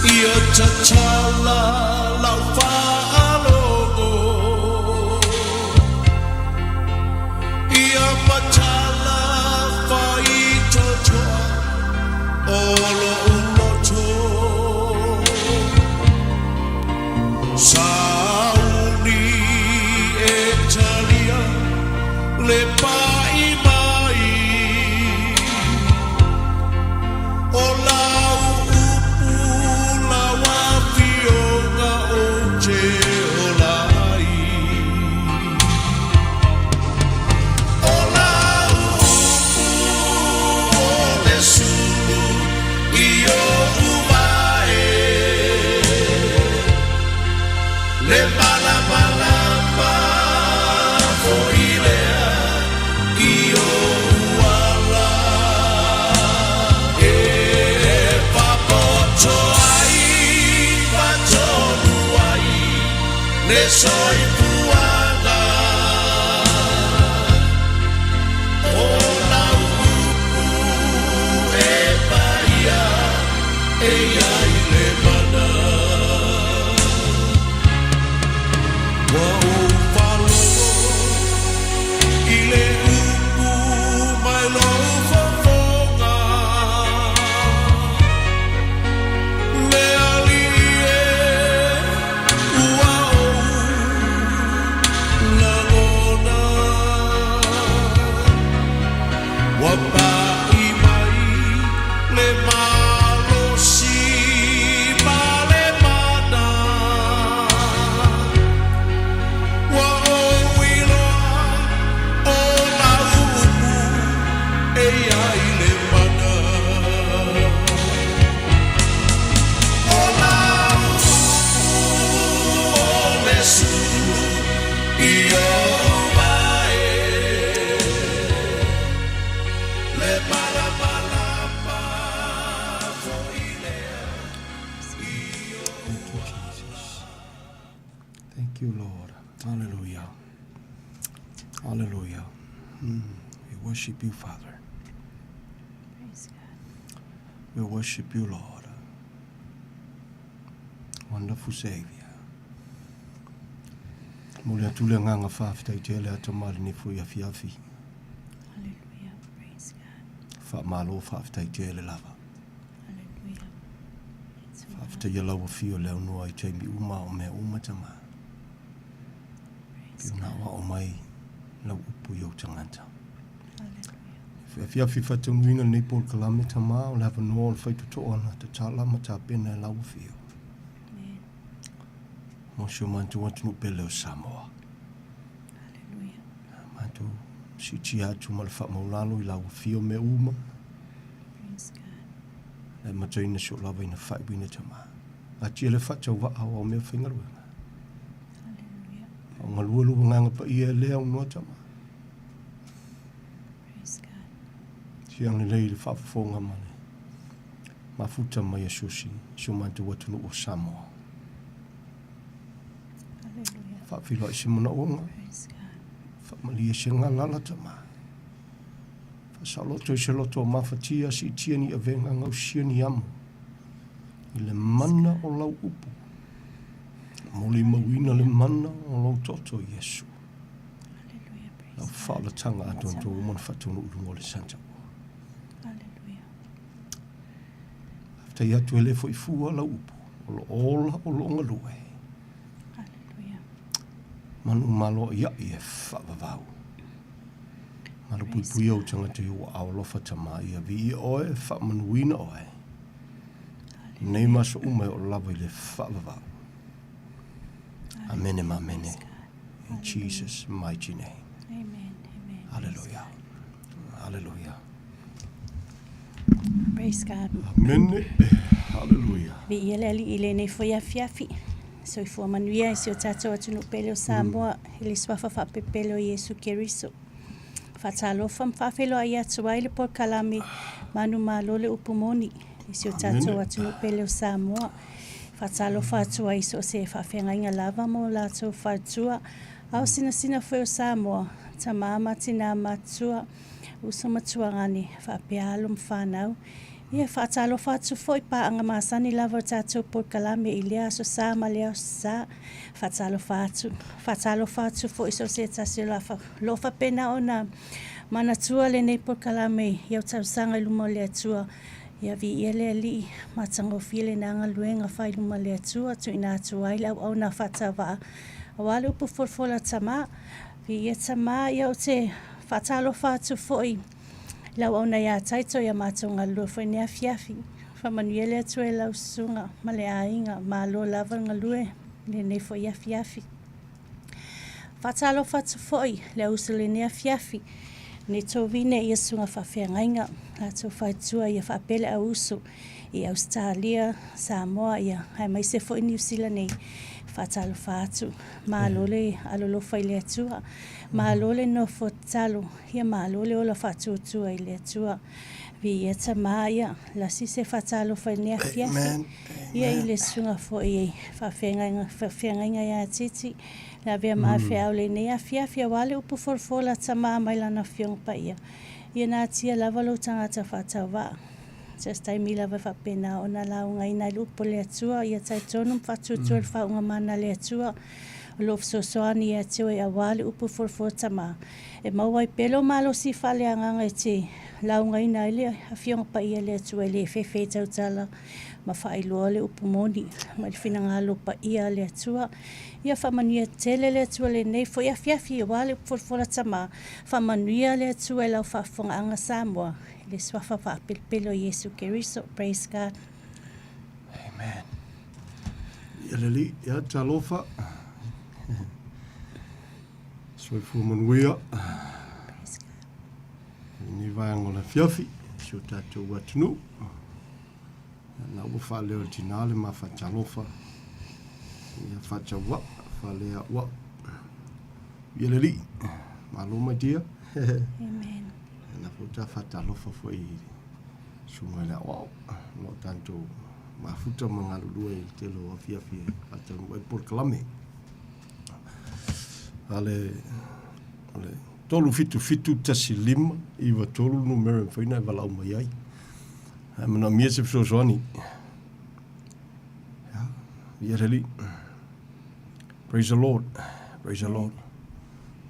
Ia tachala lau whaalogo Ia matala whai totoa Olo uloto Sauni e talia Le pai mai O lau soy puanga Ola uku e paia E ai le mana Wa o falo I le uku mai lo fofonga Le alie ua Wapai mai le malo si male mana Wa o wiloa o la umu e ai le mana O la umu o le sulu I o Thank you, Lord. Hallelujah. Hallelujah. We worship you, Father. Praise God. We worship you, Lord. Wonderful Savior. Mulia tule nganga fafta itele atamali ni fu ya fiafi. Hallelujah. Praise God. Fa malo fafta itele lava. Hallelujah. It's Fafta yala wa fio leo noa ichaimi uma o me uma tama. Una wa o mai la upu yo tanganta. Hallelujah. If you have a tunguina Nepal kilometer mile, have a no fight to on the Chala Matapin and Laufio. Amen. Mosho Mantu want to Bello Samoa. Hallelujah. Mantu Shichia to Malfamolano, Laufio Meuma, Praise God. and Matrina should love in a 5 minute tama. A chile fat over our mere finger. Hallelujah. On a lulu ngang pa ear leo no tama. Praise God. She only laid the fat fonga money. Mafuta Maya Shushi, Shumantu what no Samoa. Hallelujah. Fat feel like Simona Onga. Praise God. Malia singa lala tama. Fasaloto shaloto mafatia si tiani avenga ngau siani amu. I le mana o lau upu. Moli mawina le mana o lau toto Yesu. Hallelujah. Praise Lau God. fala tanga atonto umon fatunu urungo le santa. Hallelujah. After yatu ele fo ifua lau upu. O lo ola o lo ngalue. Hallelujah. Manu malo ia i e whavavau. Malu pui pui au tanga te ua awalofa tama ia vi i oe whamanuina oe. Nei maso ume o lava i le whavavau. Amen and amen. In Jesus' mighty name. Amen. Amen. Hallelujah. Hallelujah. Praise God. Amen. Hallelujah. Vi ele ali ile nei foi a fiafi. So I fua manuia e si o tato atu no pele o Samoa, ele swafa fa pepele o Yesu Keriso. Fatalo fam fafelo ai atu ai le por kalami manu malole upumoni. E si o tato atu no pele o Samoa. Fatalo fa atu ai so se fa fenga inga lava mo la to fa tua. Au sina foi o Samoa. Tamama tina matua. Usa matua ngani fa pealo mfanau. Ia fatalo fatu foi pa anga masani lava tato por kalame ilia so sa malia sa fatalo fatu foi so se tasi lofa pena ona manatua le nei por kalame ia tau sanga luma le atua ia vi ele ali matango file na anga luenga fai luma le atua tu ina atua ila au na fatava wale upu forfola tama vi ia tama ia o te fatalo fatu foi lau au na ia taito ia matonga lua foi nea fiafi. Whamanuele atu e lau sunga ma le ainga ma lo lava nga lue le ne foi ia fiafi. Fatalo fatu foi le usu le nea fiafi. Ne tovine ia sunga whawhiangainga. Ato whaitua ia whapele a usu i Australia, Samoa ia. Hai mai se foi New Zealand nei. Fatalo fatu. Ma lole alolo fai le atua. Ma lole no fotalo. Ia ma lole ola fatu tua i le atua. Vi eta maia. La si se fatalo fai nea fiafi. Ia i le sunga foi whawhiangainga ia titi. La vea maa fea le nea fiafi a wale upu forfola tama mai lana fiong pa ia. Ia nā tia lava lo tangata whatawa. Just tai mila wa whapena o na launga ina lupo le atua. Ia tai tonum whatutua le whaunga mana le atua. Lof sosoani ia teo e awale upu forfota ma. E mauai pelo malo si whale anganga e te launga ina ile a fiong pa ia le atua le fefe tautala. Ma whailua le upu moni. Ma le whinangalo pa ia le atua. Ia whamanuia tele le atua le nei fo ia fiafi e wale upu forfota ma. Whamanuia le atua e lau whafonga anga Samoa. Le swafa whapilpilo Yesu Keriso. Praise God. Amen. Ia leli, ia talofa. Soi fu manuia. Ni vaengo la fiafi. Sio tatou watunu. Na ua whaleo le tinale ma whatalofa. Ia whachawa. Whalea wa. Ia leli. Malo mai dia. Amen. Na futa whatalofa foi sunga la wow. No tanto ma futa mangalulua i te lo fiafi. Atanu e por kalame. Ale tolu fitu tasi lima iwa tolu numero faina walau mai ai. Mana mia se soani. Ja, ia reli. Praise the Lord. Praise the Lord.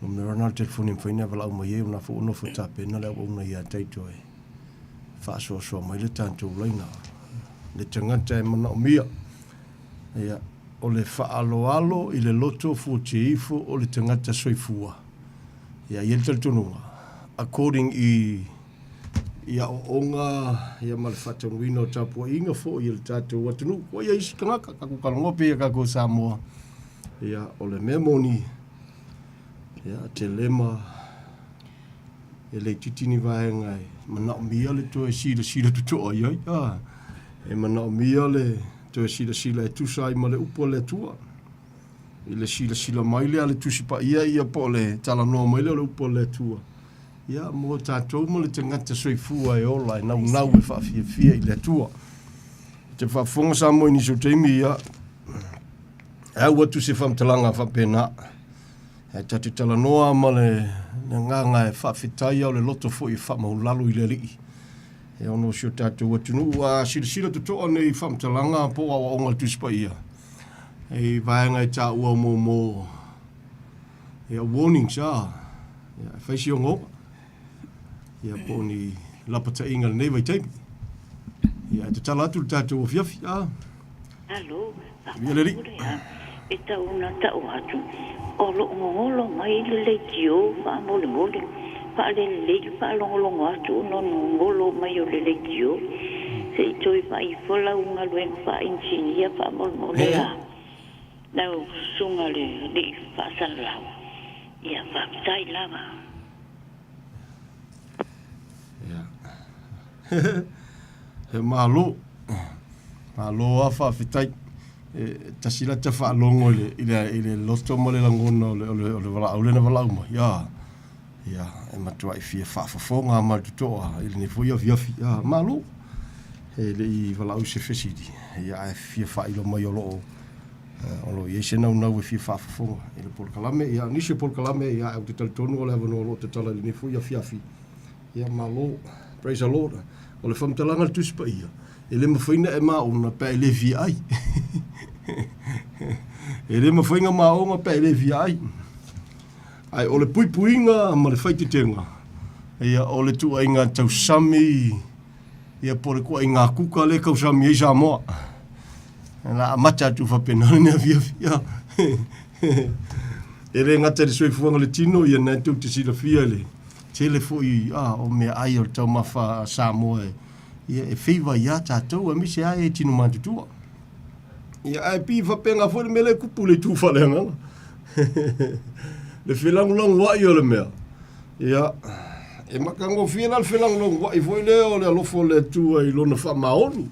Numero na telefoni faina walau mai ai una fo no fo tape na le una ia taito e. Fa so mai le tanto laina. Le tangata e mana mia. Ia o le whaaloalo i le loto fuotiifo o le tangata soifua. Ia ieltal tununga. According ia o onga, ia male whatanguina o tapua inga fo i le tātou watunu. Ko ia isi kangaka kaku kalangope ia kako Samoa. Ia o le memoni. Ia te lema. E le titini vaenga e manao mia le to e sila tutoa iai. E manao mia le to sila e tusai ma le upo le tua. I le sila mai le ale tusi pa ia po le tala noa mai le upo le tua. Ia mo tātou mo le tangata soifua e ola e nau e whawhiawhia i le tua. Te whafonga sa mo i niso teimi ia. Au atu se whamtalanga whapena. E tati tala noa ma le nganga e whawhitai au le loto fo i whamaulalu i le rii. E ono sio tātou watunu sila tutoa nei whamtalanga po awa onga tuspa ia. E vaenga e tā ua mo e a warning sa. E whaisi o ngoa. E a po ni lapata inga le nei vai teimi. E a te tala atu le tātou o fiafi. Alo. Ia le ri. E ta una ta o atu. O lo ngolo mai le tio fa mole mole. Pa le pa longo atu no ngolo mai o le tio. Se toi pa I fola unga luen fa insinia fa mole la. Nau sunga le fa san la. Ia fa tai lava. He malo. Malo a whawhitai. Tasila te whaalongo ile loto mo le langona o le wala au lena wala uma. Ia, e matua i fia whaafafonga ma tutoa ile ni fuia fiafi. Ia, malo. He le i wala au se fesidi. Ia, e fia whailo mai o loo. Olo ye se nau e fia whaafafonga. Ile polkalame, ia, nisi polkalame, ia, au te talitonu o le avano o lo te tala ni fuia fiafi. Ia, malo. Praise the Lord. O le whamtalanga le tuspa ia. Ele mawhaina e maona pa ele vi ai. Ele mawhainga maona pa ele vi ai. Ai, o le puipuinga ma le whaititenga. Ia, o le tua inga tausami. Ia, pore kua inga kuka le kausami e Samoa. La amata tu whapenani na via via. Ele ngata le soifuanga le tino, ia nai tau te sila fia le. Tele foi, o mea ai o tau mawha Samoa e. Ia e whiwa ia tātou, a mise ai e tino mātutua. Ia ai pi whapenga fwere me le kupu le tūwhalenga. Le whelangulang wai o le mea. Ia, e makango whiena le whelangulang wai fwoi leo le alofo le tua i lona wha maoni.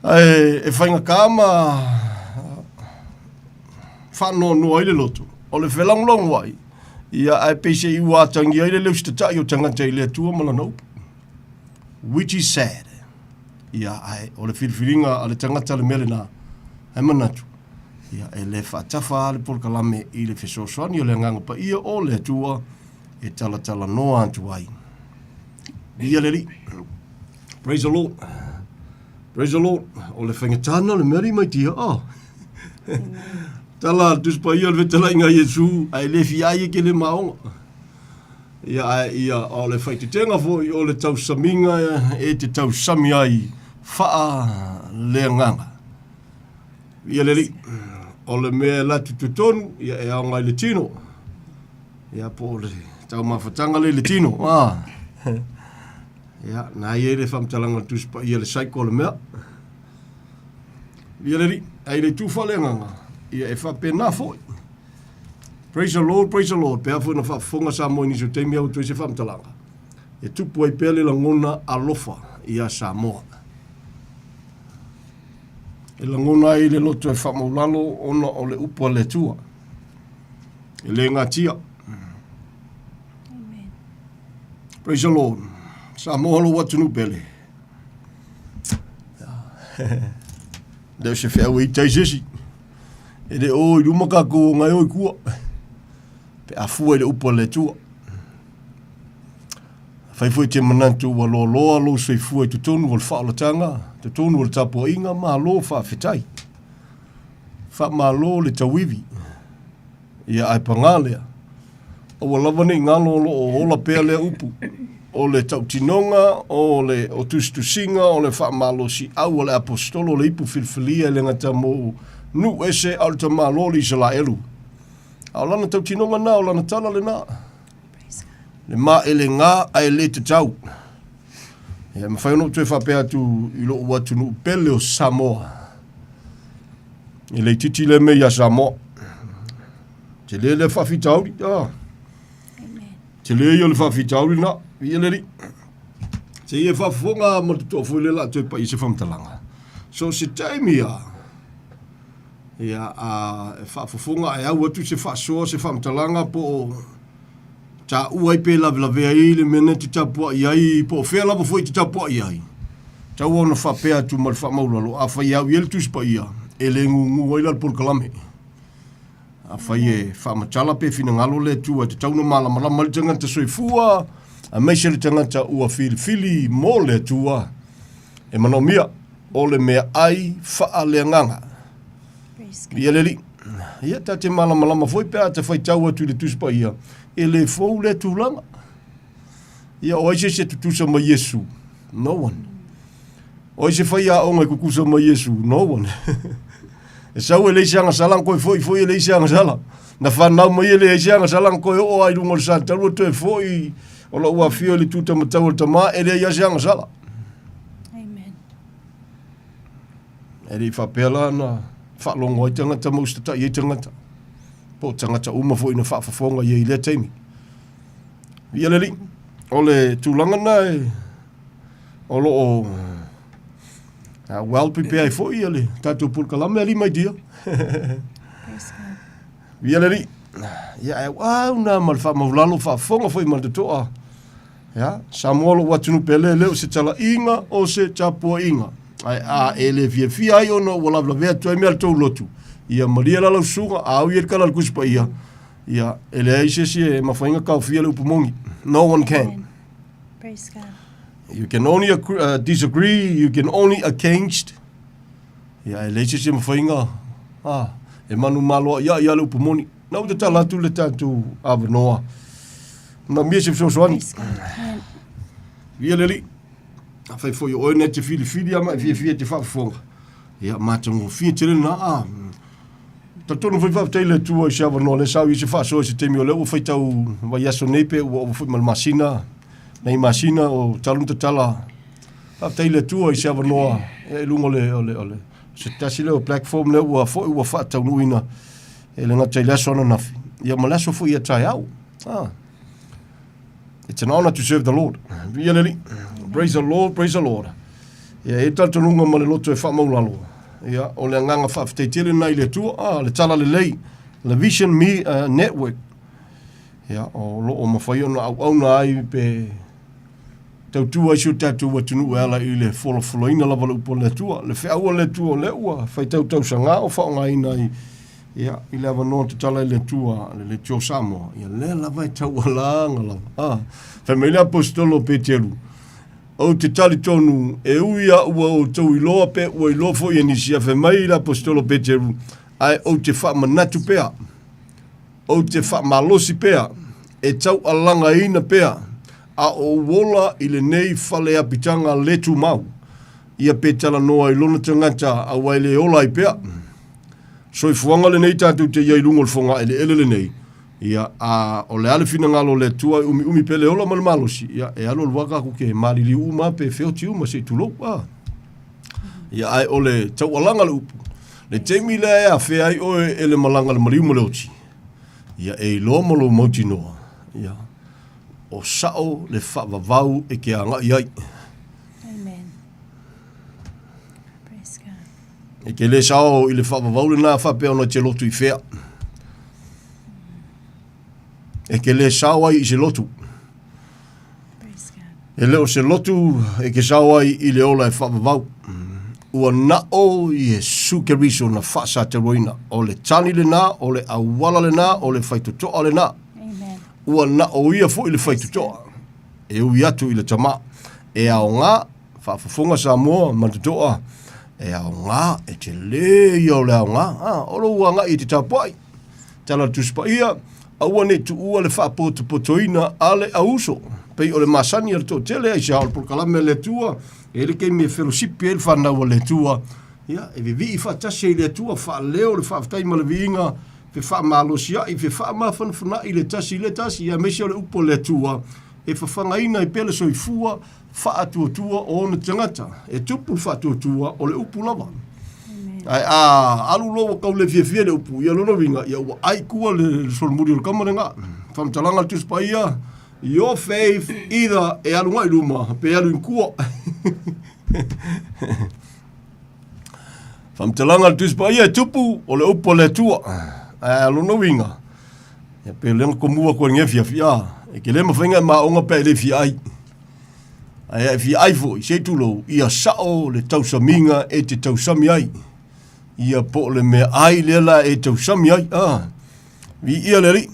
Ai, e whainga kāma whanau no ai le loto. O le whelangulang wai. Ia ai peise i wātangi ai le leu statai o tangata i le tua malanau. Which is sad. Ia ai, o le whiriwhiringa a le tangata le mele nā. Hai manatu. Ia e le whaatafa le polkalame i le whesoswani o le nganga pa ia o le tua e talatala noa antu ai. Ia le li. Praise the Lord. Praise the Lord. O le whangatana le meri mai tia. Tala tuspa ia le vetala inga Yesu. Ai le fiai ke le maonga. Ia o le whaititenga fo i o le tau saminga e te tau sami ai whaa le nganga. Ia le li, o le mea latu tutonu, ia e aonga i le tino. Ia po le tau mawhatanga le tino. Ia, nā i ere whamtalanga tuspa ia le saiko o le mea. Ia le li, ai le tufa le nganga, ia e whapena fo. Praise the Lord, praise the Lord. Pea fwena whafonga sa mo iniso teimi au tui se whamtalanga. E tupu ai pea le langona alofa i a Samoa. E langona ai le loto e whamaulalo ona o le upua le tua. E le ngatia. Amen. Praise the Lord. Samoa lo watunu pele. Leo se whea wei taisesi. E le o i lumaka ko ngai oi kua. Pe a fua le upa le tua. Fai fui te manantu wa loa lo sui fua i tutonu wal whaalatanga, tutonu wal tapo inga, maa lo wha whitai. Wha maa lo le tawivi. Ia ai pangalea. O walawani ngalo lo o hola pea lea upu. O le tautinonga, o tustusinga, o le wha maa lo si au o le apostolo le ipu filfilia le ngata mo nu ese al ta maa lo li sala elu. Au lana tau tinonga nā, au lana tala le nā. Le mā ele ngā ai le te tau. Ia mawhai ono tue whapea tu i lo watu nu pele o Samoa. I le titi le me ia Samoa. Te le le whawhitauri. Te le ia le whawhitauri nā. Ia le ri. Te ia whawhonga ma tu tofu le la tue pa i se whamtalanga. So se taimi ia. Ia whaafafonga e au atu se whaasoa se whamtalanga po ta uai pe lavelave ai le mene te tapua i ai po whea lava foi te tapua i ai. Ta ua ona whapea tu mal whamaulalo a whai au iel tuspa ia e le ngungu waila polkalame. A whai e whamatala pe fina ngalo le tua te tauna malama le tangata soifua a meise le tangata ua fili mo le tua e manomia o le mea ai wha le nganga. Ia le li. Ia ta te malama foi pea te whai tau atu le tuspa ia. E le fou le tūlanga. Ia oise se tutusa ma Yesu. No one. Oise whai a onga kukusa ma Yesu. No one. E sau e leise anga salang koe foi e leise anga salang. Na whanau ma ia leise anga salang koe o ai rungo le santaru to e foi o la ua fio le tuta matau le tama e le iase anga salang. Amen. E li whapela na whalongo i tangata maustata i tangata. Po tangata uma fo ina whaafafonga i le teimi. Ia le li. ole tūlanga nei, o lo o well prepared for you, le. Tātou pulkalame ali mai dia. Ia le ri. Ia au na malfa maulalo fa fonga foi mal toa. Ya, samolo watunu pele le o se tala inga o se tapo inga. Ai a ele fia ai ono wala bla ve tu me alto lotu. Ia maria la suga au ia kala kuspa ia. Ia ele ai se ma fainga ka fia le upumongi. No one can. Praise God. You can only disagree, you can only against. Ia ele se ma fainga. E manu malo ia le upumoni. Na o te tala tu le tatu avanoa. Na mia se soani. Ia le li. A fai foi o net te fili ama fia te fafonga. Ia matango fia te na Tatono foi fa tele tu se avanoa le sau se fa so se temi o le o fai tau vai aso nepe o foi mal masina. Nei masina o talunta tala. Fa tele tu se avanoa e lungo ole. Se tasi le o platform le o foi o fa tau nuina. Ele nga tele sona nafi. Ia malaso foi ia try out. It's an honor to serve the Lord. Praise the Lord, praise the Lord. Ia e tatu nunga ma le loto e wha maulalo. Ia o le nganga wha whateitele nai le tua, le tala le lei, le Vision Me Network. Ia o lo o mawhai ona au na ai pe tautua iso tatu watunu ala i le wholofoloina lava le upo le tua. Le whiaua le tua le ua, whai tau sanga o whaonga ina i ia i le avanoa te tala i le tua, le tio Samoa. Ia le lava i tau alanga lava. Whamele apostolo Petelu. O te tali tonu e uia ua o tau iloa pe ua iloa fo i anisia. Whamele apostolo Petelu. Ai o te wha manatu pea. O te wha malosi pea. E tau alanga ina pea. A o wola i le nei whale apitanga letu mau. Ia pe tala noa i lona tangata a waile ola i pea. So i fuanga le nei tātou te iai lungo le fonga ele le nei. Ia a o le ale fina ngalo le tua umi pele ola ma le malosi. Ia e alo le waka kuke marili uma pe feoti uma se tulo. Ia ai o le tau alanga le upu. Le teimi le a fea ai oe ele malanga le mariuma le oti. Ia e ilo malo mauti noa. Ia o sao le whavavau e ke anga iai. E ke le sao i le whavavau le nā whape ona te lotu i whea. E ke le sao ai i se lotu. E leo se lotu e ke sao ai i le ola e whavavau. Ua nao i e sukeriso na whasa te roina. O le tani le nā, o le awala le nā, o le whaitutoa le nā. Ua nao ia fo i le whaitutoa. E ui atu i le tama. E ao ngā, whaafafonga sa moa, matutoa. E ao ngā, e te le i au le ao ngā. Olo ua ngā i te tapai. Tala tuspa ia, aua ne tu ua le whaapoto potoina ale auso. Pei o le masani al tō tele, ai se hao le porkalame le tua, e le kei me fellowship e le whanau le tua. Ia, e vi i whaatase i le tua, wha leo le whaafatai ma le viinga, fe wha malosia i fe wha mawhanawhana i le tasi, ia mesi o le upo le tua, e whawhangaina i pele so i fua, wha atua o na tangata, e tupu wha atua o le upu lava. Ai alu loa kau le fia le upu, ia lona winga, ia ua aikua le solmuri o le kamarenga, whamtalanga tuspa ia, your faith either e alu ngai luma, pe alu inkua. Whamtalanga tuspa ia, tupu o le upu le tua, lona winga, ia pe lenga komua kua ngefia fia, e ke lema whainga maonga pe le fia ai. Ai fi ai foi se tulo ia sao le tausaminga e te tausami ai ia po le me ai lela e tausami ai vi ia le ri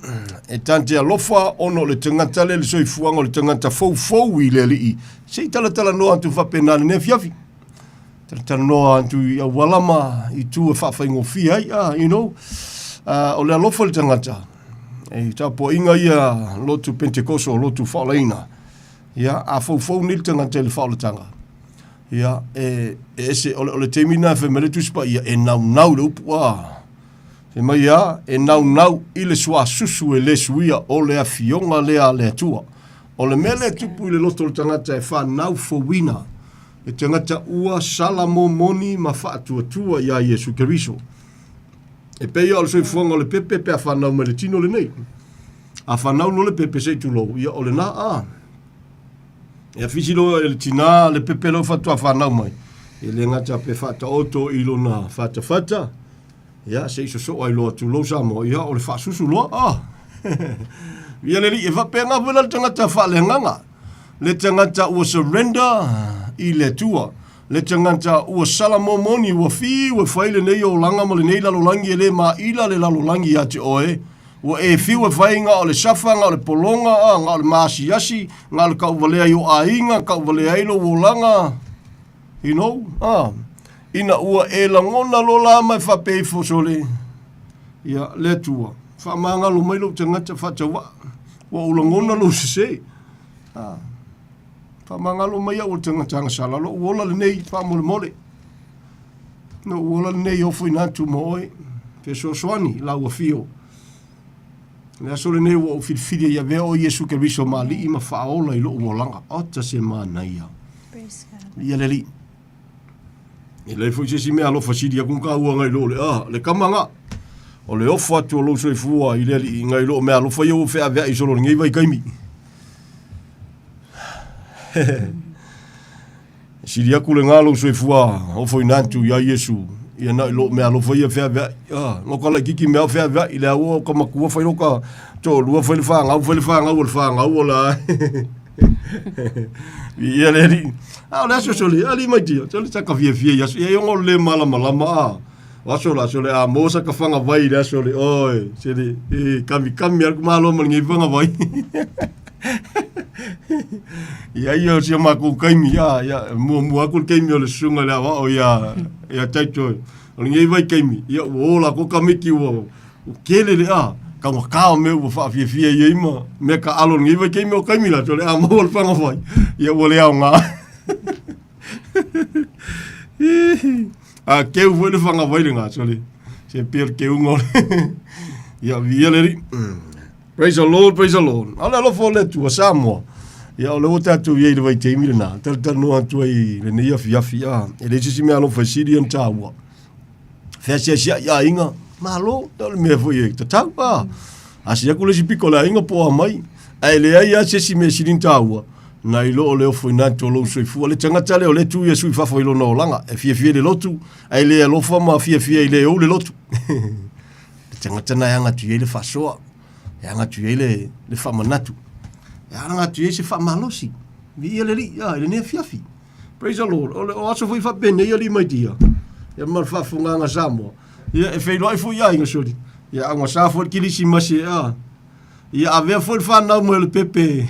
e tante alofa ono le tangata le soi fuanga le tangata fou i le li se tala no antu fa pena ne fiafi tala no antu ia walama i tu fa faingo fi ai you know o le alofa le tangata e tapo inga ia lotu pentecoso lotu falaina. Ia a fou nil tanga tele faulatanga. Ia ese ole temina fe mele tuspa ia e nau le upu Fe mai ia e nau i le sua susu e le suia o le afionga le atua. O le mele tupu i le loto le tangata e wha nau fowina. E tangata ua salamo moni ma wha atua ia Yesu Keriso. E peia o le soi fuanga o le pepe pe a wha nau mele tino le nei. A wha nau no le pepe se tulo ia o le na E fisilo le tina le pepelo fatua whanau mai. E le ngata pe whata oto ilo na whata. Ia, se iso so ai loa tu lo Samoa. Ia, o le whasusu loa. Ia le li, e whapenga wila le tangata whalenganga. Le tangata ua surrender i le tua. Le tangata ua salamomoni, ua ua whaile nei o langa ma le nei lalolangi e le ma ila le lalolangi ate oe. Ua e ua whainga o le safa, nga o le polonga, nga o le maasiasi, nga o le kauvalea i o ainga, kauvalea ilo o langa. You know? Ina ua e langona lo la mai whapei fosole. Ia, le tua. Whamanga lo mai lo tangata whatawa. Ua ulangona lo se. Whamanga lo mai au tangata sala lo uola le nei whamole mole. No uola le nei ofo inatu moe. Peso soani la ua fio. Le aso le nei ua o filfide ia vea o Yesu Keriso mali ima whaola i lo uolanga. Ota se mana ia. Ia le li. E le foi se mea lo fasidi a kunga ua ngai lo le kamanga. O le ofa atu o lo so fua i le li ngai lo mea lo foi o fe avea i solo ngai vai kaimi. Sidi aku le ngalo so fua o foi nantu ya Yesu. Ia na lo mea lo foi fe avea. No kala kiki mea fe avea i le o ka makua foi ka to lua foi fa nga o la. Ia le ri. Le aso soli, ali mai tia. Soli taka fie ia. Ia yongo le malama. Waso la soli, mosa ka whanga vai le aso le. Oi, soli, kami arku malo ma ngi whanga vai. Ia si maku kaimi, ia, mua aku kaimi o le sunga le awa, o ia taito. O ngi vai kaimi, ia ola ko kamiki o kele le ka wakao me o fa fie ia ima. Me ka alo ngi vai kaimi o kaimi la, soli, mo le whanga vai. Ia wole au ngā. Keu foi le whanga waile ngā, soli. Se pēr keu ngore. Ia via le ri. Praise the Lord. Ala lo fo le tua Samoa. Ia o le o tatu iei le vai teimi le nā. Tanu atu ai le nei afi. E le sisi mea lo fasiri an tāua. Fea sia ia inga. Malo, tau le mea foi e tatau. Asi aku le si piko le inga po a mai. Ai le ai sisi mea sirin tāua. Na ilo o leo foi nanto lo soifua le tangata leo le tu Yesu fa foi lo no langa e fie le lotu ai le lo fa ma fie le o le lotu le tangata na yanga tu le fa soa yanga tu le fa manatu yanga tu se fa malosi vi ele ri ya le ne fiafi. Praise the Lord. O aso foi fa bene ia li mai dia ya mal fa funga nga Samoa ia e fei lo foi ia inga sori ia nga sa fo kilisi masi ia ave foi fa na mo le pepe.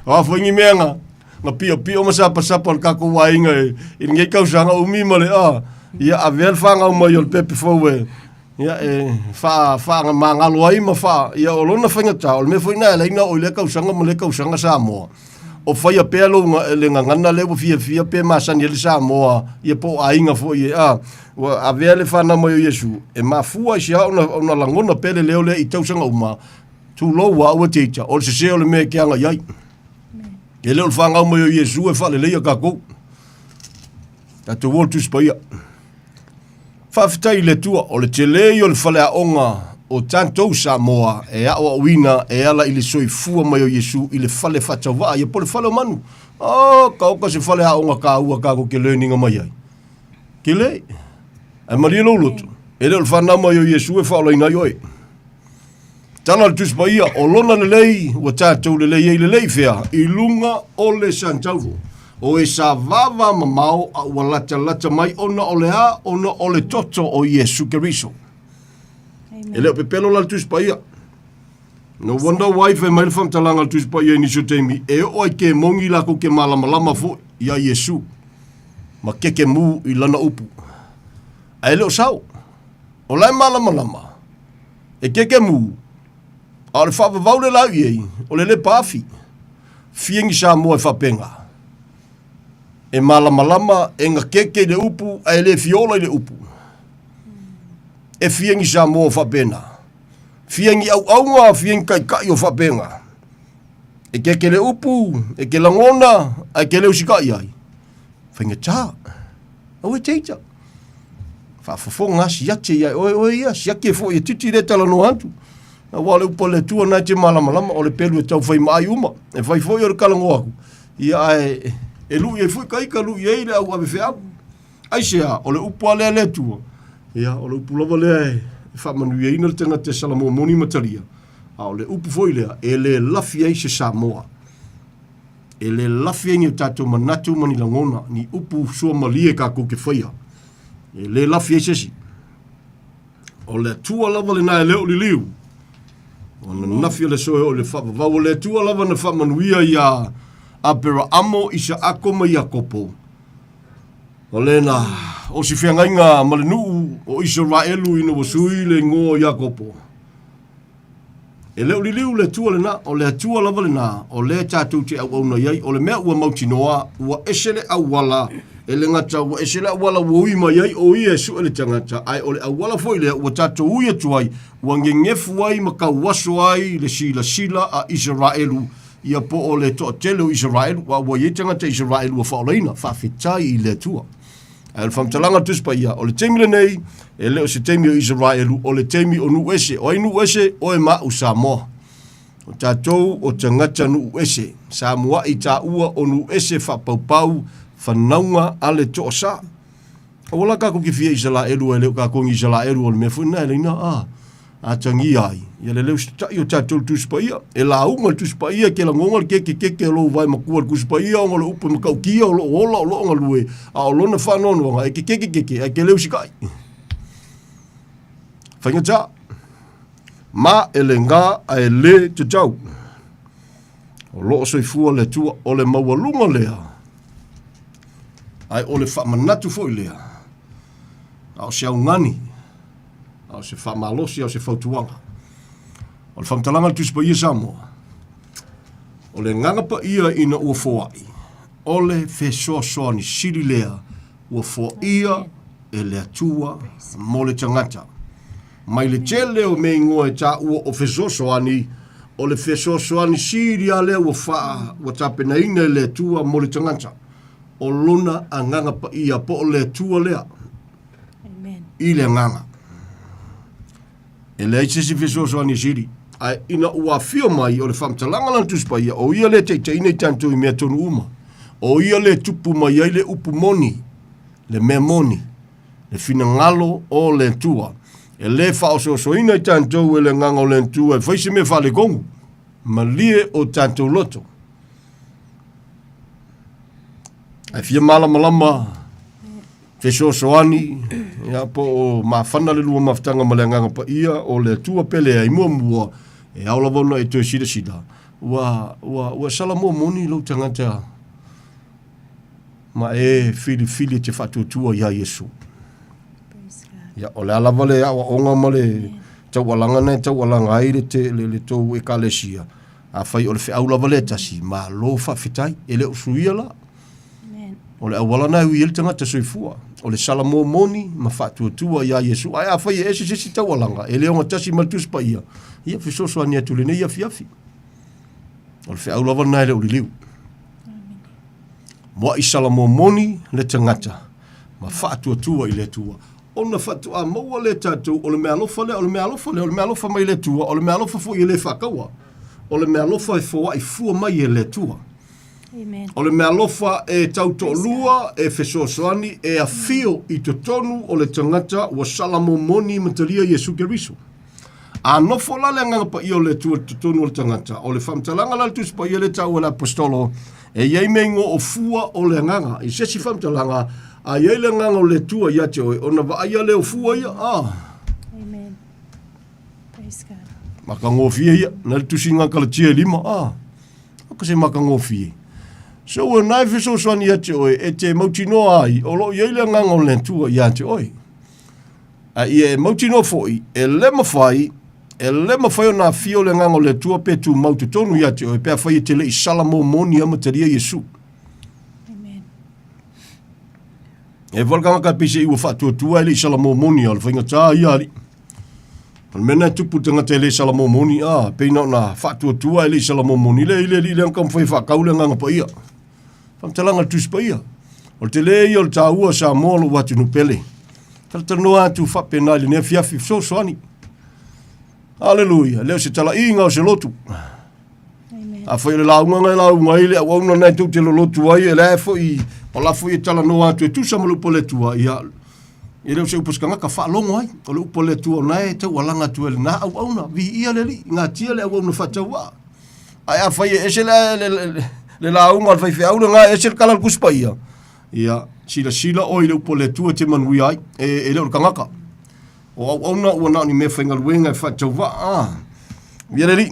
Foi ngi menga nga pio masapa le kako wainga i ngai kausanga umi male ia avel fanga o mai o pepe fowe ia fa nga mangalo ai ma fa ia o lona fanga tau me foi na le o le kausanga Samoa o fai a pelo le ngana le fia pe masani le Samoa ia po ainga fo ia a avel fana mo Yesu e mafua sia ona langona pele leo le i tausanga uma tu lo wa o teacher o se o le me ke anga yai e le fanga mo Yesu e fa le ia ka ko ta tu vol tu spaia fa ftai le tua o le tele o le fale a onga o tanto Samoa e a o wina e ala ile soifua mo Yesu ile fale fa tava ia po le fale manu ka se fale a onga ka ua ka ko ke learning mai ai ke le e mari lo lutu e le fana mo Yesu e fa lo ina yoi tala tu spaia o lona le lei o tatou le lei fea i lunga o le santau o e sa vava mamao a lata mai ona o le a ona o le toto o Yesu Keriso. E leo pepelo la tu spaia. No wonder why fe mai fam talanga tu spaia ni so temi e o ke mongi la ko ke malama fo ia Yesu. Ma ke mu i lana upu. Ai leo sau. O lai malama. E ke mu a le whawa vaule lau iei, o le pāwhi. Fiengi Samoa e whapenga. E malama e ngā keke le upu, a le fiola le upu. E fiengi Samoa whapena. Fiengi au fiengi kai o whapenga. E keke le upu, e ke langona, a ke leo sikai ai. Whainga tā. Au e teita. Whafafonga siate iai, oi ia, siake fo i titi le tala no hantu. Wa le upo le tua na te malama o le pelu e tau fai mai uma. E fai foi o le kalango aku. Ia e lu e foi kai ka lu e le au ave fea. Ai sea o le upo le tua. Ia o le upo lava le fa manu e ina le tanga te salamo moni mataria. O le upo foi le e le lafi ai se Samoa. E le lafi ai ni tatou manatu mani langona ni upo sua malie ka ko ke faia. E le lafi ai se si. O le tua lava le na e leo li liu. O na nafi le soe o le whapa. Vau le tua lava na whamanuia ia a pera amo i sa ako mai a kopo. O le na o si whiangainga malenuu o Israelu ina wasui le ngō i a kopo. E leo li liu le tua le na, o le tua lava le na, o le tātou te au na iai, o le mea ua mautinoa, ua esele au wala, e le ngata ua esele au wala ua uima iai, o ia e su ele tangata, ai o le au wala foi lea, ua tātou uia tuai, ua ngengefu ai, maka waso ai, le sila a Israelu, ia po o le toa tele o Israelu, ua ie tangata Israelu, ua whaoleina, whawhetai i le tua. Ai le whamtalanga tuspa ia, o le teimi le nei, e leo se teimi o Israelu, o le teimi o nuese, o ai nuese, o e mau Samoa. O tātou o tangata nuese, Samoa i tā ua o nuese whapaupau, whanaunga ale toa sa. O wala kako ki fia Israelu, e leo kako ngi Israelu, o le mea funa, e leina, a tangi ai. Ia le leo sitai o tātou tuspa ia, e la unga tuspa ia, ke la ngonga keke o loo vai makua tuspa ia, o le upa makau kia, o loo ola, o loo ngalue, a o lona whanono, e keke, e ke leo sikai. Whaingata, ma e le ngā a e le te tau. O loo soifua le tua o le maualunga lea. Ai o le whamanatu foi lea. A o se au ngani. A o se whamalosi, a o se whautuanga. O le whamtalanga tuspa ia Samoa. O le ngangapa ia ina ua foai. O le whesoasoa ni siri lea. Ua foa ia e le atua mo le tangata. Mai le tele o me ingoa e tā ua o whesoasoani, o le whesoasoani siri a lea ua wha, ua tāpena ina e le tua mo le tangata. O lona a nganga pa ia po o le tua lea. Amen. I le nganga. E le aitese whesoasoani siri. Ai ina ua fio mai o le whamtalanga lantus pa ia, o ia le teina i tanto i mea tonu uma. O ia le tupu mai ai le upu moni, le mea moni, le fina ngalo o le tua. E le whaososoina i tantou e le nganga o le tua, e whaise me whale kongu. Ma lie o tantou loto. Ai fia malama, whesoasoani, ia po o mawhana le lua maftanga ma le nganga pa ia, o le tua pele ai mua, e aula vona e toi sida. Ua sala mua moni lau tangata, ma e fili te whatutua ia Yesu. Ya ole ala vale ya onga male tau alanga nei tau alanga ai le tau e kalesia a fai ole fe aula vale tasi ma lo fa fitai ele usuia la ole awala na wi el tanga te soifua ole salamo moni ma fatu tua ya Yesu ai a fai ese si tau alanga ele onga tasi maltus pa ia fi so ania tule nei ya fiafi ole fe aula vale na ele uli liu mo salamo moni le tangata ma fatu tua ile tua ona fatu a maua le tatou, o le mea alofa mai le tua, o le mea alofa fo i le whakaua, o le mea alofa e fo i fua mai e le tua. Amen. O le mea alofa e tau to lua, e whesoasoani, e a fio i to tonu o le tangata wa salamo moni mataria Yesu Keriso. A nofo la le nganga i o le tua to tonu o le tangata, o le whamtalanga la tus pa i le tau o le apostolo, e iei mengo o fua o le nganga, i sesi whamtalanga, a iei le nganga o le tua ia te oe, ona wa aia leo fua ia, Amen. Praise God. Maka ngofie ia, na le tusi ngā kalatia lima, Aka se maka ngofie. So ua nai fiso soani ia te oe, e te mautinoa ai, o lo iei le nganga o le tua ia te oe. A ia e mautinoa foi, e le mawhai o nā fio le nganga o le tua pe tu mautu tonu ia te oe, pe a whai e te le i salamo moni amataria Yesu. E volkanga ka pise iwa whatua tua ele i salamo moni al whainga tā iari. Pan mena tupu tanga te ele i salamo moni peina na whatua tua ele i salamo moni le ile angkam whai whakau le nganga pa ia. Whamtalanga tus pa ia. O te le i o le tā ua sa molo watu nupele. Tala tanoa atu whapena ili nea fiafi so soani. Haleluia. Leo se tala inga o se lotu. A foi le launga ngai launga ile au na nai tu te lotu ai ele foi o la foi tala no atu tu sa mo po le tua ia ile se upos kanga ka fa longo ai o le po le tua nai te walanga tu ele na au na vi ia le nga tia le au no fa tawa ai a foi ese le launga foi fe au nga ese kala kuspa ia sila o ile po le tua te manui ai e le kanga ka o na o na ni me fa ngal fa tawa ia le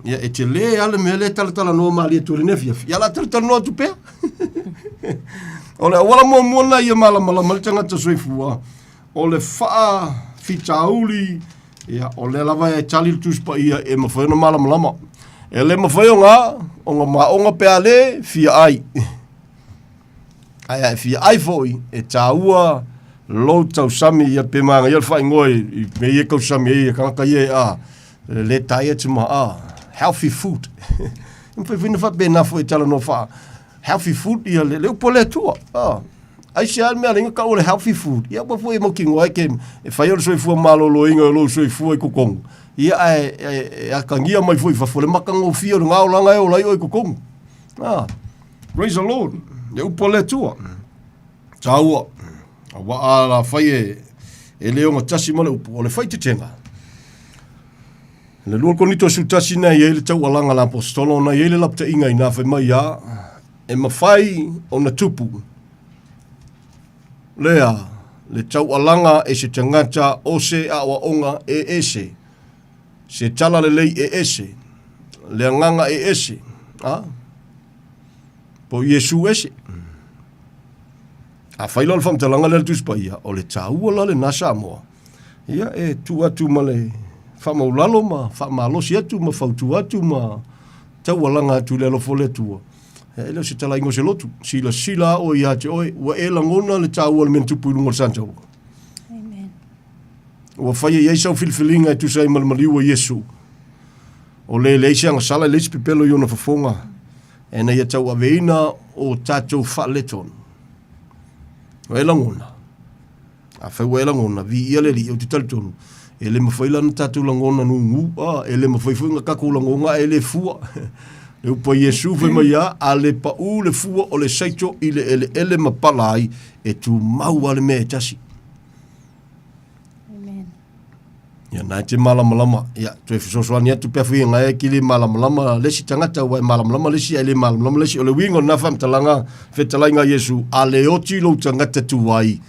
ia e te le ale me le tala no mali tu ne fia ia la tala no tu pe ole wala mo na ia mala tanga te soifua ole fa fitauli ia ole lava e chali tu spa ia e mo foi no mala ele mo foi onga pe ale fia ai fia ai foi e taua lo tau sami ia pe manga ia fa ngoi me ia ko sami ia ka ia le taia te ma healthy food. Impe vina fa bena foi tala no fa. Healthy food ia le pole tua. Ai se alme alinga ka ole healthy food. Ia pa foi mo kingo ai ke e fai o soi fu malolo inga lo soi fu e kokong. Ia a kangia mai foi fa fole makango fio nga o langa e o lai o kokong. Praise the Lord. Le pole tua. Taua. Wa ala fai e leo ngatasi mo le fai te tenga. Le lua konito sutasi na ye le tau alanga la apostolo na ye le lapta inga ina fe mai ya e mawhai o na tupu. Lea, le tau alanga e se tangata o se awa onga e ese. Se tala le lei e ese. Le anganga e ese. Po Yesu ese. A whaila le whamtalanga le tuspa ia o le tau ala le nasa moa. Ia e tu atu male fa maulalo ma fa malosi atu ma fautu atu ma tawalanga atu le lofo le tua ele se tala ingo se lotu sila o ia te oi wa e langona le tau al mentu pulungo santo amen wa fa ye so filfilinga tu sai malmaliu Yesu o le sianga sala le pipelo yo na fofonga ena ia tau aveina o tatou fa leton wa e langona a fa wa e langona vi ia le li o titalitonu ele me foi lá no tatu langona no ele me foi nga kaku langonga ele fua eu po Yesu foi mai ale pa u le fua o le saito ele ma palai e tu mau ale me tasi amen ya na te malama ya tu so so nia tu pe foi nga e kili malama le si tangata wa malama le si ele malama le si o le wingo na fam talanga fetalanga Yesu ale oti lo tangata tu wai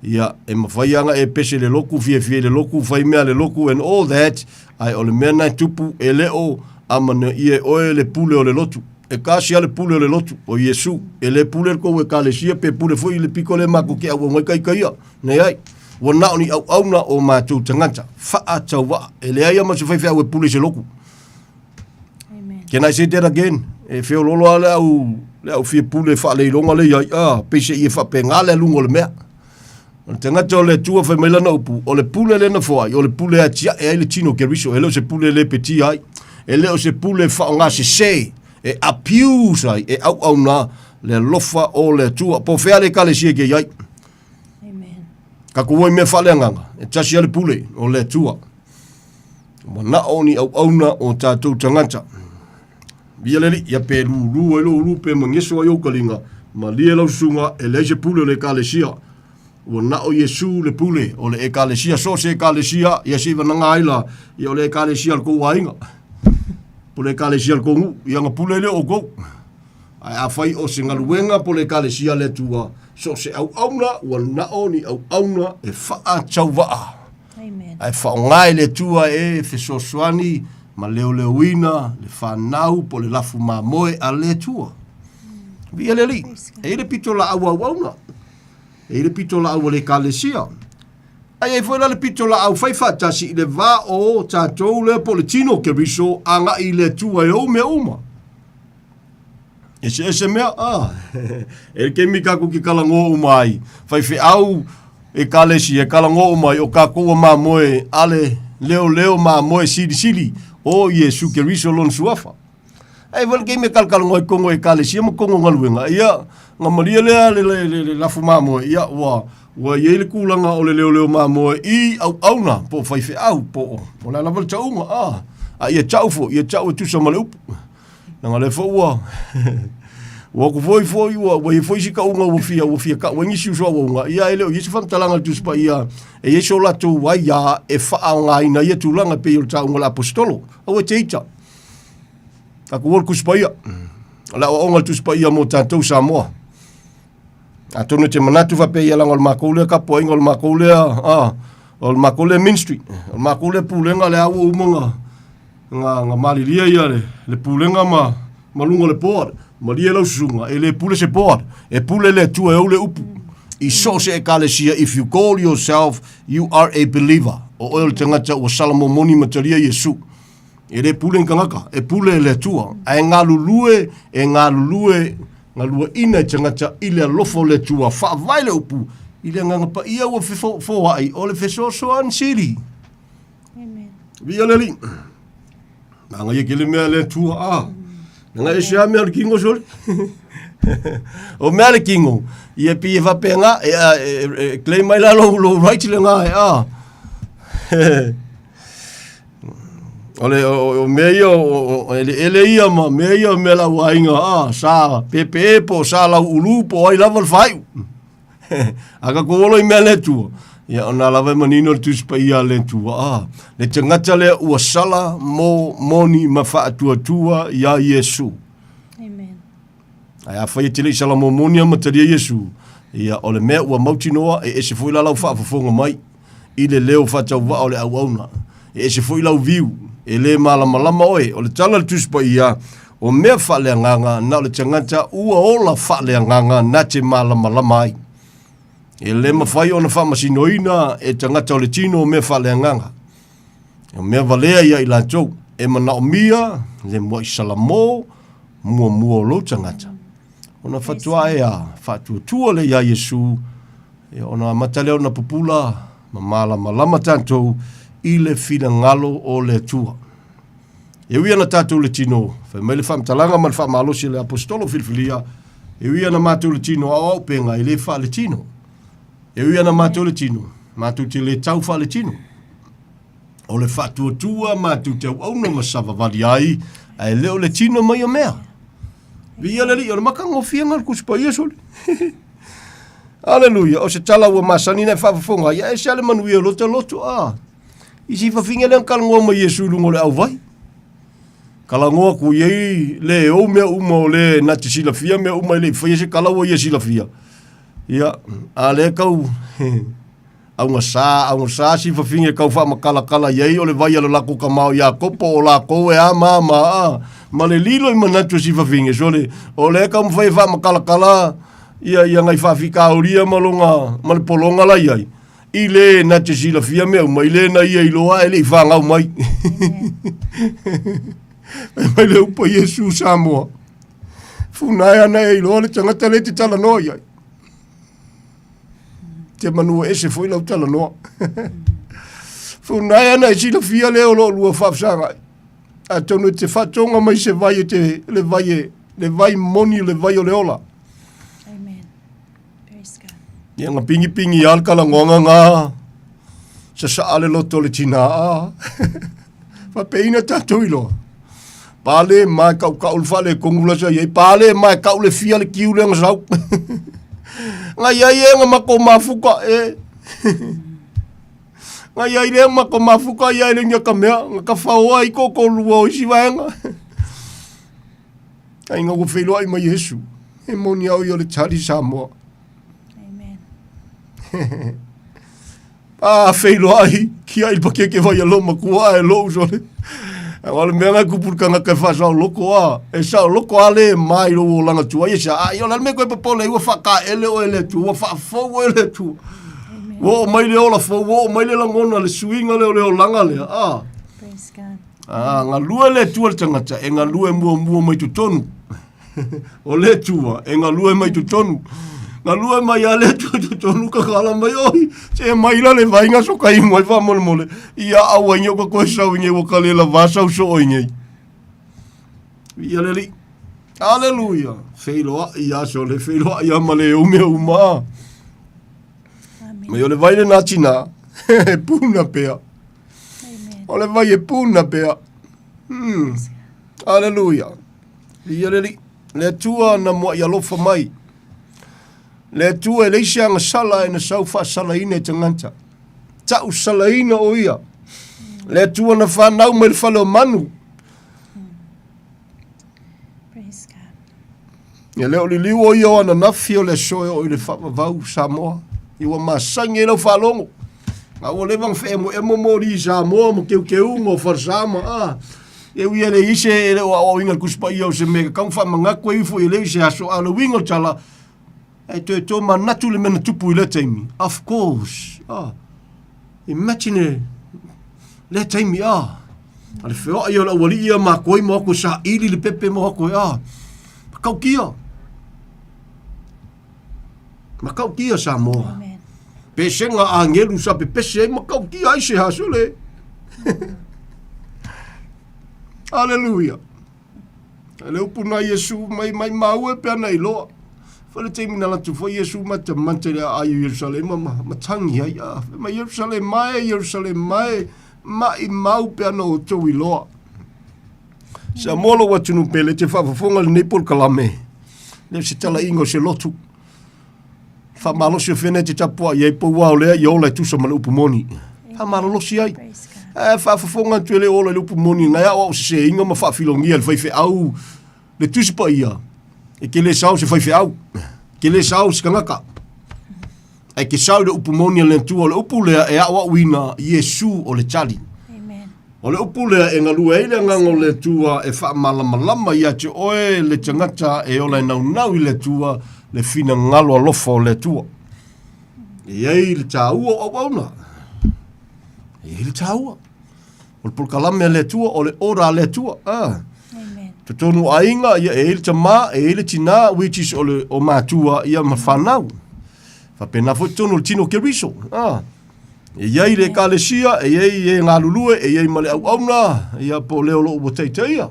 ia e mawhaianga e pese le loku fie le loku whai mea le loku and all that ai o le mea nai tupu e leo amana ie oe le pule o le lotu e kasi le pule o le lotu o Yesu e le pule ko e kalesia pe pule foi le piko le mako ke au ngai kai nei ai wana oni au na o mātou tangata faa tawa e le ai ama se whai e pule se loku amen can I say that again e feo lolo ale au fie pule faa le ilonga le ai pese ie faa pe ngale lungo le mea o tangata o le tua whai mailana upu, o le pule le na fwai, o le pule atia e ai le tino ke riso, e leo se pule le peti ai, e leo se pule whaonga se, e apius ai, e au na le lofa o le tua, po whea le kale sie ke iai. Amen. Ka kuwai mea whale anganga, e tasi ale pule o le tua. Wana oni au na o tātou tangata. Via leli, ia pe lulu pe mangeso ai okalinga, ma lia lau sunga, e le se pule le kale sia, o na o Yesu le pule o le ekalesia so se ekalesia ia se vananga aila ia o le ekalesia ko wainga po le ekalesia ko ngu ia nga pule le o go a fai o singaluenga po le ekalesia le tua so se au na o na oni au na e fa chauva amen ai fa ngai le tua e fe so swani ma leo wina le fa nau po le lafu ma moe a le tua via le li e le pitola au na e le pitola au le kalesia. Ai foi la le pitola au fai fatasi le va o tatou le politino ke riso anga i le tua e o me uma. Ese mea, e ke mika ku ki kalango umai. Fai fe au e kalesia, kalango umai o kakoa ma moe ale leo ma moe sili o Yesu ke riso lon suafa. ai wal ke me kalkal ngoi kongo e kale sia mo kongo ngaluenga ia ngamalia le la fuma mo ia wa ye le kulanga o le leo mamo I au na po fai fe au po la la chaunga ia chau fo ia chau tu so malu na le fo wa ku foi wa foi si ka unga wo fia ka wengi si so wa ia ele o yesi fam talanga tu spa ia e yeso la tu wa ia e fa nga ina ia tu langa pe il chaunga la apostolo o teacher ka ku ku spa ia la o nga tu spa ia mo tanto Samoa a tonu te manatu va pe ia la ngol makule ka po ngol makule ol makule ministry ol makule pulenga le awu umonga nga malilia ia le pulenga malunga le por malia la sunga ele pule se por e pule le tu e ole upu I so se ekalesia if you call yourself you are a believer o oil tangata o salamo moni mataria Yesu ele pule ngaka e pule le tua ai ngalulue ngalua ina tangata ile lofo le tua fa vai le upu ile nganga pa ia o fo ai ole fe so an siri amen via le nga ye kele me le tua nga e sia me al kingo sol o me al kingo ia pi va penga e claim mai la lo right le nga ole o meio ele ia ma meio me la wainga sa pepe po sa la ulu po ai level 5 aga ko lo me le tua ia ona lava manino tu spa ia le tua le tangata le ua sala mo moni mafa tua ia Yesu amen ai afa ia tele sala mo moni mataria Yesu ia ole me ua mautinoa e se foi la lau fa fonga mai I le leo fa tau va ole auna e se foi lau viu e le malama oe ole tala tu spa ia o me fa le nganga na le tangata ua ola fa le nganga na te malama mai e le mawhai o na whamasinoina e tangata o le tino me whale nganga. E mea valea ia I la tau. E mana o mia, le mua I salamo, mua lo tangata. O na whatua e a whatua tua le ia Yesu, e o na mataleo na pupula, malama tantou, I le whina ngalo o le tua. E uia na tātou le tino, whamele whamtalanga man whamalosi le apostolo filfilia, e uia na mātou le tino au penga I le wha le tino. E uia na mātou le tino, mātou te le tau wha le tino. O le whatuatua mātou te au na masawa wali ai, ai leo le tino mai o mea. Via le li, o le makango whianga kuspa ia soli. Aleluia, o se tala ua masani nei whafafonga, ia e se ale manui o loto, I si whawhinga le kalangoa mai Yesu lungo le au vai. Kalangoa ku iei le o mea uma o le nati silafia, mea uma le whaia se kalaua ia silafia. Ia, ale kau au ngasa si whawhinge kau wha makala iei o le vai alo lako ka mau ia kopo o lako e mama ma le lilo I manatu si whawhinge so le o le kau mwhai wha makala ia ngai whawhika auria malonga ma le polonga la iai I le nati sila fia mea mai le na ia iloa e le I whangau mai mai le upa Yesu Samoa funai ana e iloa le tangata le te tala noa iai te manua ese foi lau tala noa. Funai ana e sila fia leo lo lua whafsanga. A tonu te whatonga mai se vai le vai moni le vai o leola. Amen. Praise God. Ia ngā pingi alkala ngonga ngā. Sa ale loto le tina Whapeina tātou iloa. Pale mai kau ulwhale kongula sa iei. Pale mai kau le fia le kiu le ngasau. Nga iai nga mako mafuka Nga iai le mako mafuka iai le nga kamea nga ka whaoa I koko lua o isi vaenga. Ai nga wawhelo ai mai Yesu. E moni au I o le tari Samoa. Amen. Whelo ai ki ai pake ke vai alo makua e lo usole. Wale mea ngai kupurka nga kai whasau loko e sao loko ale mai lo o langa tua ia sa ai o lalme koe papole ua whaka ele o ele tu ua whafou ele tu wo mai le ola fou wo mai le langona le suinga le o langa le Praise God. nga lua le tua le tangata e nga lua mua mai tu tonu o le tua e nga lua mai tu tonu nga lua mai ale tu tonu ka kala mai oi se mai la le vainga so kai mai va mole ia au inyo ko ko sa inyo ka le la vasa so inyo Ia leli. Aleluia. Whailoa ia so le whailoa ia ma le ume uma. Me o le vai le nā tina. E puna pea. O le vai e puna pea. Aleluia. Ia leli. Le tua na mua ia lofa mai. Le tua e leisi anga sala e na sau wha sala ina e tanganta. Tau sala ina o ia. Le tua na whanau mai le whale o manu. Ia leo li liu o ia o ana nafi o le soe o i le whapavau Samoa. Iwa masangi e lau whalongo. Nga ua lewang wha emo mori Samoa mo keu keu mo wharsama. E ui ele ise e leo o inga kuspa ia o se mega kau whamangakwa ifu i leo se aso ala wingo tala. E te tō manatu le mena tupu i le teimi. Of course. Imagine le teimi ale whea ia la wali ia ma koi mo ako sa ili le pepe mo ako Makau kia. Makau kia Samoa. Pesenga a ngelu sa pepese makau kia ai se hasole. Aleluia. Ale upuna Yesu mai mau e pe ana iloa. Fale te mina la tu fo Yesu mata mantele a Jerusalem ma tangi ai ma Jerusalem mai mai mau pe ana o to iloa. Sa molo watu nu pele te whafafonga le Nepal kalame. Le se tala ingo se lotu. Whamalo se whene te tapua iei po wao lea i ola tusa ma le upumoni. Whamalo losi ai. Whafafonga tuele ola le upumoni. Ngai au se inga ma whafilongia le whaife au. Le tusipa ia. E ke le sao se whaife au. Ke le sao se kangaka. E ke sao le upumoni le tua le upu lea e awa uina Yesu o le tali. O le upu lea e ngalua eile ngango le tua e wha malama ia te oe le tangata e ola nau i le tua le fina ngalo alofa o le tua. E ei le tāua o wauna. E ei le tāua. O le pulkalame le tua o le ora le tua. Te tonu ainga ia e ele tama e ele tina which is o mātua ia ma whanau. Whapena fo tonu le tino ke riso. E iei le kalesia, e iei e ngā lulue, e iei male au auna, ia po leo lo ubo teiteia.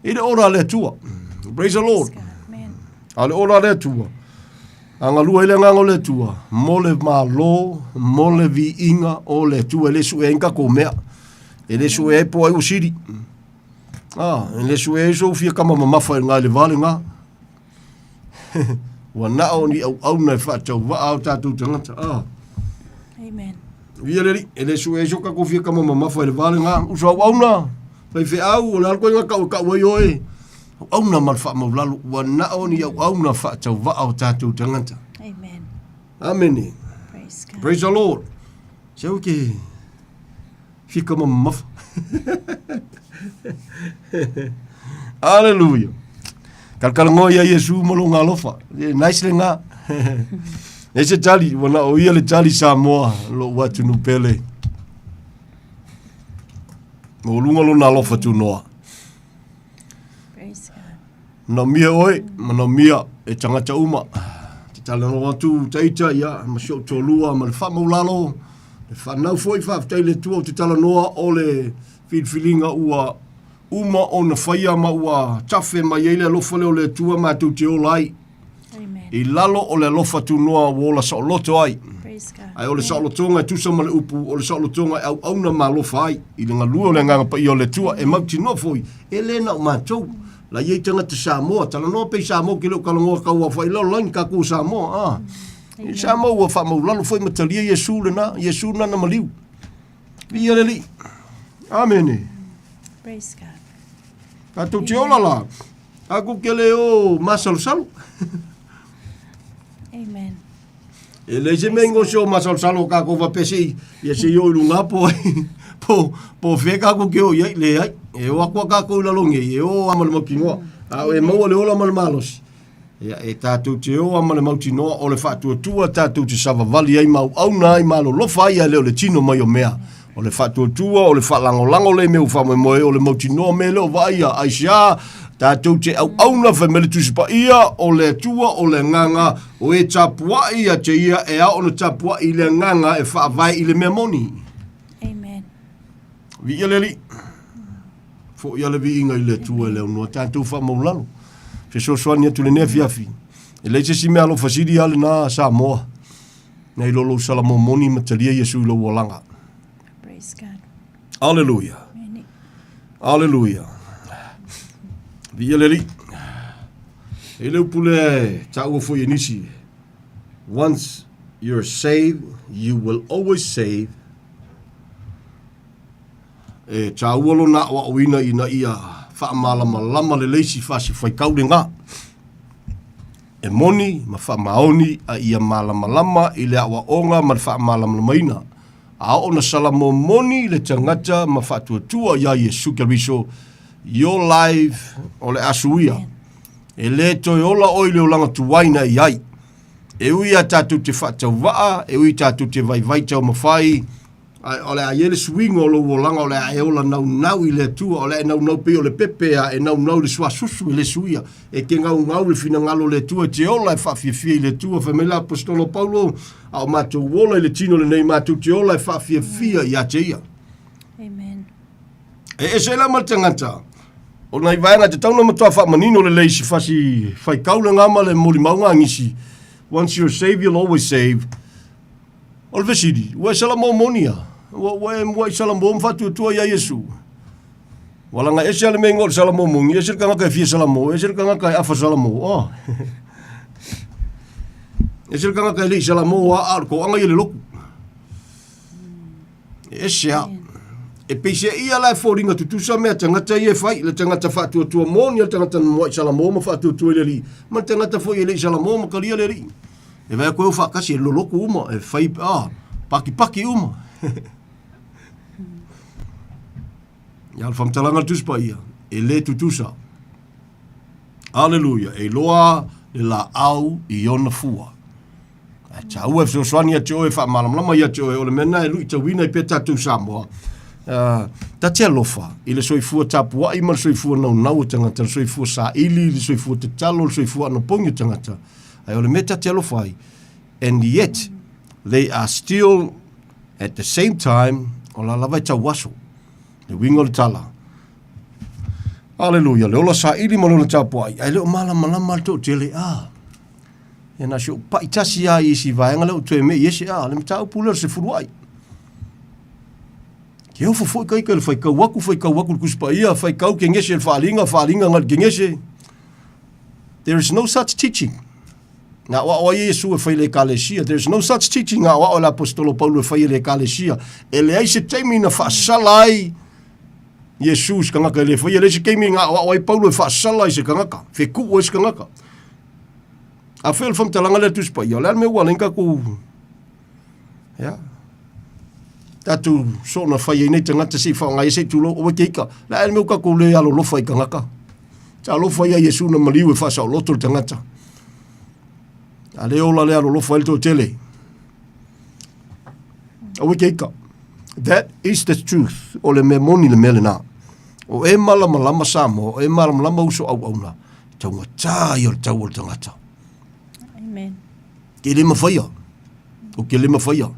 E le ora le tua. Praise the Lord. A le ora le tua. A ngā lua ile ngango le tua. Mo le malo, mo le vi inga o le tua. E le su e inka ko mea. E le su e po ai usiri. E le su e so fia kama mamafa e ngā le vale ngā. Wa nao ni au auna e whaatau wa au tātou tangata. Amen. Ia leri, e le su e so ka kofia kama mamafa e le vale ngā. Usa au auna. Pai fe au, o le alko inga ka wai oe. Au auna mal wha maulalu. Wa nao ni au auna whaatau wa au tātou tangata. Amen. Amen. Praise the Lord. Seu ke fica mamafa. Hallelujah. Kalkalango ia Yesu mo lo ngalofa. Nice le nga. Ese tali wana o ia le tali Samoa lo watu nu pele. Mo lunga lo na lofa tu noa. Praise God. Na mia oi, na mia e tangata uma. Te tala no watu taita ia ma sio tolua ma le fa maulalo. Le fa nau foi fa le tu te tala noa o le filinga ua uma o na whaia ma ua tafe ma yeile alofa leo le tua ma tu te olai. I lalo o le alofa tu noa wola sa loto ai. Ai o le sa lotonga tu sa ma le upu o le sa lotonga au auna ma alofa ai. I le ngalua o le nganga pa i o le tua e mauti no foi. E le na o mātou. La iei tanga te Samoa. Tala noa pe Samoa ki leo kalangoa kaua whai lau lain kaku Samoa. I Samoa ua wha mau lalo foi matalia Yesu le na. Yesu na na maliu. Ia le li. Amen. Praise God. Tatou te ola la. Aku ke leo masalu-salu. Amen. E le se mengo seo masalu-salu ka ko va pesi. Ia se yo lunga po po feka aku ke o ia le ai. E o aku ka ko la longe. E o amal mo kingoa. A e mo le ola mal malos. Ia e tatou te o amal mo tinoa o le fatu tua tatou te sava vali ai mau au nai malo lo fai le o le tino mai o mea. O le whatua tua, o le whalango le meu whamoe o le mautinoa me leo vaia, aisia, tātou te au auna whamele tusipa ia, o le tua, o le nganga, o e tapua ia te ia, e au na tapua i le nganga e whaavai i le mea moni. Amen. Vi ia leli. Fo ia le vi inga i le tua le unua tātou wha maulalo. Fe so soani atu le nea fiafi. E leise si mea lo fasiri ale na sa moa. Nei lolo salamo moni matalia Yesu lo walanga. Praise God. Hallelujah. Hallelujah. Via le ri. E leu pule tau fo yenisi. Once you're saved, you will always save. E tau olo na wa wina ina ia fa malama lama le leisi fasi fai kaule nga. E moni ma fa maoni a ia malama lama i le awa onga ma fa malama maina. A ona salamo moni le tangata ma fa tua ya Yesu Keriso. Your life o le asuia. E le toi ola oile o langa tuwaina i ai. E ui a tatu te whatau waa, e ui tatu te vai tau mawhai. O le a yele swing o lo langa o le a eola nau i le tua, o le nau pe o le pepea, e nau le sua susu i le suia. E ke ngau le fina ngalo le tua, te ola e whawhiawhia i le tua, whamela apostolo Paulo, a o mātou wola i le tino le nei mātou te ola e whawhiawhia i a te ia. Amen. E se la maltangata. O nai vaenga te tauna matua wha manino le leisi whasi whai kaule ngama le mori maunga ngisi. Once you're saved, you'll always save. O le vesiri, ua sala mo monia. Ua sala mo mfatu tua ya Yesu. Walanga ese ale mengo sala mo mungi, ese kanga kai fia sala mo, ese kanga kai afa sala mo. Oh. Ese kanga kai li sala mo wa ar ko anga ile loku. Ese ya. E peise ia lai fōringa tutusa mea tangata i e whai, le tangata whātua tua mōni, le tangata mua i salamōma whātua tua i le ri. Ma tangata fōi e le i salamōma karia le ri. E vai koe whakasi e loloko uma, e whai, paki uma. Ia le whamtalanga tuspa ia, e le tutusa. Aleluia, e loa le la au i ona fua. E tau e fsoswani a te oe wha malamlama i a te oe, o le mena e lui tawina i peta tu Samoa. Ta te alofa, i le soifua tapua, i ma le soifua nau tangata, le soifua sa ili, le soifua te talo, le soifua anopongi tangata. Ai ole me ta te alofa ai. And yet, they are still, at the same time, o la lawai tau waso. Le wingo le tala. Hallelujah, le ola sa ili ma le ola tapua ai. Ai leo malama le tau te le E na sio pa itasi ai isi vaenga leo tue me yesi le mtau pula se furuai. Ke o fo kai kai fai ka waku kuspa ia fai kau ke ngese falinga ngal ngese. There is no such teaching. Na wa Yesu e fai le kalesia. There is no such teaching na wa la apostolo Paulo e fai le kalesia. Ele ai se temi na fa salai. Jesus kanga ka le fai le se kemi nga wa Paulo e fa salai se kanga ka. Fe ku o se kanga ka. A fel fam talanga le tuspa ia la me wa lenka ku. Ja. Tatu so na fai nei tangata si fa ngai se tulo o keika la el meu ka ko le alo lo fai kangaka ta lo fai ya Yesu na maliu fa sa lo to tangata ale o la le alo lo fai to tele o keika. That is the truth o le memoni le melena o e malama samo o e malama uso au na tau ta yo tau tangata. Amen. Ke le mafaya o ke le mafaya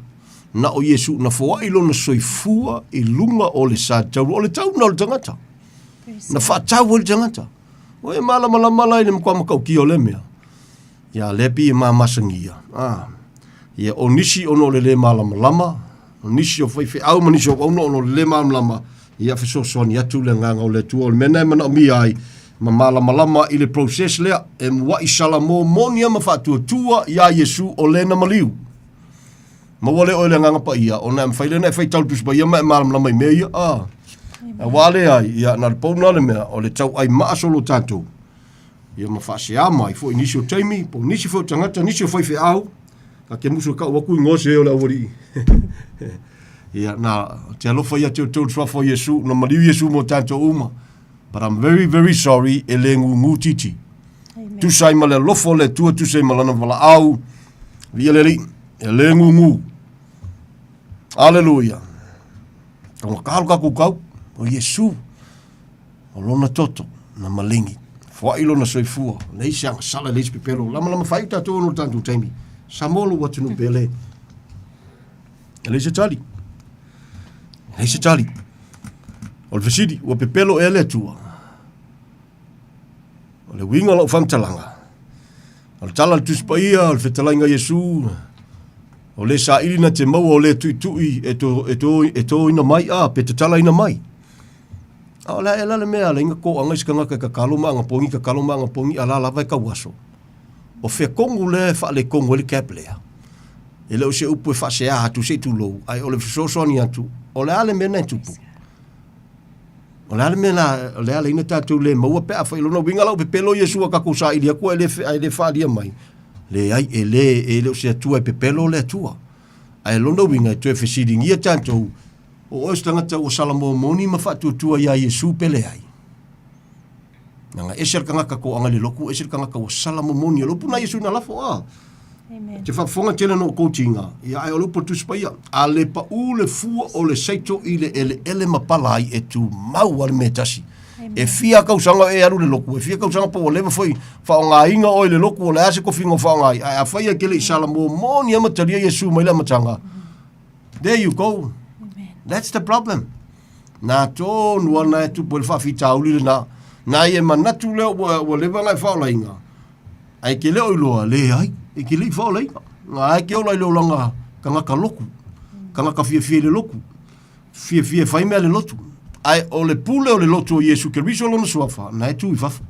na o Yesu na foa ilo na soifua i lunga o le sa tau o le tau na o le tangata na wha tau o le tangata o e malama lai ni mkwa makau ki o le mea ia lepi e mamasangia ia o nisi ono le malama o nisi o whaife au ma nisi o ono le malama ia whisosoni atu le nganga o le tua o le mena e mana o mi ai ma malama i le process lea e mwa i salamo monia ma whatua tua ia Yesu o le na maliu. Ma wale o le nganga pa ia, o na mwhaile na e whai tautus pa ia ma e maram mai mea ia, a wale ai, ia na le pauna le mea, o le tau ai maasolo tātou. Ia ma whaase a mai, fo inisi o taimi, po nisi fo tangata, nisi o whaife au, ka ke muso ka waku i ngose o le awari. Ia na, te alofa ia te o tau fo Yesu, na maliu Yesu mo tātou uma. But I'm very, very sorry, e le ngu titi. Tusai ma le lofo le tua, tusai ma lana wala au, via le li, e le ngu. Aleluia. O ka kukau o Yesu. O lona toto na malingi. Fwa ilo na soifua. Nei siang sala leis pipelo. Lama fai tatou no tantu taimi. Samolo watu no pele. Leise tali. O le fesidi, ua pepelo e le atua. O le winga lau whamtalanga. O le tala le tuspaia, o le whetalainga Yesu. O le sa ilina te maua o le tui e to ina mai, pe te tala ina mai. O le ela le mea, le inga ko anga iska ngaka ka kaloma anga pongi, ala lava ka waso. O fe kongu le fa le kongu le keplea. E le o se upu e fa se atu se tu lou. Ai o le fisosoni atu. O le ale mena tupu. O le ale mena, o le ale ina tatu le maua pe afa ilona winga lau pe pelo Yesu ka kusa ilia kua e le fa lia mai. Le ai e le o se atua e pe pelo le atua. Ai lona winga e tue fesiringia tantou. O oes tangata o salamo moni ma fa tutua ia Yesu pele ai. Nanga eser kangaka ko anga le loku, eser kangaka o salamo moni. Lopu na Yesu na lafo a. Amen. Te whafonga tēnā no coachinga. Ia ai o lupo tuspaia. A le pa u le fua o le seito i le ele mapala ai e tu mau ale me tasi. E fia kausanga e aru le loku. E fia kausanga po o lewa foi. Whaonga inga o le loku o le ase ko fingo whaonga ai. A whaia ke le salamo moni ama taria Yesu mai la matanga. There you go. That's the problem. Nā tō nua nā e tupu e whawhita uli le nā. Nā e manatu leo wa lewa ngai whaola inga. Ai ke leo iloa le ai. E ke lei whaola inga. Ngā ai ke ola leo langa ka ngaka loku. Ka ngaka fia le loku. Fia whaimea le lotu. Ai o le pule o le lotu o Yesu ke riso lona suafa. Nā e tu i whafu.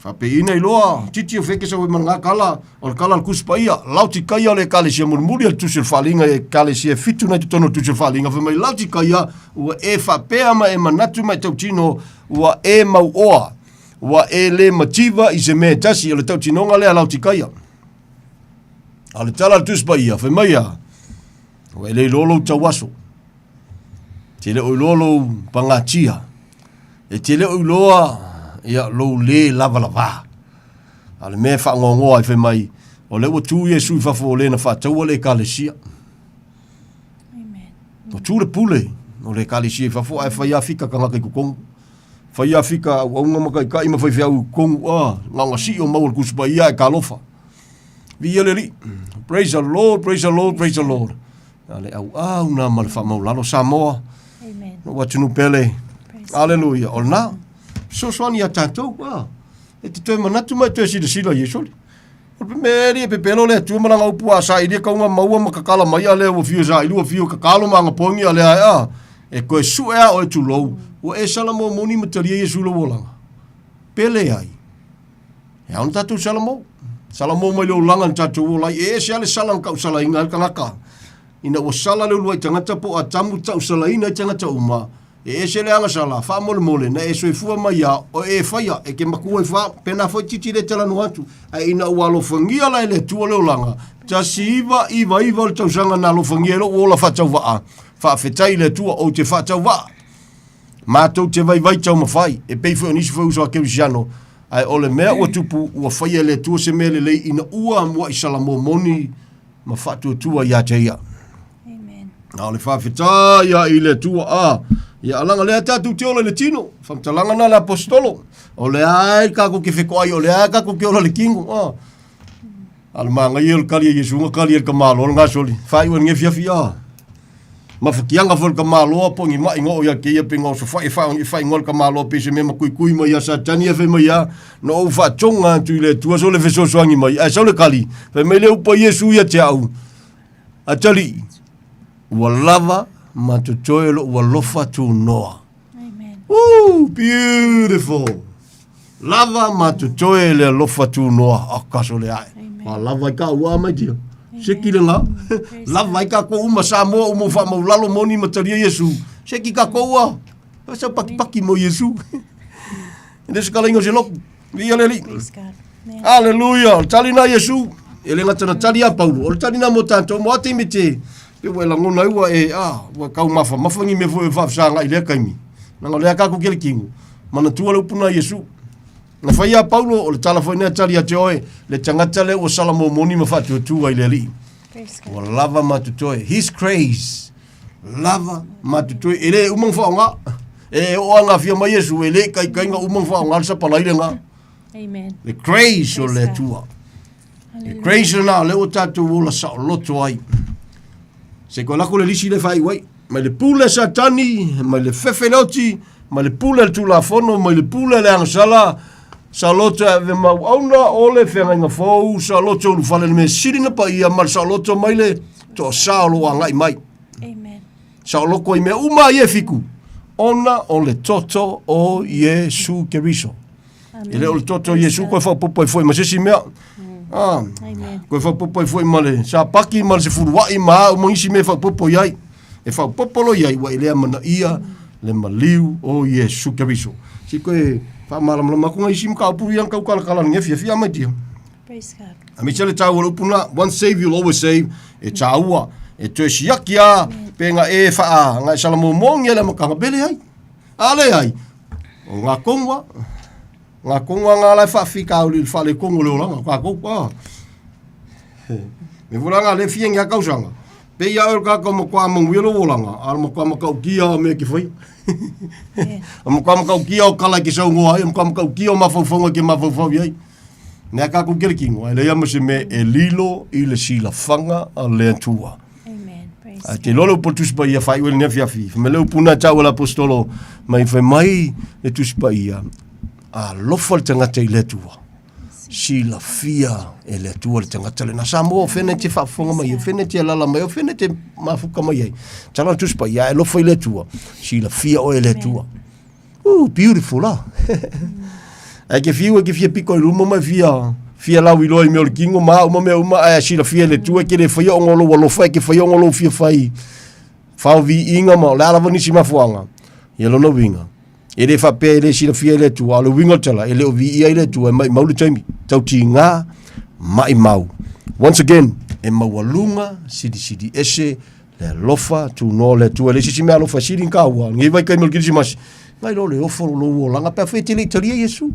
Whape ina iloa. Titi o wheke sa wema ngā kala. O le kala al kuspaia. Lauti kaia le kale sia murmuri al tusir whalinga e kale sia fitu na tutono tusir whalinga. Whamai lauti kaia ua e whapea ma e manatu mai tautino ua e mau oa. Ua e le mativa i se me tasi o le tautinonga lea lauti kaia. A le tala al tuspaia. Whamai a. Ua e le lolo tawaso. Te le o lolo pangatia. E te le o loa ia lo le lava. Ale me fa ngongo ai fe mai. O le tu Yesu fa fo le na fa tau le kalesia. Amen. O tu le pule. O le kalesia fa fo ai fa ia fika ka ngaka ku fa ia fika o nga maka ka ima fa fia kong nga si o maul kuspa ia ka lofa. Vi ele li. Praise the Lord, praise the Lord, praise the Lord. Ale au na mal fa maulalo Samoa. Amen. No watunu pele. Hallelujah. Olna. So swani ya tatou, e te tue manatu mai tue sila Yesu. O pe meri e pe pelo le tue mana ngau pua sa idia kaunga maua makakala mai ale o fio sa ilu o fio kakalo manga pongi ale ai e koe su ea o e tu lou. O e salamo moni mataria Yesu lo wolanga. Pele ai. E aun tatou salamo. Salamo mai leo langa tatou wolai. E se ale salang kau sala inga kanaka. Ina o sala leo luai tangata po a tamu tau sala ina tangata uma. E se le anga sala, wha mole na e soifua mai a, o e whaia, e ke makua i wha, pena foi titi le tala no atu, a ina ua alofangia lai le tua leo langa, ta si iwa le tausanga na alofangia lo uola whatau waa, wha whetai le tua o te whatau waa. Mātou te vai tau mawhai, e peifo nisi fau soa kerusiano, ai ole mea ua tupu, ua whaia le tua se mele lei, ina ua mua i salamo moni, ma whatua tua ia te ia. Amen. Na ole wha whetai i le tua ia alanga lea tatu te ola le tino. Whamtalanga na le apostolo. O le ai kako ke whekoai, o le ai kako ke ola le kingo. Ala maanga i el kali e Yesu, nga kali el kamalo, o nga soli. Whai ua nge fiafi Ma whakianga fol kamalo, po ngi mai ngo o ia ke ia pingo, so whai ngol kamalo, pe se mema kui mai a satani e whai mai a, no au whatonga tu le tua, so le wheso soangi mai. Ai, so le kali. Whai mai le upa Yesu ia te au. Atali, ua lava, ma te toelo ua lofa tu noa. Amen. Woo, beautiful. Lava ma te toele lofa tu noa. Akaso le ai. Ma lava i ka ua mai tia. Seki le nga. Lava i ka ko uma Samoa umo wha maulalo moni mataria Yesu. Seki ka ko ua. Pasa paki mo Yesu. Ede se kala ingo se loku. Via le li. Hallelujah. Tali na Yesu. Ele ngatana tali a Paulo. Ole tali na mo tanto. Mo ati mite. Pe wa lango na ua wa kau mafangi me foi fa sanga ile kaimi nanga le ka ku kele kingu mana tua le puna Yesu na faia Paulo o le tala foi na tali a joy le tangata le o salamo moni ma fa tu ile li o lava ma tu toy his craze lava ma tu toy ele umang fa nga e o anga fia ma Yesu ele kai nga umang fa nga sa pala ile nga Amen. The craze o le tua the craze na le o tatu o la sa loto ai. Se ko lako le lisi le fai wai. mai le pule satani, mai le fefenoti, mai le pule le tulafono, mai le pule le angasala, sa lota ve mau auna o le whenga fau, sa lota ulu whale me sirina pa ia, ma sa lota mai le to sa lo angai mai. Amen. Sa loko i me uma ie fiku, ona o le toto o Yesu Keriso. Ele o le toto o Yesu koe whapopo i foi, ma sisi mea. Amen. Koe whapopo i foi ma le, sa paki ma le se furuai ma o mo isi me whapopo iai. E whapopolo iai wa ilea mana ia le maliu o Yesu Keriso. Si koe whamalamala kunga isi mka upuru iang kau kalakala ngefia fia mai tia. Praise God. A mi tele tau wala upuna, one save you'll always save, e taua, e tue siakia, penga e faa, ngai salamo mongi ele makanga bele hai. Ale hai. O ngā kongwa ngā lai faa fika au li fale kongo leo langa, kwa koupa. Me vula ngā le fiengi a kausanga. Pe ia ur kako mo kwa mongwilo wolanga, al mo kwa makau kia me ki fai. Mo kwa makau kia o kala ki sau ngoa, mo kwa makau kia o mafaufonga ki mafaufau iai. Nea kako kere kingo, ele ama se me e lilo i le sila fanga a le tua. A te lolo po tuspa ia fai wele nea fiafi. Me leo puna tau ala apostolo, mai fai mai e tuspa ia. A lofa le tangata i le tua. Sila fia e le tua le tangata le. Na Samoa o fene te whafonga mai, o fene te alala mai, o fene te mafuka mai ai. Tala tuspa ia e lofa i le tua. Sila fia o e le tua. Beautiful la. E ke fiu e ke fia piko i luma mai fia lau i loa i meo le kingo maa uma mea uma e sila fia le tua ke le whaia ongolo walofa e ke whaia ongolo fia whai. Whao vi inga ma, le alawa nisi mafuanga. Ia lona winga. E le whapea e le sila fia le tua, alo winga tala, e le o vi ia i le tua, e mai mau le taimi. Tau ti ngā, mai mau. Once again, e maualunga, sidi ese, le lofa, tu no le tua, le sisi mea lofa, sidi nkaua, ngai vai kai melkirisi masi. Ngai lo le ofo lo wo langa pa fe tele talia Yesu.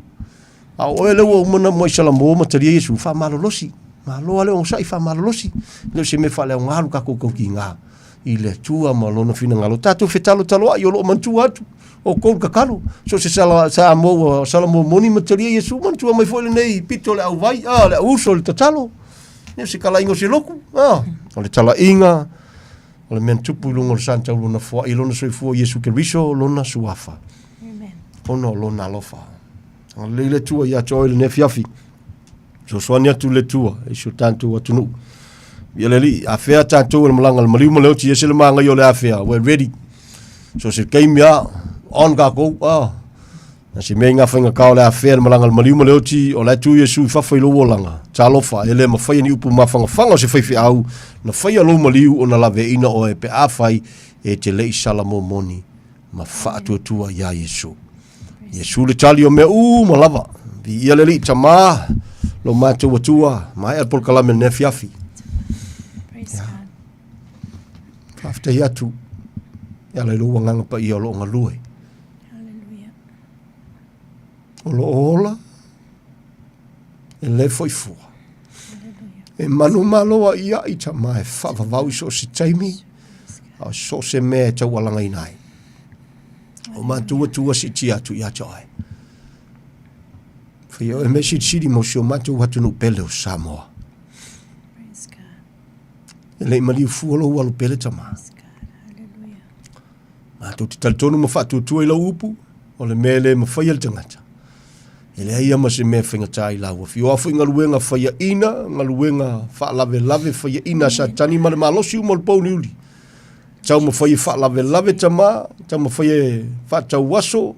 A o ele wo mana mo salamo ma talia Yesu fa malolosi. Ma lo ale on sai fa malolosi. Le se me fa le ngalu ka ko kinga. Ile tua malona fina ngalo tatu fetalo talo yo lo mantu atu. O ko ka kalo. So se sala sa mo salamo moni ma talia Yesu mantu mai foi nei pitole au vai. Le uso le talo. Ne se kala ingo se loku. O le tala inga. O le mentupu lungo santa luna fo ilona so fo Yesu Keriso lona suafa. Ono lona lofa. Le tua ia toi le nefiafi. So soania tu le tua. E so tanto atunu. Ia le li. A fea tanto le malanga. Le mariu maleo ti ese le manga yo le a fea. We're ready. So se came ya. On ka kou. Na se mea ngawha kao le a fea le malanga. Le mariu maleo ti o le tu Yesu fafa ilo wolanga. Ta lofa. Ele ma faya ni upu mafanga. Fanga se fai au. Na faya lo mariu o na lave ina o e pe a fai. E te le salamo moni. Ma fa tua ya Yesu. Yesu le tali o me ma lava. Vi ia le li tama lo mātou atua. Mai al pol kalame ne fiafi. After yatu. Ia le lua nganga pa ia lo ngalue. O lo ola. E le foi fua. E manu maloa ia i tama e whavavau i so se taimi. A so se mea tau alanga inai. O mātua tua si tia tu ia joai. Whio e me si mo si o mātua hatu no pele o Samoa. E lei mali ufuolo walu pele tama. Mātua ti talitonu ma whatu tua i lau upu. O le mele ma whaia le tangata. E le aia ma se mea whingatai lau. Whio afu ngaluenga whaia ina. Ngaluenga wha lave whaia ina sa tani ma le malosi umol pou ni uli. Tau ma whaia wha lave tama, tau ma whaia wha tau waso,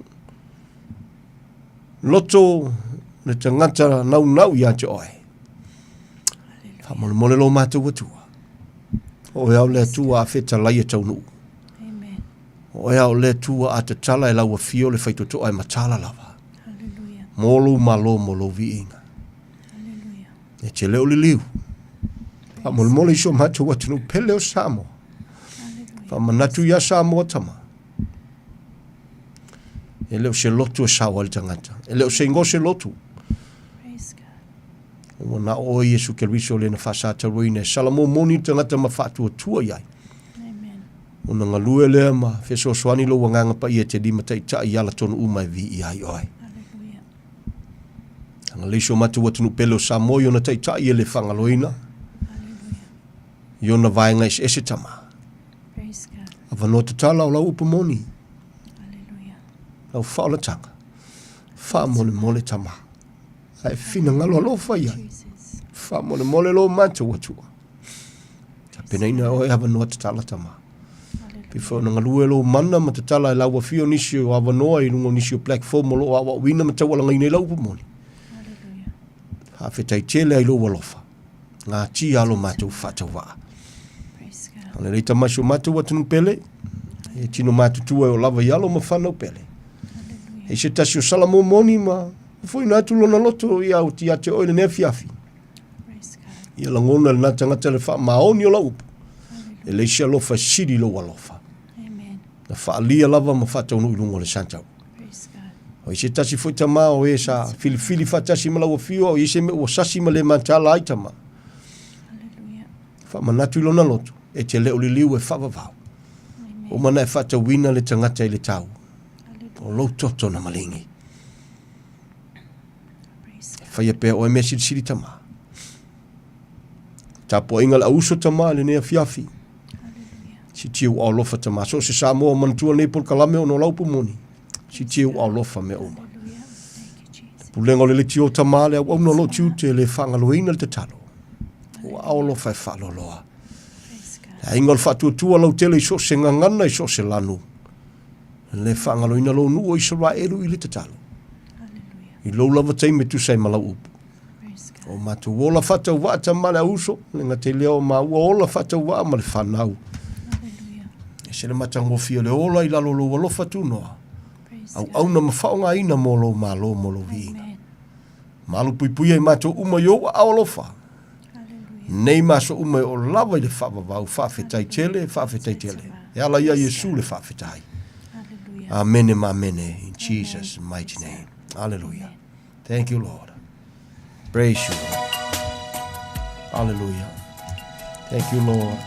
loto, le tangata nau ia te oe. Wha mole lo mātou atua. O e au le atua a wheta laia tau nuu. O e au le atua a te tala e lau a fio le whaitoto ai matala lava. Molo malo molo vi inga. E te leo li liu. Wha mole iso mātou atunu pele o Samoa. Manatu ia Samoa tama. E leo se lotu e sawa le tangata. E leo se ingo se lotu. O na o Yesu Keriso le na whasata ruine. Salamo moni tangata ma whatu atua iai. O na ngalue lea ma wheso swani lo wanganga pa ia te di matai ta i ala tonu umai vi iai oi. Anga leiso matu watunu pelo Samoa yo na tai ta i ele whangaloina. Yo na vaenga is ese tama. Avanoa tatala o lau upa moni. Lau whaola tanga. Wha mole tama. Ai fina ngalo alo whai ai. Wha mole lo manta watua. Ta pena ina o e avanoa tatala tama. Pifo na ngalue lo mana ma tatala e lau fio nisi o avanoa i lungo nisi o platform o lo awa wina ma tawala ngai nei lau upa moni. Hawhetai tele ai lo walofa. Ngā ti alo mātou whātawa. Ana reita maso mātou atunu pele. E tino mātou tua o lava i alo ma whanau pele. E se tasi o salamo moni ma. Foi nā tu lona loto i au ti ate oile nea fiafi. Ia langona le nā tangata le wha maoni o la upu. E leisi alofa siri lo walofa. Na wha alia lava ma whatau no ilungo le santau. O i se tasi foi tama o e sa filifili whatasi ma lau fio o i se me o sasi ma le mantala aitama. Wha manatu ilona loto. E te leo li liu e whavavau. O mana e whatawina le tangata i le tau. O lo toto na malingi. Whaia pēr o e mea siri tama. Tapo inga le auso tama le nea fiafi. Si tiu au lofa tama. So se Samoa mantua nei por kalame o no laupu moni. Si tiu au lofa me oma. Pulenga le tio tama le au no lo tiu te le whangaloina le te talo. O au lofa e whaloloa. A inga le whatuatua lau tele i so se ngangana i so se lanu. Le whangaloina lo nuo i Israelu i le te talo. I lo lava tei me tu sei malau upu. O matu wola whatau waa ta male auso, le ngā te leo ma ua ola whatau waa ma le whanau. E se le matango fia le ola i lalo lo walofa tu noa. Au na mawhaonga ina molo ma lo molo viinga. Malu pui pui ai mato uma yo a olofa. Nei maso uma o lava i le whawawau, whawhetai tele. E ala ia Yesu le whawhetai. Amen and amen in Jesus' mighty name. Hallelujah. Thank you, Lord. Praise you, Lord. Hallelujah. Thank you, Lord.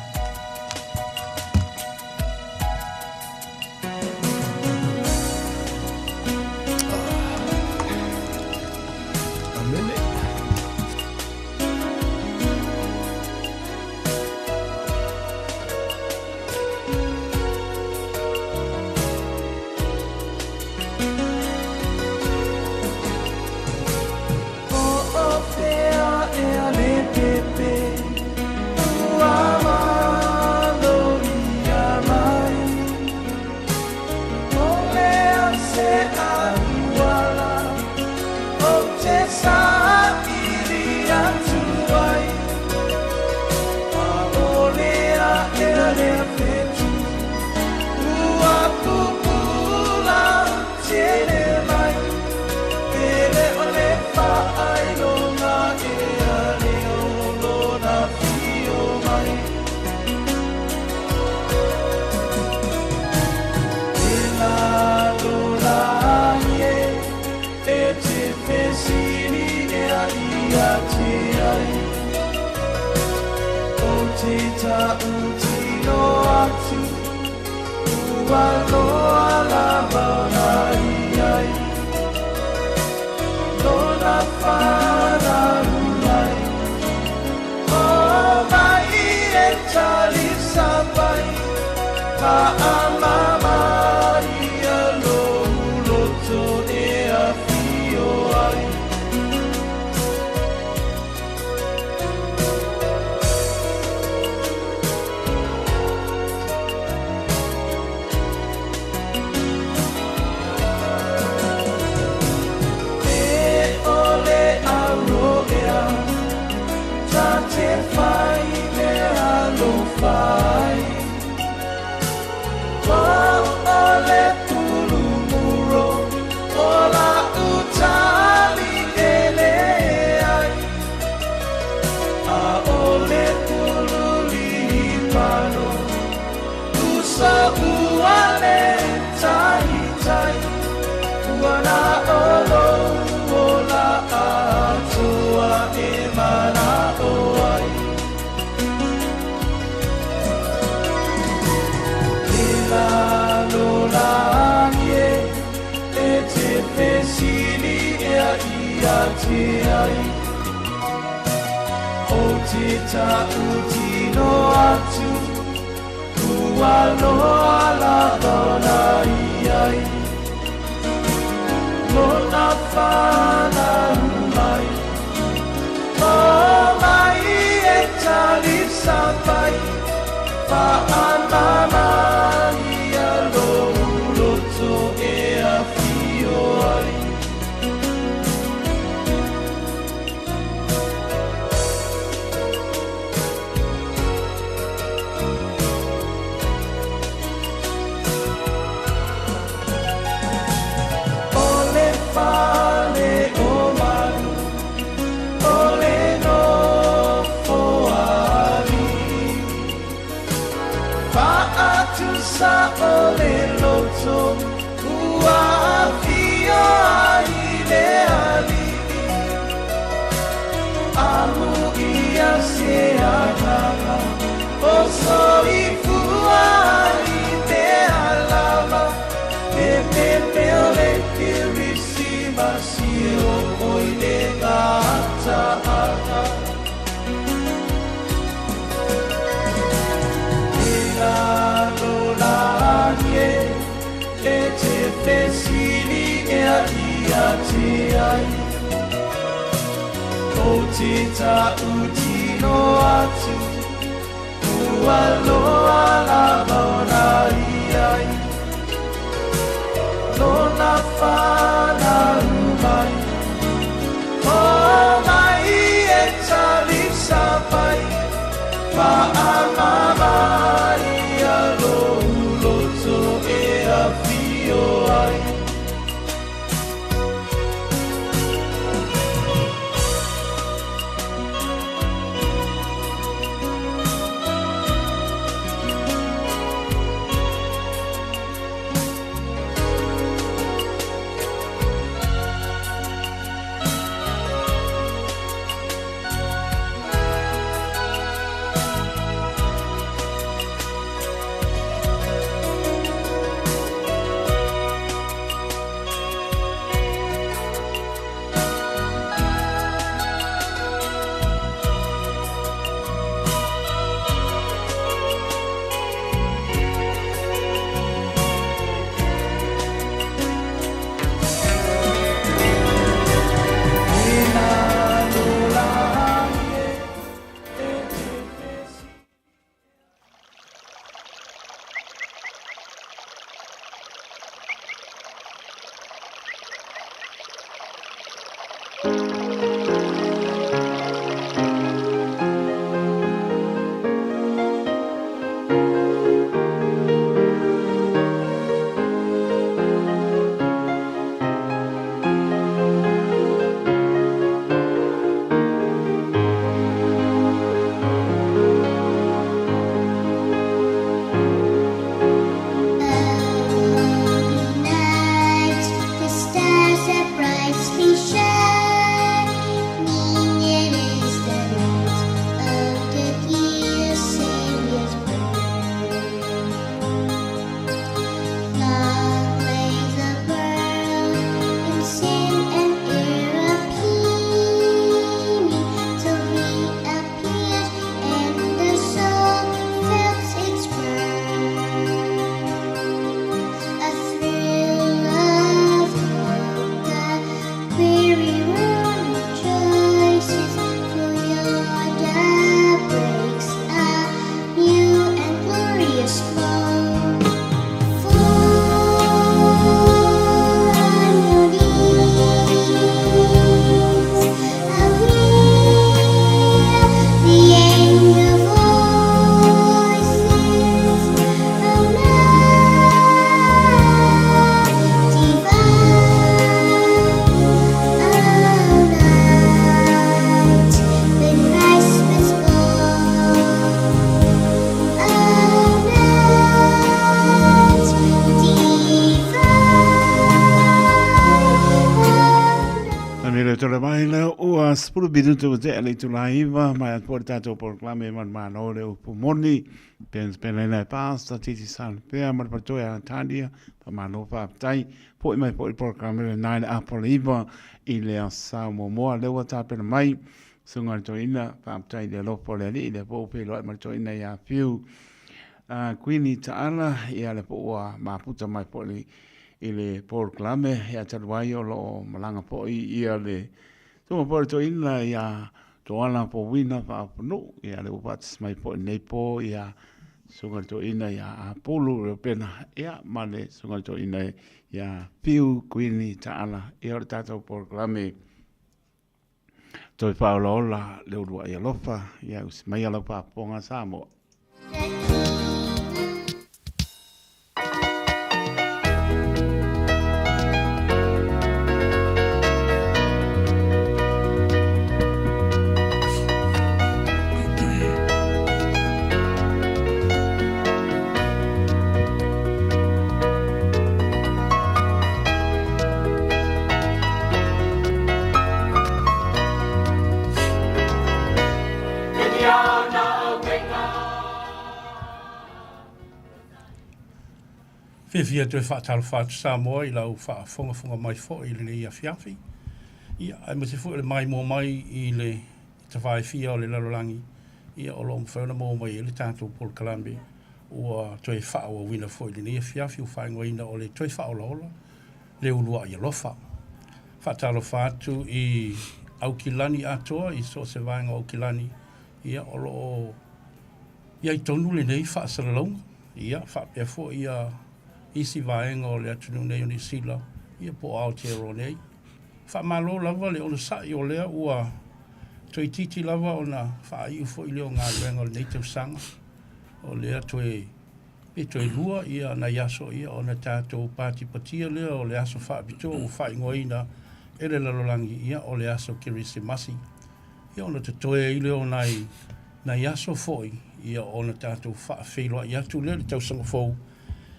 Aloha la kaona iai Lona whana umai O mai e tali sapai Whaanana ia lo uloto e a fio ai Sa ole loto ua fio ai le ali amu ia se agama o soi fua ai te alava e me ole que risiva si o oi le gata ata e te pesili e a ia te ai o te tautino atu ua loa la mauna iai lona whana umai o mai e tali sapai whaamama ia lo uloto e a fio ai sepuluh minutu te ale tu laiva mai at por tato proclame man mano le upumoni penspelena pasta titi sal pe amar patoya tadia pa mano pa tai po mai po proclame le nine apoliva ile asa mo le wata pe mai sunga to ina pa tai de lo po le le po pe lo mar to ina ya fiu Queenie Ta'ala ia le po ua maputa mai po i le Paul Klame ia taruai o lo malanga po ia le tunga po to ina ia toala po wina pa apunu ia le upatis mai po nei po ia sunga to ina ia apulu re pena ia male sunga to ina ia piu Queenie Ta'ala ia o tato Paul Klame toi paolola le urua ia lofa ia usmai ala pa ponga Samoa. Fia te whaatalo whaatu Samoa i lau whaafonga mai fo i le ia fiafi. Ia, ai mate fo i le mai mō mai i le te whae fia o le lalolangi. Ia o lo mwhawna mō mai i le tātou Paul Kalambi. Ua toi whaawa wina fo i le ia fiafi u whaingo ina o le toi whaola ola. Le ulua i alofa. Whaatalo whaatu i Aukilani atoa, i so se vaenga Aukilani. Ia o lo o... Ia i tonu le nei whaasaralaunga. Ia, whaapea fo ia... isi vaenga o le atunu nei o ni sila, ia po Aotearoa nei. Whamalo lava le ona sai o lea ua toi titi lava o na whaai ufo i leo ngā ruenga o le nei tausanga. O lea toi lua ia na yaso ia o na tātou pāti patia lea o le aso whaapito o whaingoina e le lalolangi ia o le aso Kirisimasi. Ia o na te toe i leo nai na yaso foi ia o na tātou whaafeiloa ia tu lea le tausanga fou.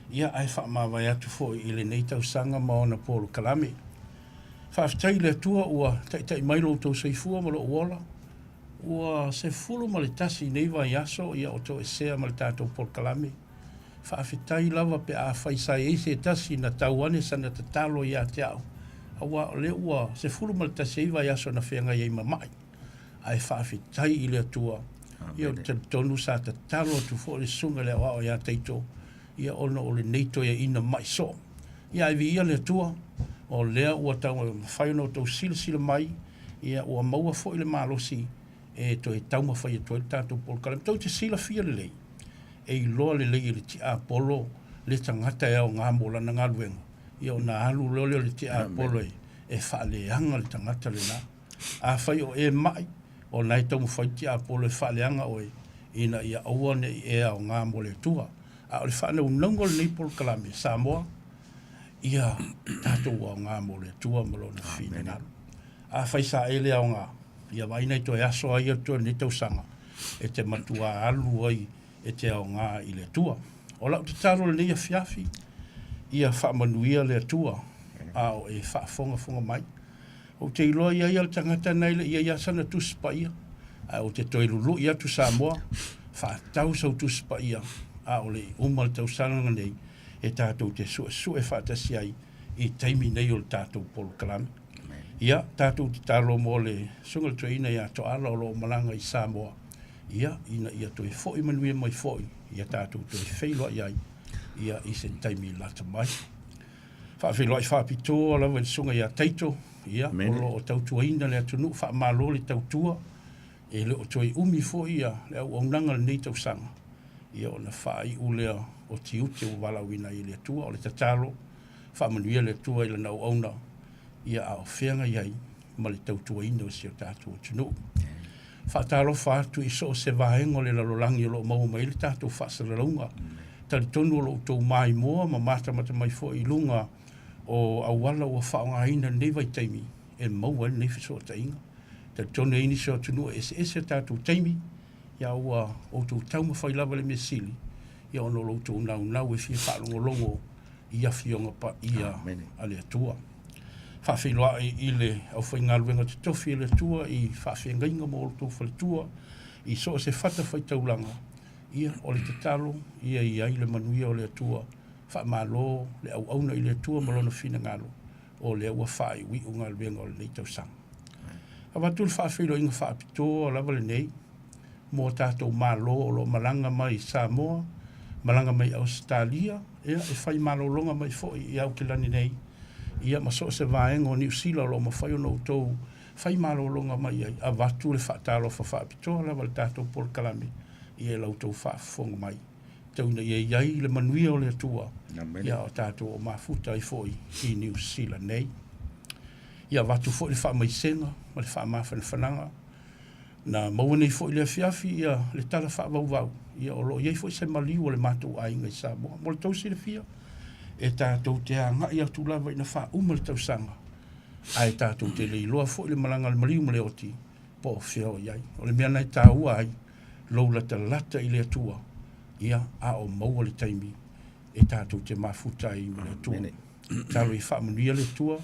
Ia ai whaamawai atu fo i le nei tausanga ma ona Paul Kalame. Whaafitai le atua ua taitai mailo tau seifua ma lo uola. Ua se fulu ma le tasi nei vai aso ia o tau esea ma le tātou Paul Kalame. Whaafitai lava pe a whaisai eise tasi na tauane sana te talo ia te au. Awa le ua se fulu ma le tasi ei vai aso na whenga iei mamai. Ai whaafitai i le atua. Ia o te tonu sa te talo tu fo le sunga le wao ia teito. Ia ono o le neito ia ina mai so. Ia iwi ia le tua, o lea ua tau whaino tau sila mai, ia ua maua fo i le malosi, e to e tau mawhai e toi tātou Paul Kalame. Tau te sila fia le lei, e i loa le lei le ti a polo, le tangata e au ngā mola na ngā luenga. Ia o nā alu loleo le ti a polo e wha le anga le tangata le nā. A whai o e mai, o nai tau mawhai ti a polo e wha le anga o ina ia aua ne e au ngā mole tua. A o le whaana unango le nei Paul Kalame, Samoa, ia tātou au ngā mo le tua malo na whina naru. A whaisa ele au ngā, ia waina i toi aso ai atua ni tausanga, e te matua alu ai e te au ngā i le tua. O lau te taro le nei a fiafi, ia whaamanuia le tua, a o e whaafonga mai. O te iloa ia ia le tangata nei le ia iasana tuspa ia, a o te toi lulu ia tu Samoa, whaatau sau tuspa ia, a o le umal tau sananga nei e tātou te sue whaatasi ai i taimi nei o le tātou Paul Kalame. Ia, tātou te talo mo le sungal tua ina ia to ala o lo malanga i Samoa. Ia, ina ia toi foi manuia mai foi, ia tātou toi whailoa iai, ia i sen taimi lata mai. Whaafeiloa i whaapito o lawa i sunga ia teito, ia, o lo o tau tua ina le atunu, whaamalo le tau tua, e le o toi umi foi ia, le au aunanga le nei tau sanga. Ia o na whaai ulea o ti ute o walawina i le tua, o le tatalo, whaamanuia le tua i le nau auna, ia a o whenga iai, ma le tau tua ina o si o tātou o tunu. Whaatalo whaatu i so se vahengo le lalolangi o lo mau mai le tātou whaasaralaunga. Tali tonu o lo tau mai moa, ma mata mai fo i lunga o awala o whaonga ina nei vai taimi, e maua nei fiso o tainga. Tali tonu e inisi o tunu e se tātou taimi, ia ua o tau tau mawhai lava le mesili, ia ono lo tau nau e fia whaalongo i a fionga pa ia a le atua. Whawhiloa i le au whai ngaruenga te tofi le tua, i whawhiangainga mo o tau whale tua, i so se whata whai taulanga, ia o le tatalo, ia i ai le manuia o le atua, whaamalo le au auna i le atua malona whina ngalo, o le ua whai wi o ngaruenga o le nei tausanga. Awatul whawhiloa inga whaapito o lava le nei, mo tātou malo o lo malanga mai Samoa, malanga mai Australia, ia e whai malolonga mai fo i au ke lani nei, ia ma so se vaenga o New Zealand lo ma whai o nou tau, whai malolonga mai ai, a watu le whaatalo whapitoa la wale tātou Paul Kalami, ia lau tau whaafonga mai. Tau na ia iai le manuia o le atua, ia o tātou o mafuta i fo i New Zealand nei. Ia watu fo i wha mai senga, ma le wha mawhana whananga. Na maua nei fo i le fiafi, ia le tala wha vau. Ia o lo iei fo i se maliu o le mātou ainga i Samoa. Mo le tau si le fia, e tātou te anga i atu lawa i na wha uma le tau sanga. Ai tātou te le iloa fo i le malanga le maliu ma le oti, po whio iai. O le mea nei tā ua ai, lou la lata i le atua, ia a o maua le taimi, e tātou te mafuta i ma le atua. Talo i wha manuia le atua,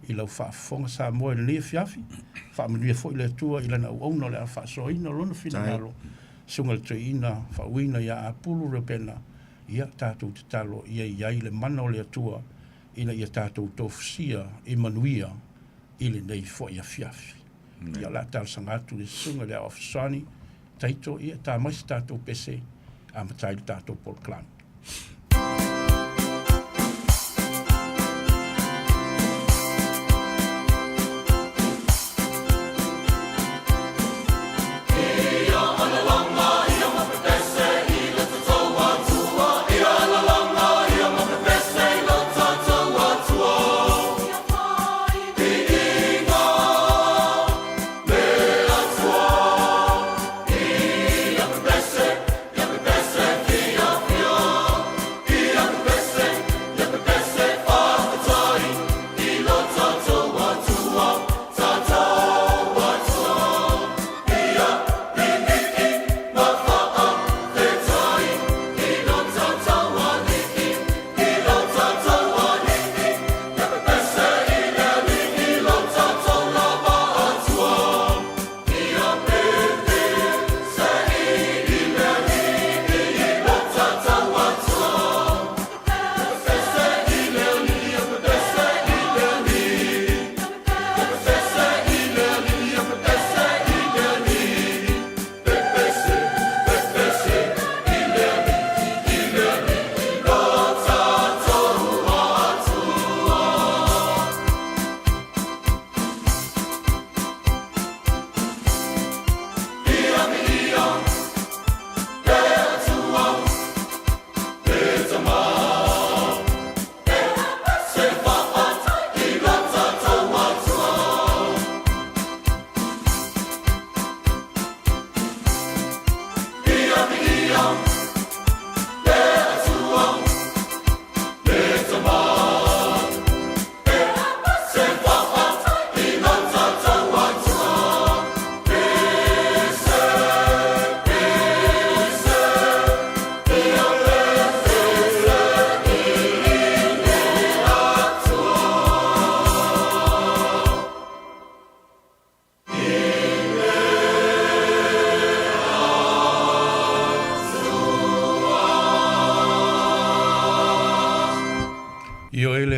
i lau whaafonga sa moe le lea fiafi, whaamanuia fo i le atua i lana uauna le a whaasoina lona whina ngalo, sunga le tuina, whauina ia a pulu repena, ia tātou te talo, ia iai le mana o le atua, ina ia tātou tofusia i manuia i le nei fo i a fiafi. Ia la tāl sangatu le sunga le a ofisani, taito ia tā maisi tātou pese, a matai le tātou Paul Kalami.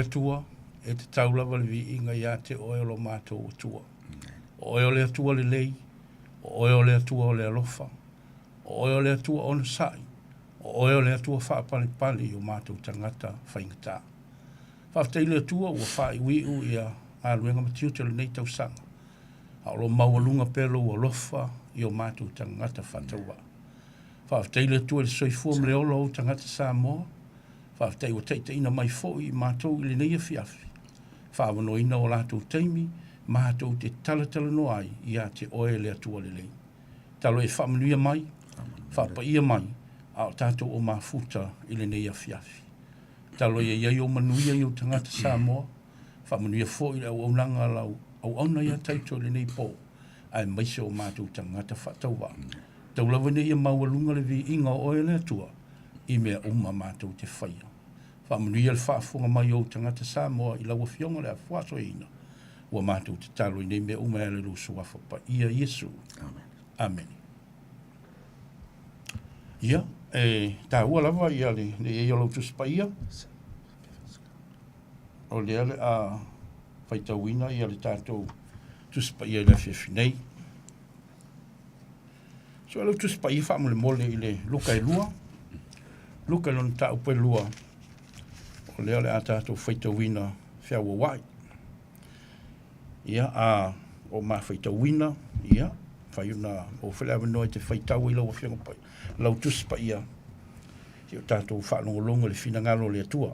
Tua, e te taulawa le vi inga ia te oe lo mātou o tua. O oe o le atua le lei, o oe o le atua o le alofa, o oe o le atua o nasai, o oe o le atua whaapani pali o mātou tangata whaingata. Whaaftei le atua ua whai wiu ia a luenga matiu te le nei tau sanga. A lo maualunga pelo o alofa i o mātou tangata whataua. Whaaftei le atua le soifua mle olo o tangata Samoa, whaaftei o teite ina mai fōi mātou i le neia fiafi. Whaawano ina o lātou teimi, mātou te talatala no ai i a te oe le atua le lei. Talo e whaamanuia mai, whaapaia mai, a o tātou o mafuta i le neia fiafi. Talo e iai o manuia i o tangata Samoa, whaamanuia fōi le au aunanga lau, au auna ia taito le nei pō, ai maise o mātou tangata whataua. Taulawa ne ia maualunga le vi inga o oe le atua, i mea uma mātou te whaia. Whaamanuia le whaafonga mai o tangata Samoa i laua fionga le a whaasoina. Ua mātou te talo i nei mea uma e le lusu whapa. Ia Iesu. Amen. Amen. Ia, tā ua lava ia le e alo tuspaia. O le ale a whaitawina ia le tātou tuspaia i le whiwhinei. So alo tuspaia whaamule mole i le luka e lua. luka lon ta upe lua. O leo le ata to feita wina fia wa wai. Ia a o ma feita wina, ia, fai una o fele ave noi te feita wila o fia pai. Lau tus pa ia. Ia tato wha longolongo le fina ngalo le atua.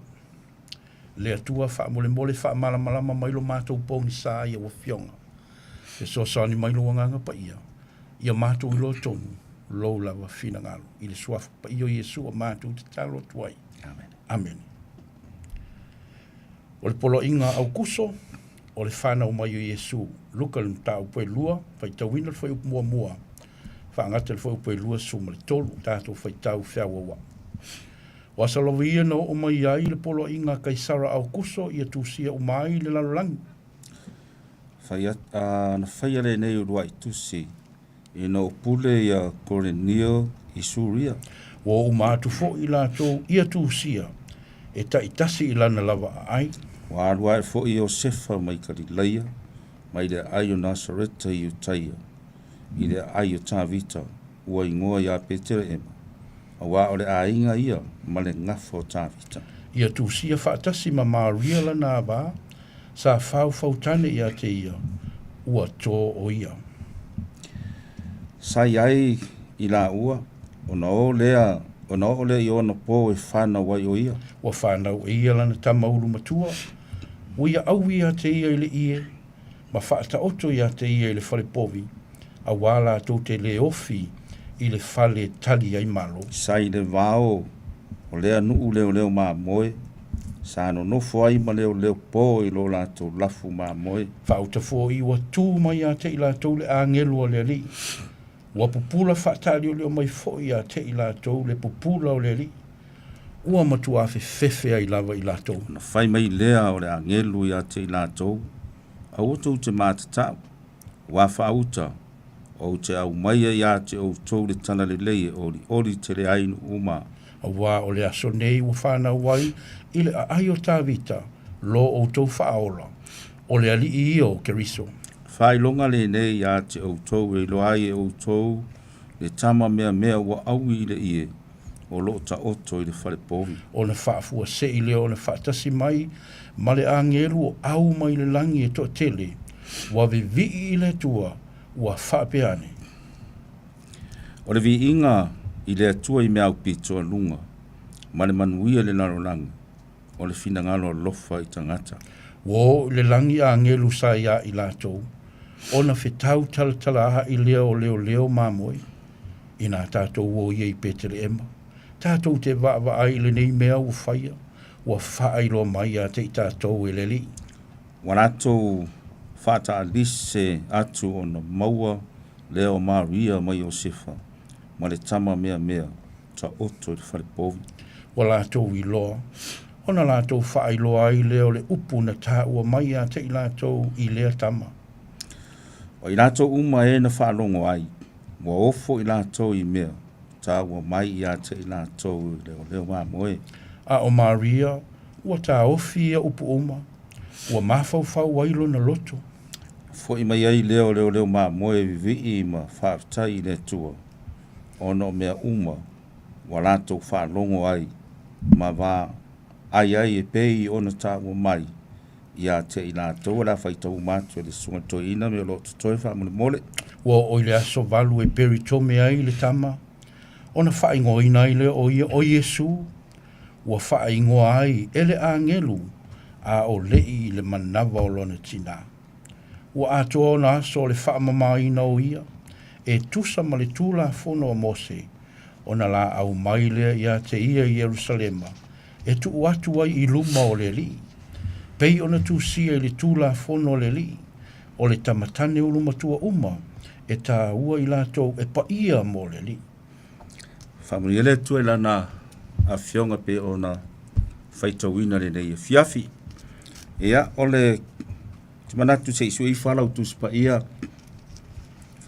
Le atua wha mole mole wha malamalama mailo mātou pōngi sā ia o fionga. E so sani mailo wanganga pa ia. Ia mātou ilo tonu. Lou lava fina ngalo. I le suafu pa iyo Yesu a mātou te talo tuai. Amen. Amen. O le polo inga au kuso, o le whana o mai o Yesu. Luka le mta upoe lua, fai tawina le fai up mua mua. Whaangata le fai upoe lua suma le tolu, tātou fai tau whiawa wa. O asalawi ia no o mai ai le polo inga kaisara au kuso, ia tūsia o mai le lalolangi. Na whai ale nei urua i tusi, i no pule ia Korenio i Suria. O umatu fo i lātou ia tūsia, e ta itasi i lana lava ai. Wa arua e fo i o sefa mai Galileia, mai le ai o Nasareta i Utaia, i le ai o Tavita, ua ingoa ia Petere ema. A wā o le ainga ia, ma le ngafo Tavita. Ia tūsia whaatasi ma Maria lana wā, sa whau ia te ia, ua tō o ia. Sai ai i la ua, ona o lea i ona pō e whana wai o ia. Ua whana o ia lana tamauru matua, ua ia au ia te ia i le ie, ma whaata oto ia te ia i le whare povi, a wala tō te le ofi i le whale tali ai malo. Sai le vāo, o lea nuu leo mā moe, sa no nofo ai ma leo pō i lo lātou lafu mā moe. Whauta fō i ua tū mai a te i lātou le āngelu o le li. Ua pupula whaatari o leo mai fō i a te i lātou le pupula o le li. Ua matu a fefe ai lava i lātou. Na whai mai lea o le angelu i a te i lātou. A oto te mātatau. Ua whauta. O te au maia i a te o tau le tana le leie o li ori te le ainu uma. A wā o le aso nei ua whana wai i le ai o Tavita lo o tau whaola. O le ali i o Keriso. Whai longa le nei i a te o tau e lo ai e o tau le tama mea wa au i le ie. O lo ta oto i le whare povi. O na whaafua se i leo na whaatasi mai, ma le angelu o au mai le langi e to tele, wa vivi i le tua, wa whaapeane. O le vi inga i le atua i mea upitoa lunga, ma le manuia le narolangi, o le fina ngalo lofa i tangata. Wo le langi a angelu sa ia i lātou, o na whetau talatalaha i leo mamoi, i nā tātou o ia i Petere ema. Tātou te wa ai le nei mea u whaia, ua whaeilo mai a te i tātou e le li. Wanatou whata alise atu o na maua leo Maria mai o sefa, ma le tama mea, ta oto i le whare povi. Wa lātou i loa, o na lātou whaeilo ai leo le upu na tā ua mai a te i lātou i lea tama. O i lātou uma e na whaalongo ai, wa ofo i lātou i mea, ta ua mai i a te i lātou leo mamoe. A o Maria, ua tā ofi ia upu uma, ua mawhau wailo na loto. Fo i mai ai leo mamoe vivi i ma whaatai le tua, ono mea uma, wa lātou whaalongo ai, ma wā ai e pei ona tā ua mai, i a te i lātou la whaitau mātua le sunga toi ina me o loto toi whaamune mole. Ua oile aso valu e peri tome ai le tama, ona whaingo ina ile o Yesu, ua whaingo ai ele angelu a o lei le manawa o lona tina. Ua atua ona aso le whaamama ina o ia, e tusa ma le tūla fono a Mose, ona la au maile ia te ia i Jerusalema, e tu atu ai i luma o le li. Pei ona tu sia i le tūla fono o le li, o le tamatane o luma tua uma, e tā ua i lātou e pa ia mo le li. Whamuri ele tu e lana a fionga pe o na whaitawina le nei e fiafi. Ea, ole, te manatu se isu i whalau tu sipa ia,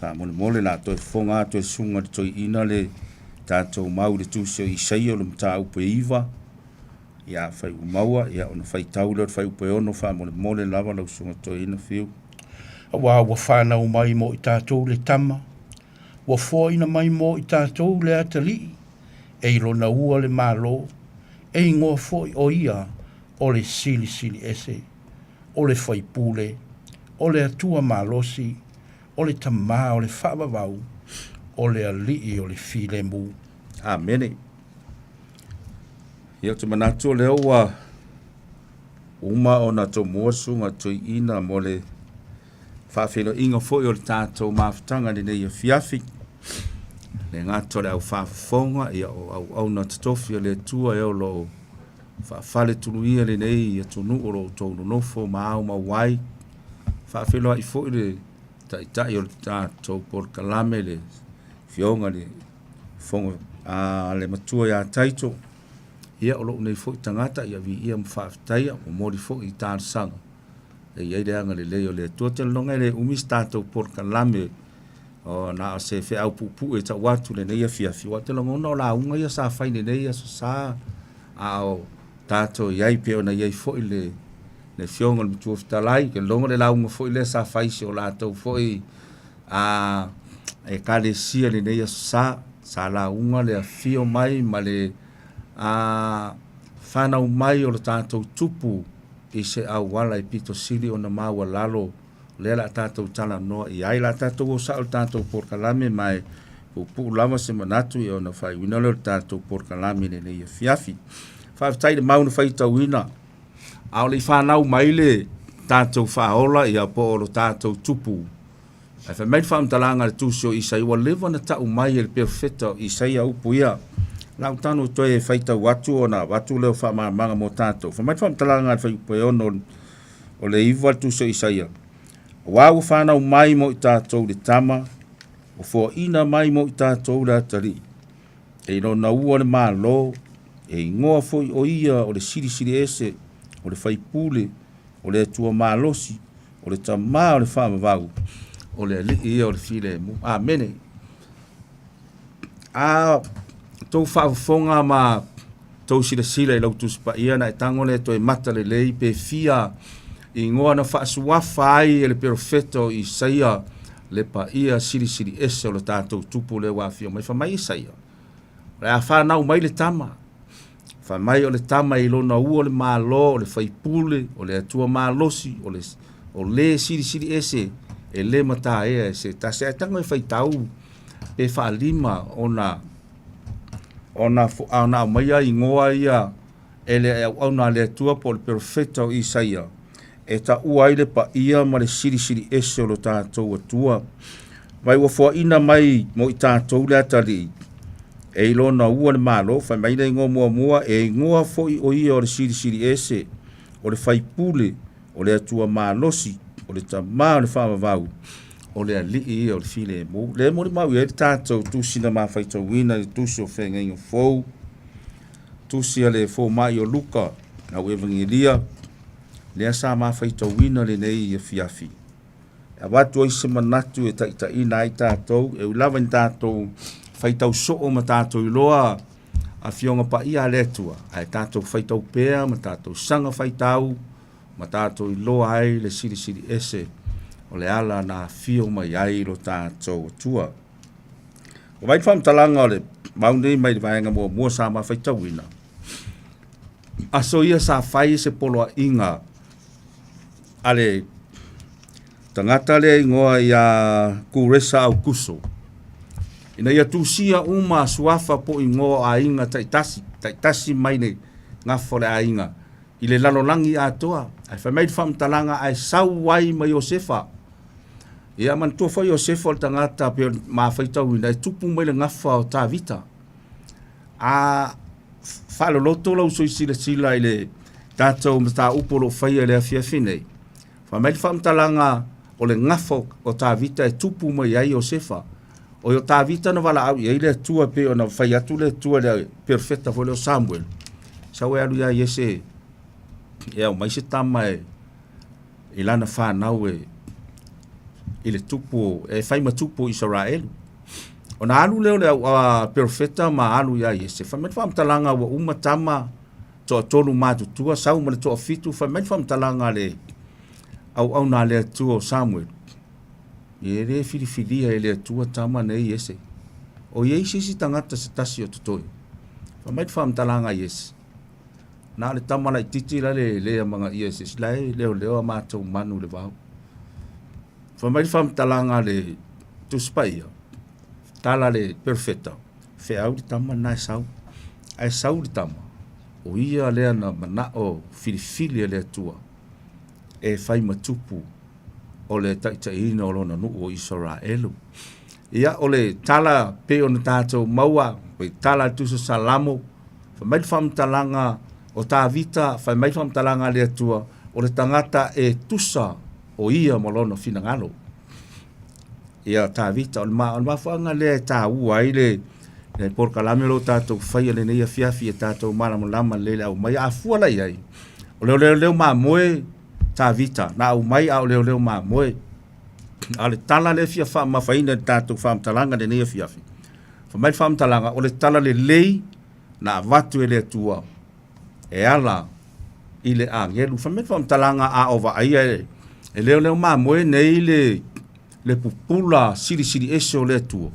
whamone mole la toi whonga, toi sunga, toi ina le tātou mau le tu se i seio le mta upe iwa, ia whai umaua, ia ona whaitau leo whai upe ono, whamone mole lava lau sunga toi ina fiu. Wa whanau mai mo i tātou le tama, wa fōina mai mo i tātou le atali, e ilo na ua le malo, e ingoa foi o ia o le sili sili ese, o le whaipule, o le atua malosi, o le tamā, o le whaavavau, o le alii, o le file mu. Amene. Ia te manatu leo wa uma o na to mosunga to ina mo le whawhelo inga foi o le tātou mawhitanga ni nei a fiafi. Le ngāto le au whawhonga ia au na tatofi o le tua e o lo whawhale tunu ia le nei ia tunu o lo tonu nofo maau mawai. Whawhelo ai foi le tai o le tātou por kalame le fionga le whonga le matua ia taito. Ia o loo nei fo i tangata ia vi ia mwhawhtaia o mori fo i tāna sanga. E iei reanga le leo le tuatel longa le umis tātou por kalame o na o se whi au pupu e ta watu le neia fiafi. Wa te longa ona o la unga ia sa whaine neia so sa a o tātou iei pe o na iei fo i le fionga le mutua fitalai. Ke longa le la unga fo i le sa whaisi o la tau fo i e ka le sia le neia so sa la unga le a fio mai ma le whanau mai o le tātou tupu i se au wala i pito sili o na maua lalo le la tātou tala noa i ai la tātou o sa o tātou porkalame mai pupu lama se manatu i o na whai wina le tātou porkalame ne nei fiafi whawtai le mauna whai tau ina au le whanau mai le tātou whaola i a po o tātou tupu ai whamai whamtalanga le tūsio i sai wa lewa na tau mai e le perfeta i sai a upu ia Lau tano toe whaita watu o na watu leo whamamanga mo tātou. Whamait whamtalanga at whaiupoe ono o le iwa tu so isaia. Wau whanau mai mo i tātou le tama, o fua ina mai mo i tātou le atari. E no na ua le maa lo, e ingoa foi o ia o le siri siri ese, o le whaipule, o le atua maa losi, o le tamā o le whamavau, o le ali ia o le file mu. Amene. Tau whaafonga ma tau sila i lautu sipa ia na e tangole to e mata le lei pe fia i ngoa na whaasuafa ai e le perfeto i saia le pa ia siri ese o le tātou tupu le wafio mai whamai i saia. Le a whanau mai le tama. Whamai o le tama i lo na ua le malo, o le whaipule, o le atua malosi, o le siri ese e le mata ea se ta se tango e whaitau pe whaalima ona mai ai ngoa ia ele ona le tua po le perfecto Isaia e ta ua ile pa ia ma le siri ese o tātou atua vai wa fo ina mai mo i tātou le atali e ilo na ua le malo fai mai le ngoa mua e ngoa fo i o ia o le siri ese o le whaipule o le atua malosi o le tamā o le whamavau o le alii o le file mo le mo le mau e tātou tusina ma whaitau wina le tusi o whenga ingo fou tusi a le fou mai o luka na evangelia le asa ma whaitau wina le nei i fiafi a watu o se manatu e taita ina ai tātou e ulawa ni tātou whaitau soo ma tātou iloa a fionga pa ia le tua ai tātou whaitau pēa ma tātou sanga whaitau ma tātou iloa ai le siri ese o le ala na fio mai ai lo tātou tua. O mai whamtalanga o le maunei mai le vaenga mua sa ma whaitauina. Aso ia sa whai se poloa inga ale tangata le ingoa ia kuresa au kuso. Ina ia tusia uma suafa po ingoa a inga taitasi mai ne ngafo le a inga. I le lalolangi atoa. Ai whamai whamtalanga ai sau wai ma Iosefa. Ia man to fa Iosefa o tangata pe ma whaitau ina tupu mai le ngafa o tā vita. A whalo loto lau soi sila i le tātou ma tā upolo whaia le awhiawhi nei. Whamai whamtalanga o le ngafa o tā vita e tupu mai ai Iosefa. O yo tā vita na wala au i le tua pe o na whai atu le tua le perfecta fo leo Samuel. Sau e alu ia Iese e au mai se tama e ilana whanau i le tupu, e whaima tupu Israel. O na alu leo le perfecta ma alu ia Iese. Whamet whamtalanga wa umatama toa tolu mātutua, sau ma le toa fitu, whamet whamtalanga le au na le tua o Samuel. I re whiriwhiria e le tua tama nei Iese. O Iese si tangata se tasi o tutoi. mai whaamtalanga yes. Nā le tamala I titi la le mga yes lai leo mātou manu le wau. Mai whaamtalanga le tuspaia. Tala le perfecta. Wheau le tama nai sau. Ai sau le tama. O ia lea na mana o filifili le atua. E whai matupu. O le taitaina o lona nuu o Israelu. Ia o le tala pe o na tātou maua. Pei tala tuso salamo. Mai whaamtalanga o tā vita. Mai whaamtalanga le atua. O le tangata e tusa o ia malona finangalo. Ia tā vita. O le mawhanga le tā ua i le por kalamelo tātou whaia le neia fiafi e tātou malama le au mai a fuala iai. O leo ma moe tā vita. Na au mai au leo ma moe. A le tala le fia wha mawhaina tātou whaamtalanga le neia fiafi. Mai whaamtalanga o le tala le lei na watu e le atua. E ala I le angelu. Mai whaamtalanga a ova aia e leo ma moe nei le pupula siri ese o le atua.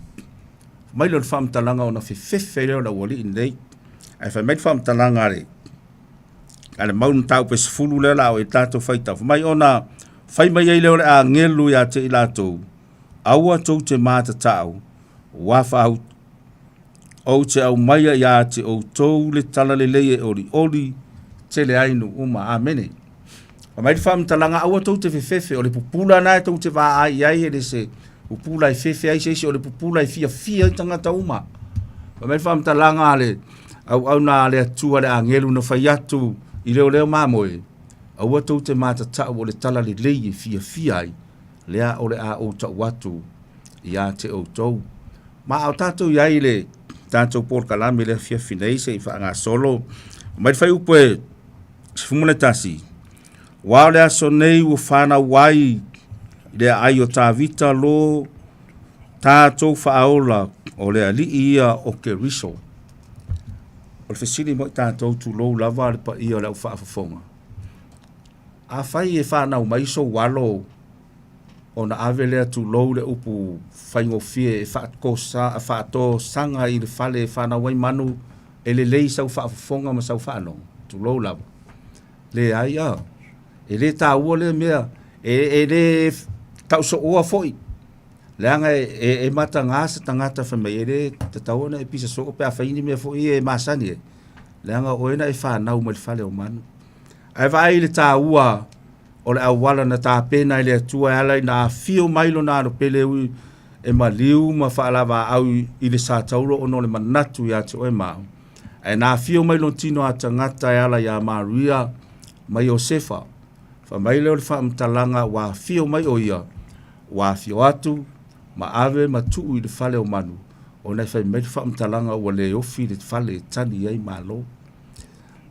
Mai lo whaamtalanga o na whewhewhe leo na wali nei. Ai mai whaamtalanga re. Ale maun tau pe sifulu leo la o e tātou whaitau. Mai ona whai mai ei leo le a ngelu ia te ilatou. Aua tau te māta tau. Wafa au. O te au maia ia te o tau le tala le leie oli. Te le ainu uma. Amene. Mai whaamtalanga aua tau te whewhewhe. O le pupula nai tau te wā ai ai e le se. Pupula I fefe ai se o le pupula I fia I tangata uma. Mai whaamtalanga ale au na le atua le angelu na whai atu I leo mamoe. Au atau te mata tau o le tala le leie fia ai. Lea o le a o tau atu I a te o tau. Ma au tātou iai le tātou por kalame le fia finei se I whaanga solo. Mai whai upe fumule tasi. Wao le aso nei u whana wai le ai o tā vita lo tātou whaola o le ali ia o ke riso. O le whesiri mo tātou tu lou lava le pa ia o le au whaafafonga. A whai e whanau mai so walo o na ave lea tu lou le upu whaingo fie e whaato sanga I le whale e whanau wai manu e le lei sau whaafafonga ma sau whanau. Tu lou lava. Le ai a. E le tā ua le mea. E le tau so oa foi. Leanga e mata ngasa tangata whamei e le te tauana e pisa so pe a whaini mea foi e masani e. Leanga oena e whanau ma le whale o manu. Ai vai le tā ua o le awala na tā pena I le atua e alai na fio mailo na aro pele ui e maliu ma whaalawa au I le sātauro ono le manatu I ate oe mau. E na fio mailo tino a tangata e alai a Maria mai o Sefa. Mai leo le whaamtalanga wa fio mai o ia. Wa fio atu, ma ave ma tuu I le whale o manu. O nei whai mai whaamtalanga wa le ofi le whale tani ei malo.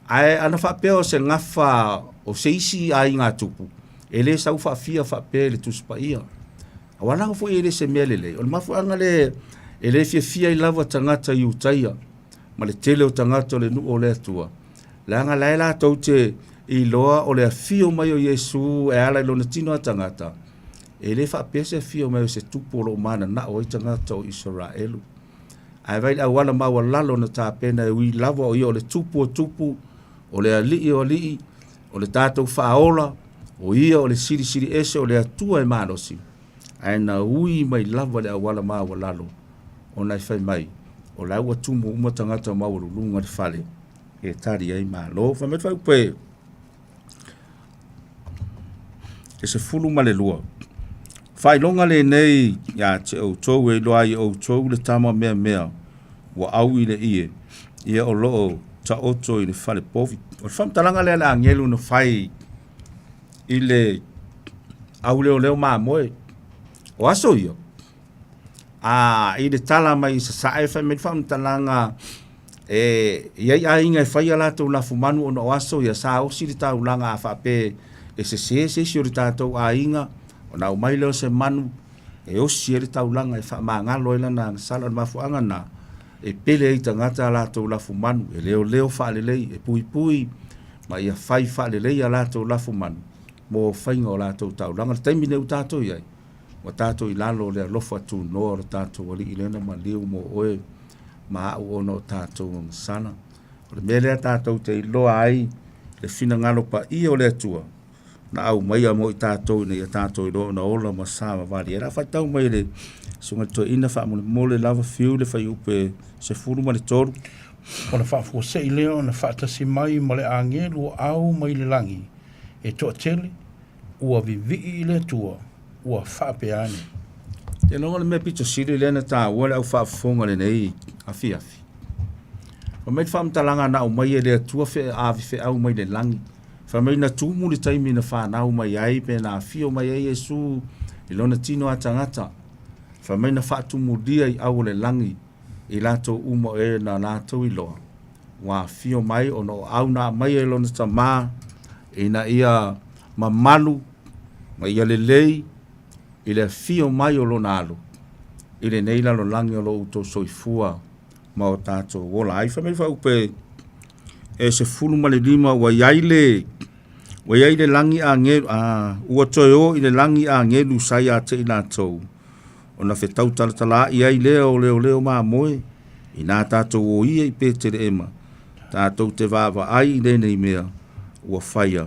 Ai ana whapeo se ngafa o se isi a I ngā tupu. E le sau whaafia whapea le tuspa ia. A wananga fo e le se mea lele. O le mafu anga le e le fia I lava tangata I utaia. Ma le tele o tangata le nu o le atua. Le anga laila tau te I loa o le fio mai o Yesu e ala I lona tino a tangata. E le whapese fio mai o se tupu o lo mana na o I tangata o Israelu. Ai vai a wala maua lalo na tā pena e ui lava o I o le tupu o le alii o alii, o le tātou whaola, o ia o le siri ese o le atua e mānosi. Ai na ui mai lava le a wala maua lalo o nai whai mai. O la ua tumu umatangata maua lulunga le whale. E tari ai mālo. Whamet whai upe. E se fulu male lua. Whai longa le nei ia te au tau e loa I au tau le tama mea wa au I le ie. Ia o loo ta oto I le whale povi. O le whamtalanga lea le angelu na whai I le au leo maa moe. O aso ia. I le tala mai sa sae whai me whamtalanga iai a inga e whai alatou la fumanu o no aso ia sa osi le tau langa a whape e se si o le tātou a inga o nau mai leo se manu e osi e le taulanga e whaamangalo e lana sala na mafuanga na e pele e tangata alatou lafu manu e leo whaalelei e pui ma ia whai whaalelei alatou lafu manu mo whainga o alatou taulanga taimi neu tātou iai wa tātou I lalo lea lofa tu noa o tātou wali I lena ma liu mo oe ma au ono tātou sana O le mele tātou te loa ai, le fina ngalo pa ia o le atua. Na au mai a mo i tātou nei a tātou i loa na ola ma sā ma wari. E ra whai tau mai le sunga to ina wha mole lava fiu le whai upe se furu ma le toru. O na whaafua se i leo na whaatasi mai ma le angelu au mai le langi. E toa tele, ua vivi i le tua, ua whaape ane. Te longa le mea pito siri le na tā ua le au whaafonga le nei afi afi. O mei whaamtalanga na au mai e le atua fe avi fe au mai le langi. Whamei na tūmu le taimi na whanau mai ai pe na fio mai ai Yesu i lona tino a tangata. Whamei na whaatumu dia i au le langi i lato umo e na lato i loa. Wa fio mai o no au na mai e lona tamā i na ia mamalu ma ia le lei i le fio mai o lona alu. I le neila lo langi o lo uto soifua ma o tato wola. Ai whamei whaupe e se fulu ma le lima wa yaile langi a ngelu ua toe o i le langi a ngelu sai a te ina tau o na whetau talatala i ai leo maa moe i nā tātou o ia i pētere ema tātou te vāwa ai i nei mea ua whaia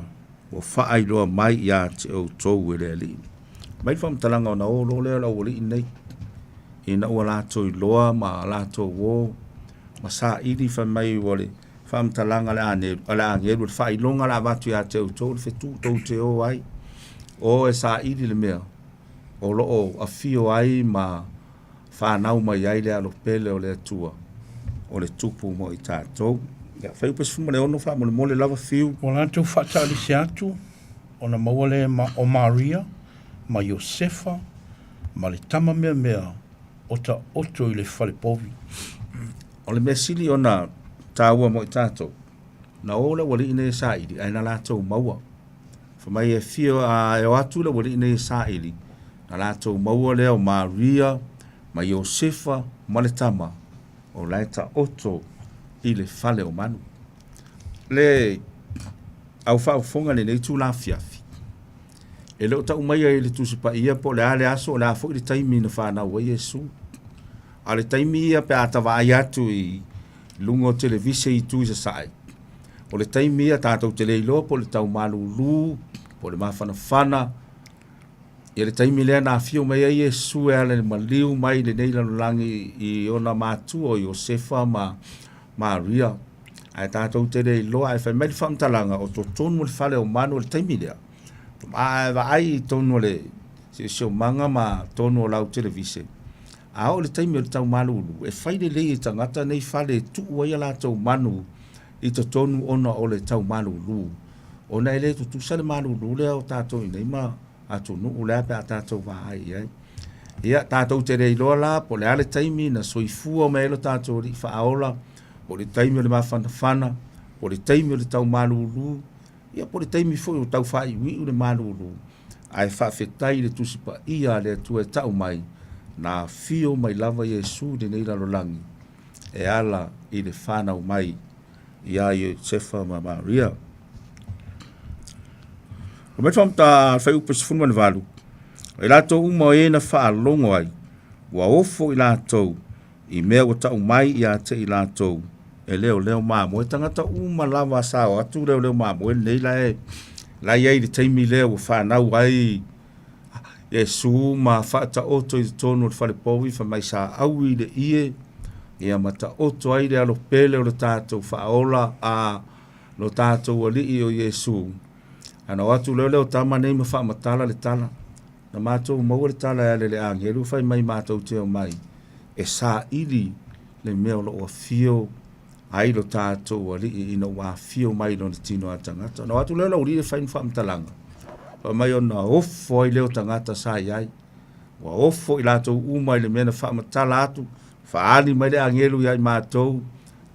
ua whaai loa mai i a te au tau e lea li mai whamtalanga o na o lo leo lau li nei i na ua lātou i loa ma lātou o ma sā iri whamai wale whamtalanga le angelu le whailonga la watu ia te utou le whetu tau te o ai o e sa iri le mea o loo a fio ai ma whanau mai ai le alo pele o le atua o le tupu mo i tātou whai upes fuma le ono wha mo le lava fiu o lantou whaatali se atu o na maua le o Maria ma Iosefa ma le tama mea o ta oto i le whale povi o le mea sili o na tāua mo i tātou. Na o le wali ine sa ili, ai na lātou maua. Whamai e fio a e o atu le wali ine sa ili. Na lātou maua lea o Maria, ma Iosefa, ma le tama, o laita oto i le fale o manu. Le au whaafonga le nei tū la fiafi. E leo ta umai ai le tusipa ia po le ale aso o le afo i le taimi na whanau a Yesu. A le taimi ia pe atawa ai atu i lungo televise i tu sai. O le taimia tātou te leilo po le tau malulu, po le mawhanawhana. I le taimi lea nā fio mai ai Yesu e ale maliu mai le neila langi i ona mātu o Iosefa ma Maria. Ai tātou te leilo ai whai mai whamtalanga o to tonu le whale o manu le taimi lea. Ai tonu le sio manga ma tonu o lau televise. A o le taimi o le tau malulu, e whaile lei e tangata nei whale tu ia la tau manu i to tonu ona o le tau malulu. O nei le tu sale malulu lea o tātou i nei ma a tu nuu lea pe a tātou wahai ai. Ia tātou te rei loa la, po le ale taimi na soifua me elo tātou ri whaaola, po le taimi o le mawhanawhana, po le taimi o le tau malulu, ia po le taimi fo o tau whai ui o le malulu. Ai whawhetai le tusipa ia le tu e tau mai, na fio mai lava Yesu de nei lalolangi e ala i le whanau mai i a Iosefa ma Maria. O me whamta whai upe sifunu valu. E lato uma e na whaalongo ai. Wa ofo i lato i mea o tau mai i a te i lato e leo mamo. E tangata uma lava sao atu leo mamo. E nei la iei le teimi leo o whanau ai Yesu ma fata oto i tonu le whale povi wha mai sa au i le ie ia mata oto ai le alo pele o le tātou whaola a lo tātou ali i o Yesu ana watu leo tama nei ma wha matala le tala na mātou maua le tala e le angelu whai mai mātou te o mai e sa ili le mea lo o fio ai lo tātou ali i no wa fio mai lo ni tino a tangata na watu leo uri e whai wha matalanga mai ona ofo i leo tangata sa iai. Wa ofo i lato uma i le mena wha matala atu. Whaali mai le angelu iai mātou.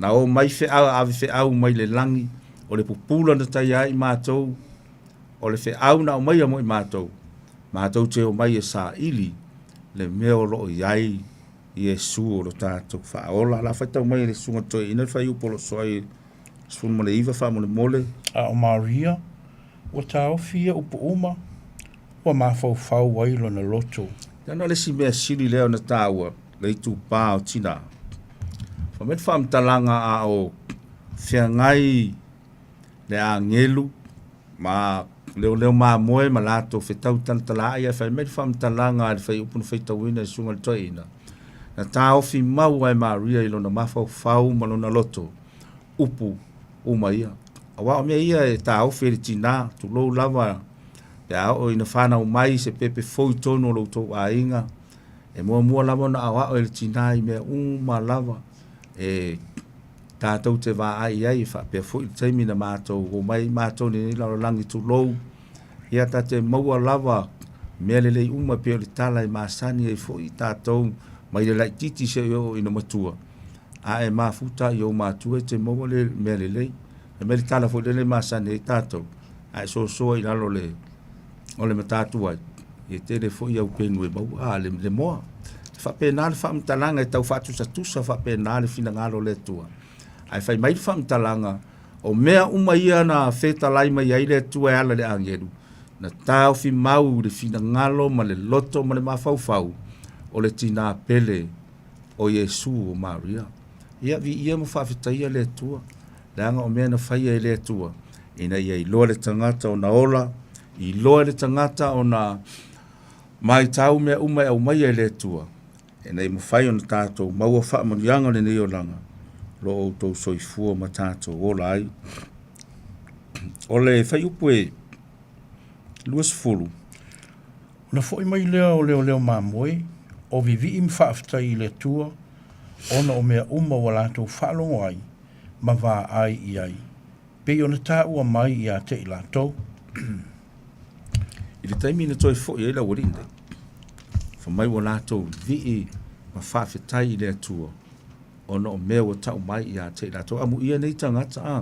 Na o mai fe au avi fe au mai le langi. O le pupula na tai iai mātou. O le fe au na o mai amo i mātou. Mātou te o mai e sa ili. Le meo lo iai i Yesu o lo tātou. Whaola la whaitau mai le sunga toi. Ina whai upolo soai. Sfun mo le iwa wha mo le mole. A o Maria. Wa tau fia upo uma, wa mawhau wailo na loto. Tana le si mea siri leo na taua, le tu pā o tina. Wa met whamtalanga a o feagai le agelu ma leo ma moe ma lato fetau talatala ia fai mai faamatalaga le fai upu na faitauina e suga le toeina na taofi mau ai maria i lona mafaufau ma lona loto upu uma ia auao mea ia e taofi e le tinā tulou lava pe ao ina whanau mai se pepe foi tonu o loutou aiga e mua lava na auao e le tinā i mea uma lava e tātou te wā ai ai whapea foi taimi na mātou o mai mātou ni laulangi tulou ia ta te maua lava mea lelei uma peo le tala i māsani e foi tātou mai le lai titi se o ina matua a e mafuta i o mātua te maua le mea lelei e mea le tala foi lelei māsani e tātou a e soa i lalo le o le matatua e te le foi au penu e maua a le moa whapea nā le whaamtalanga e tau whatusatusa whapea nā le finangalo le tua ai fai mai whaamtalanga o mea uma ia na feta lai mai ai le tua e ala le angeru na tau fi mau le fina ngalo ma le loto ma le mafaufau o le tina pele o Yesu o Maria ia vi ia mo whawhitaia le tua le anga o mea na whaia le tua ina ia i loa le tangata o na ola i loa le tangata o na mai tau mea uma au mai le tua ina i mo whai o na tātou maua wha manianga le neo langa lo o tau soifua ma tātou o lai. O le whai upu e luas fulu. Na fwoi mai lea o leo mamoe, o vivi im whaaftai le tua, ona o mea uma wa lātou whaalongo ai, ma wā ai i ai. Pei ona tā ua mai i a te i lātou. I le taimi na toi fwoi e la warinde. Fa mai wa lātou vi ma whaafetai le tua. Ono o mea wa tau mai i a te i lātou. Amu ia nei tangata a.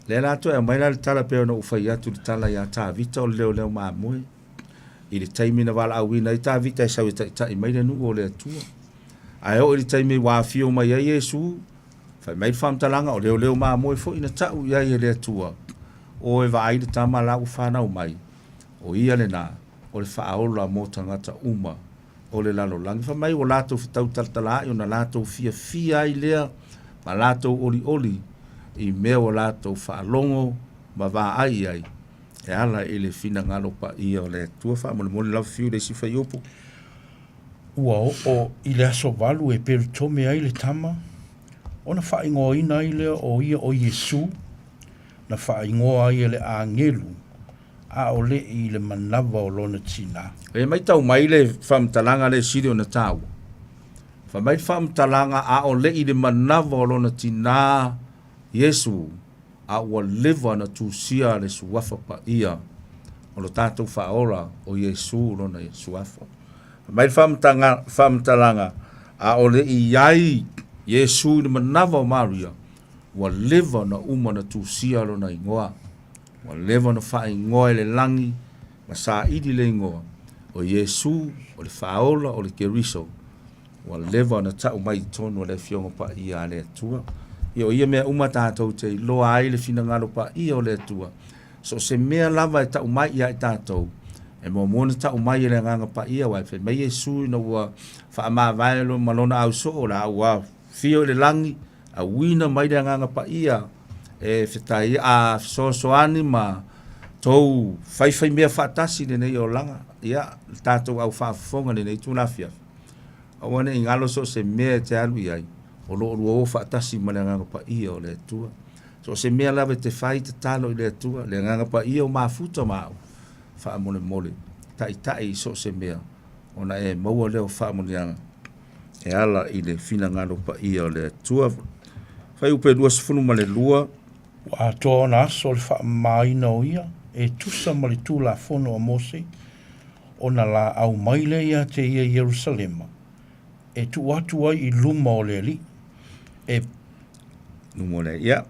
Le lātou e mai la le tala peo na ufai atu le tala i a tā vita o leo maa moe. I le taimi na wala awina i tā vita e sau i mai le nuku o le atua. Ai o i le taimi wāwhio mai a Yesu. Fai mai whamtalanga o leo maa moe fo ina tau i a le atua. O e wa aile tā maa lau whanau mai. O ia le nā. O le whaaola mō tangata uma. O le lalo langi. Fa mai o lātou fitau talatala i o na lātou fia i lea. Ma lātou oli. I mea o lātou whaalongo. Ma wā ai. E ala i le fina ngalo pa i o le tua wha. Mole lau fiu le si whai opo. Ua o i le aso walu e peru tome ai le tama. O na wha ingoa ina i lea o ia o Yesu. Na wha ingoa ai le a ngelu. A o le i le manawa o lona tina. E mai tau mai le whamtalanga le siri o na tau. Wha mai whamtalanga a o le i le manawa o lona tina Yesu a ua lewa na tūsia le suafa pa ia o lo tātou whaora o Yesu lona suafa. Mai whamtalanga a o le i iai Yesu le manawa o Maria ua lewa na uma na tūsia lona ingoa. Wa lewa na wha ingoa le langi, ma sa idi le ingoa, o Yesu, o le whaola, o le keriso, wa lewa na tau mai tonu o le fionga pa ia le atua. Ia o ia mea uma tātou te loa ai le fina ngalo pa ia o le atua. So se mea lava e tau mai ia e tātou, e mo mona tau mai e le nganga pa ia wai, fe mai Yesu na ua wha maa vaelo malona au so o la ua fio le langi, a wina mai le nganga pa ia, e fetai a soani ma tou fai mea whaatasi ne nei o langa ia tātou au whaafonga ne nei tūnafia a wane ingalo so se mea te alu iai o lo o whaatasi ma le nganga pa ia o le tua so se mea lawe te whai te talo i le tua le nganga pa ia o mafuta mao wha mole tai so se mea ona e maua leo wha moleanga e ala i le fina ngalo pa ia o le tua whai upe 2 ma le lua Wa toa na aso le wha maina o ia, e tusa ma le tū la fono a Mose, o na la au maile ia te ia Jerusalema, e tu atu ai I luma o le li, e... Luma o le, ia.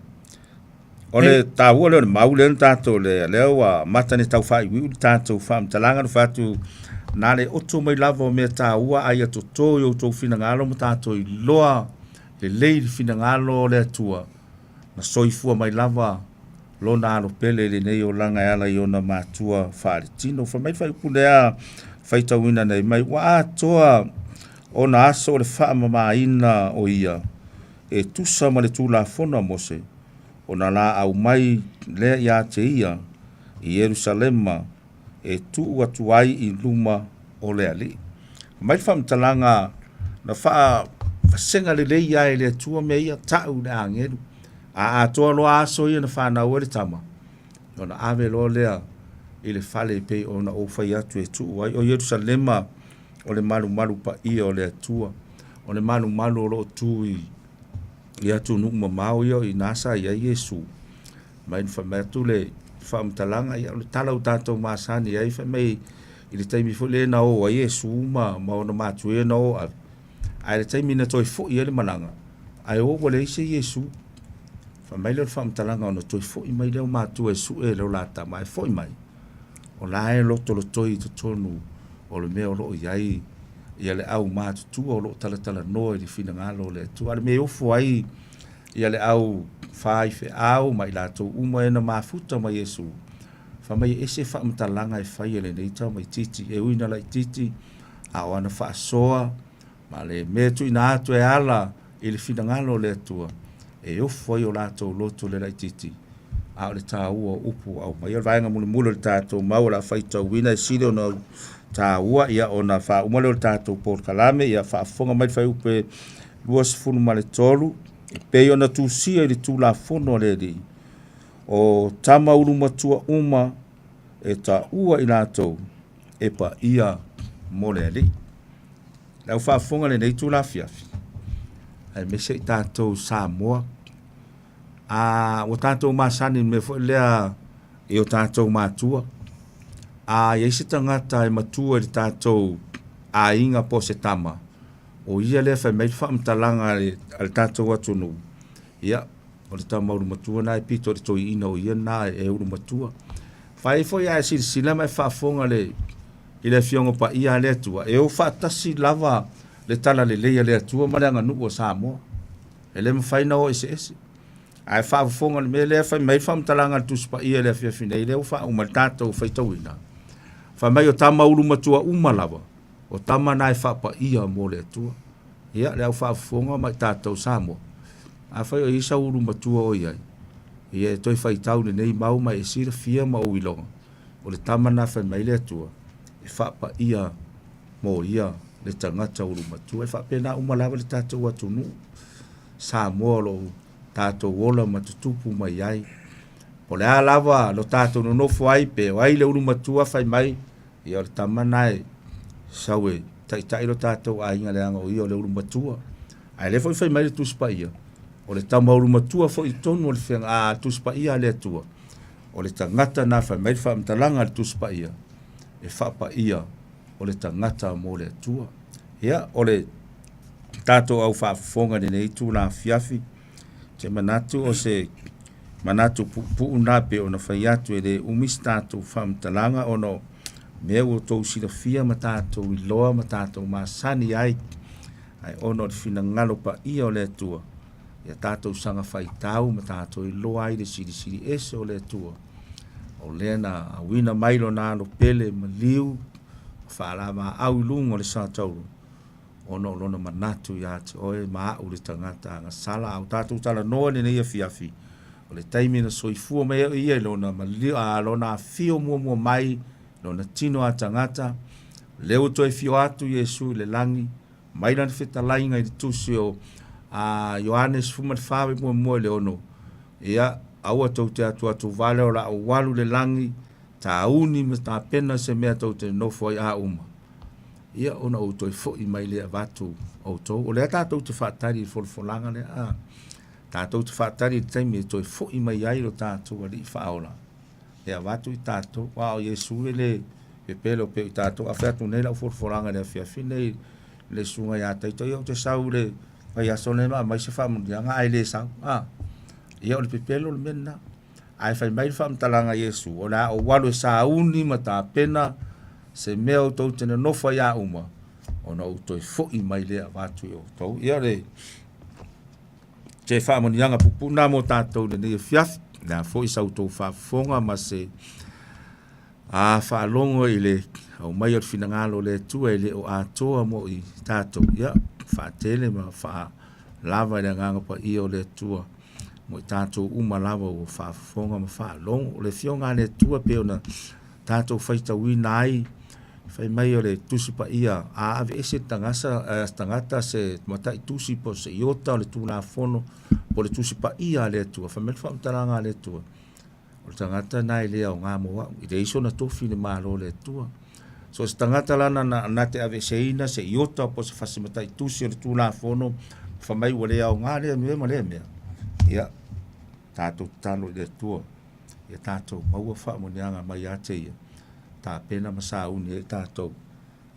O le tāua leo le mau leo tātou le leo a matane tau whai wiu tātou whaam talanga no whatu nā le oto mai lava o mea tāua ai ato tō i o tō whina ngalo mo tātou I loa le leiri whina ngalo le atua. Na soifua mai lava lona alo pele le nei o langa e ala I ona mātua whaare tino. Wha mai whai upulea whaitawina nei mai wa atoa o na aso o le wha mama ina o ia. E tusa ma le tūla whona Mose ona la au mai le ia te ia i Yerusalema e tu atu ai i luma o le ali. Mai whamtalanga na wha senga le ia e le tua me ia tau le angeru. A toa loa aso ia na whanau e le tama. Ona ave loa lea i le fale pe ona o whai atu e tu ai o Yerusalema o le malu pa ia o le atua. O le malu o lo tu i atu nukuma mau ia i nasa ia Yesu. Mai ni whamatu le whamtalanga ia o le tala o tātou māsani ia i whamei i le taimi fu le na o a Yesu ma ona mātu e na o ai le taimi na toi fu i le malanga. Ai o wale i se Yesu. Whamei le whamtalanga ona toi fu i mai leo mātu e su e leo lata mai fu i mai. O la e loto lo toi to tonu o le mea o lo iai ia le au mātu tu o lo tala noa i li fina ngalo le tu. Ale me ufu ai ia le au whai fe au mai lato uma e na mafuta mai Yesu. Whamei ese whamtalanga e whai ele nei tau mai titi e uina lai titi a o ana whaasoa ma le mea tu ina atu e ala i li fina ngalo le tua e ufu ai o lato loto le lai titi a o le tā ua upu au mai. Ia vaenga mule le tātou mau la whaita uina e sire o na tā ua ia o na wha umale o le tātou Port Kalame ia whaafonga mai whai upe luas funu ma le tolu e pei o na tūsia i le tū la fono le di o tama uru matua uma e tā ua i lātou e pa ia mo le ali. Lau whaafonga le nei tū la fiafi ai mese i tātou Samoa o tātou māsani me fo lea e o tātou mātua ia se tangata e matua le tātou a inga po se tama o ia le whai mei whaamtalanga le tātou atunu ia o le tama uru matua na e pito le toi ina o ia na e uru matua whai fo ia e sila mai whaafonga le i le fionga pa ia le atua e o whaatasi lava le tala le leia le atua ma le anga nuku o Samoa e le mawhaina o ese ai whaafonga le me le whai mei whaamtalanga le tuspa ia le fiafinei le o wha umal tātou whaitawina whamai o tama uru matua umalava, o tama nai whapa ia mo le atua. Ia, leo whaafonga mai tātou Samoa. A whai o isa uru matua o iai. Ia e toi whaitau nei mau mai e sira fia ma o ilonga. O le tama na whamai le atua, e whapa ia mo ia le tangata uru matua. E whapena umalava le tātou atunu. Samoa lo tātou ola matutupu mai iai. O le alava lo tātou no nofo ai pe o ai le uru matua whai mai i o le tamanae sawe tai lo tātou a inga le anga o i o le uru matua ai le whai mai le tuspa ia o le tama uru matua fo i tonu o le whenga a tuspa ia le atua o le tangata na whai mai whaamtalanga le tuspa ia e whapa ia o le tangata mo le atua ia o le tātou au whaafonga nei tu na fiafi te manatu o se manatu pu unape ona fai atu e le umistatu whamtalanga ono mea o tau sila fia matatu i loa matatu masani ai ono le fina ngalo pa ia o le atua ia tātou sanga fai tau matatu i loa ai le siri ese o le atua o lea na awina mailo na alo pele ma liu whaalama au ilungo le sātauru ono lona manatu ia te oe maa u le tangata nga sala au tātou tala noa ni ia fiafi o le taimi na soifua mai ia lona malio a lona fio mua mai lona tino a tangata leo toi fio atu Yesu le langi mai na feta lainga i tusi o a Yohanes fumat fawe mua le ono ia au atau te atu vale o la walu le langi ta uni me ta pena se mea tau te nofo i a uma ia ona o toi fo i mai le avatu o tau o le tātou te whaatari i folfolanga le a tātou te whaatari i taimi e toi fo i mai ai lo tātou ali i whaola. E a watu i tātou, wao Yesu e le pepelo pe i tātou, a wheatu nei lau forforanga le a whiawhine le sunga i ata i toi au te sau le vai aso le mai se whamundianga ai le sau. Ia o le pepelo le mena, ai whai mai whamtalanga Yesu, o la o walu e sa uni ma tā pena se mea o tau tene nofa i a uma, o na o toi fo i mai le a watu i o tau. Ia le te whaamonianga pupuna mo tātou le nei fiafi, na fo i sau tau whaafonga ma se a whaalongo i le au mai o finangalo le tua i le o atoa mo i tātou. Ia, whaatele ma wha lava i le nganga pa i o le tua. mo tātou umalawa o whaafonga ma whaalong, o le fionga le tua pe ona tātou whaitawina ai, whai mai o le tusi pa ia, a ave ese tangata se matai tusi po se iota o le tūna fono, po le tusi pa ia le tua, whai mele whaamtaranga le tua. O le tangata nai lea o ngā moa, i te iso na tofi le mālo le tua. So se tangata lana na te ave se ina, se iota po se whasi matai tusi o le tūna fono, whai mai o lea o ngā lea mea. Ia, tātou talo i le tua, ia tātou maua whaamonianga mai ate ia. Tā pena masa uni e tātou.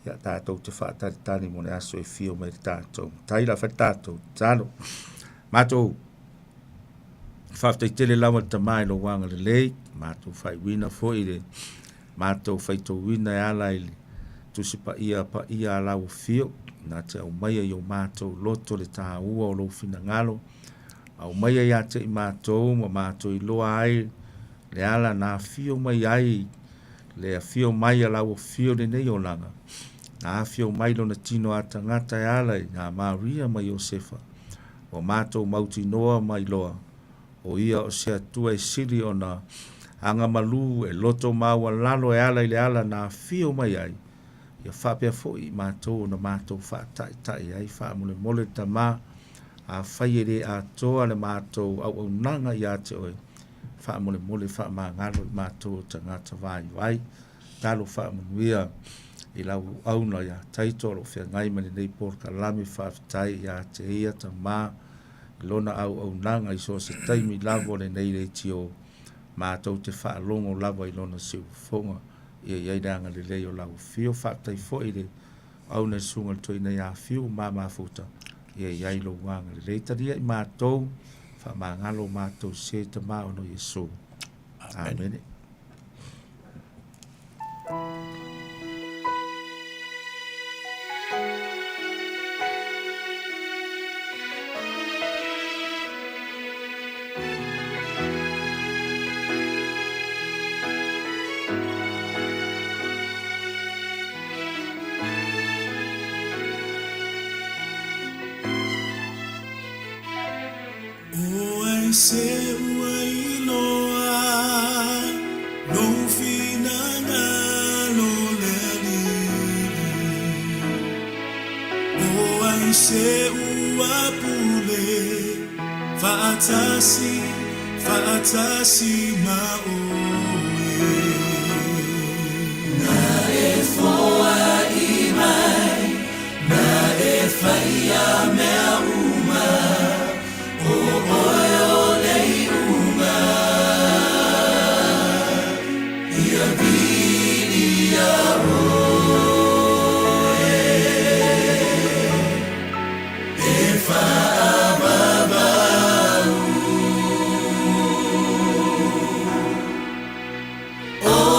Ia tātou te whaataritani mo ne aso e fio mai tātou. Taira whai tātou, tālo. Mātou, whaftai tele lawa ta mai lo wanga le lei, mātou whai wina fo i le, mātou whai tō wina e ala i le, tusi pa ia lau fio, nā te au maia i o mātou loto le tā ua o lo fina ngalo, au maia ia te i mātou, ma mātou i loa ai, le ala nā fio mai ai, le a fio mai a lau fio le nei o langa. Nā fio mai lo na tino a tangata e ala i ngā Maria mai Josefa, o mātou mauti noa mai loa, o ia o se atua e siri o na anga malu e loto maua lalo e ala i le ala nā fio mai ai, ia whapea fo i mātou na mātou whaatai ai, whaamule mole ta mā, a whaiere a toa le mātou au nanga i a te oe, wha mole wha maa ngalo i mātou ta ngata vai, talo wha manuia i lau auna ia taitoro whia ngai mani nei por ka lami wha fitai i a te ia ta maa, i lona au nanga i so se taimi lavo le nei rei tio, mātou te wha longo lavo i lona siu fonga, ia iai reanga le leo lau fio wha tai fo i le auna sunga le toi nei a fio maa futa, ia iai lo wanga le rei taria i mātou, wha maa ngalo mātou se ta maa ono Yesu. Amen. Se ua iloa no finanga lo leli o ai se ua pule faatasi ma oe na e foa i mai na e faia mea uma o oe oh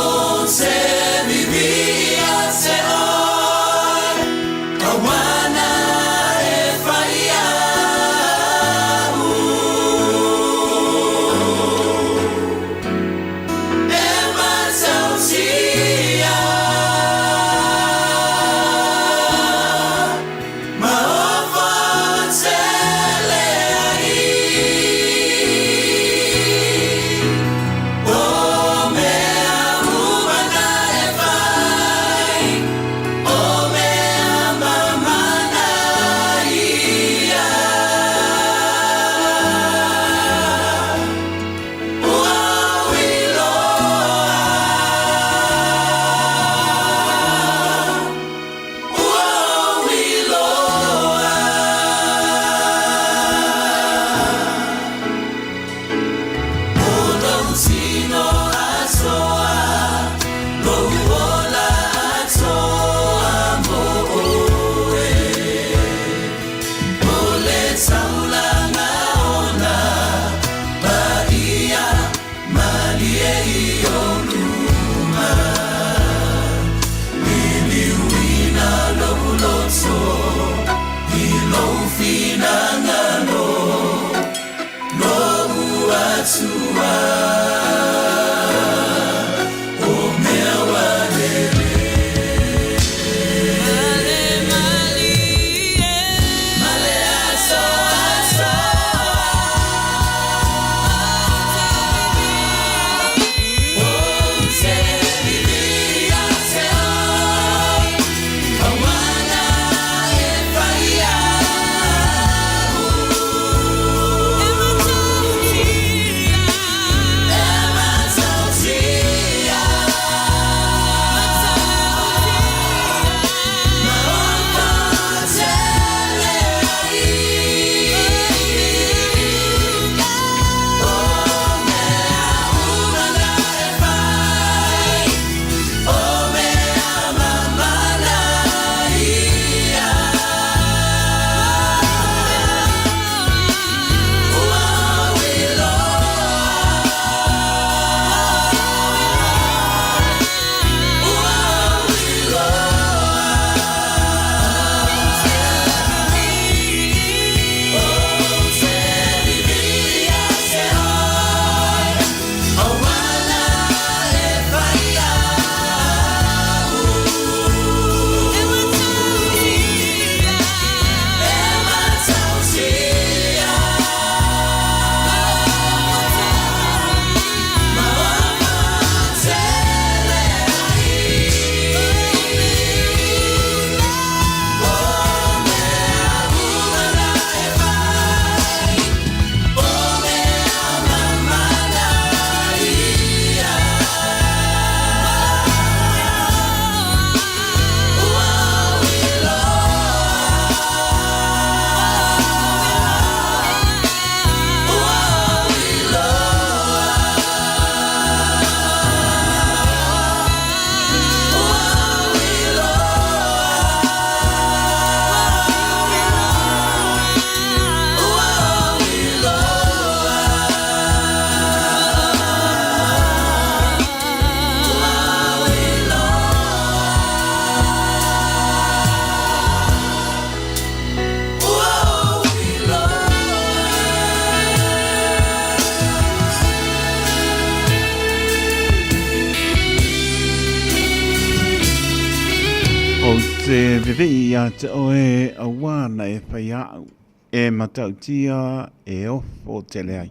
se vive ia te oe a wana e whai au e matautia e ofo tele ai.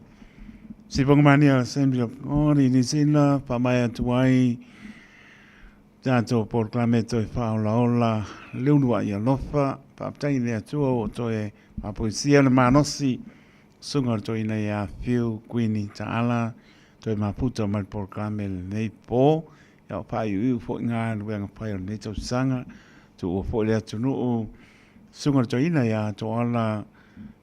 Si Pongomani Assembly of God i Nisina, pamai atu ai, tātou porklame toi whaolaola, leunua i alofa, paaptai ne atua o toi mapoisia na manosi, sunga toi nei a Phil Queenie Taala, toi maputa mai porklame nei po, ia o pai ui fo ngā ruenga pai o nei tau sanga, tu o fo lea tunu, sunga toi nei a to ala,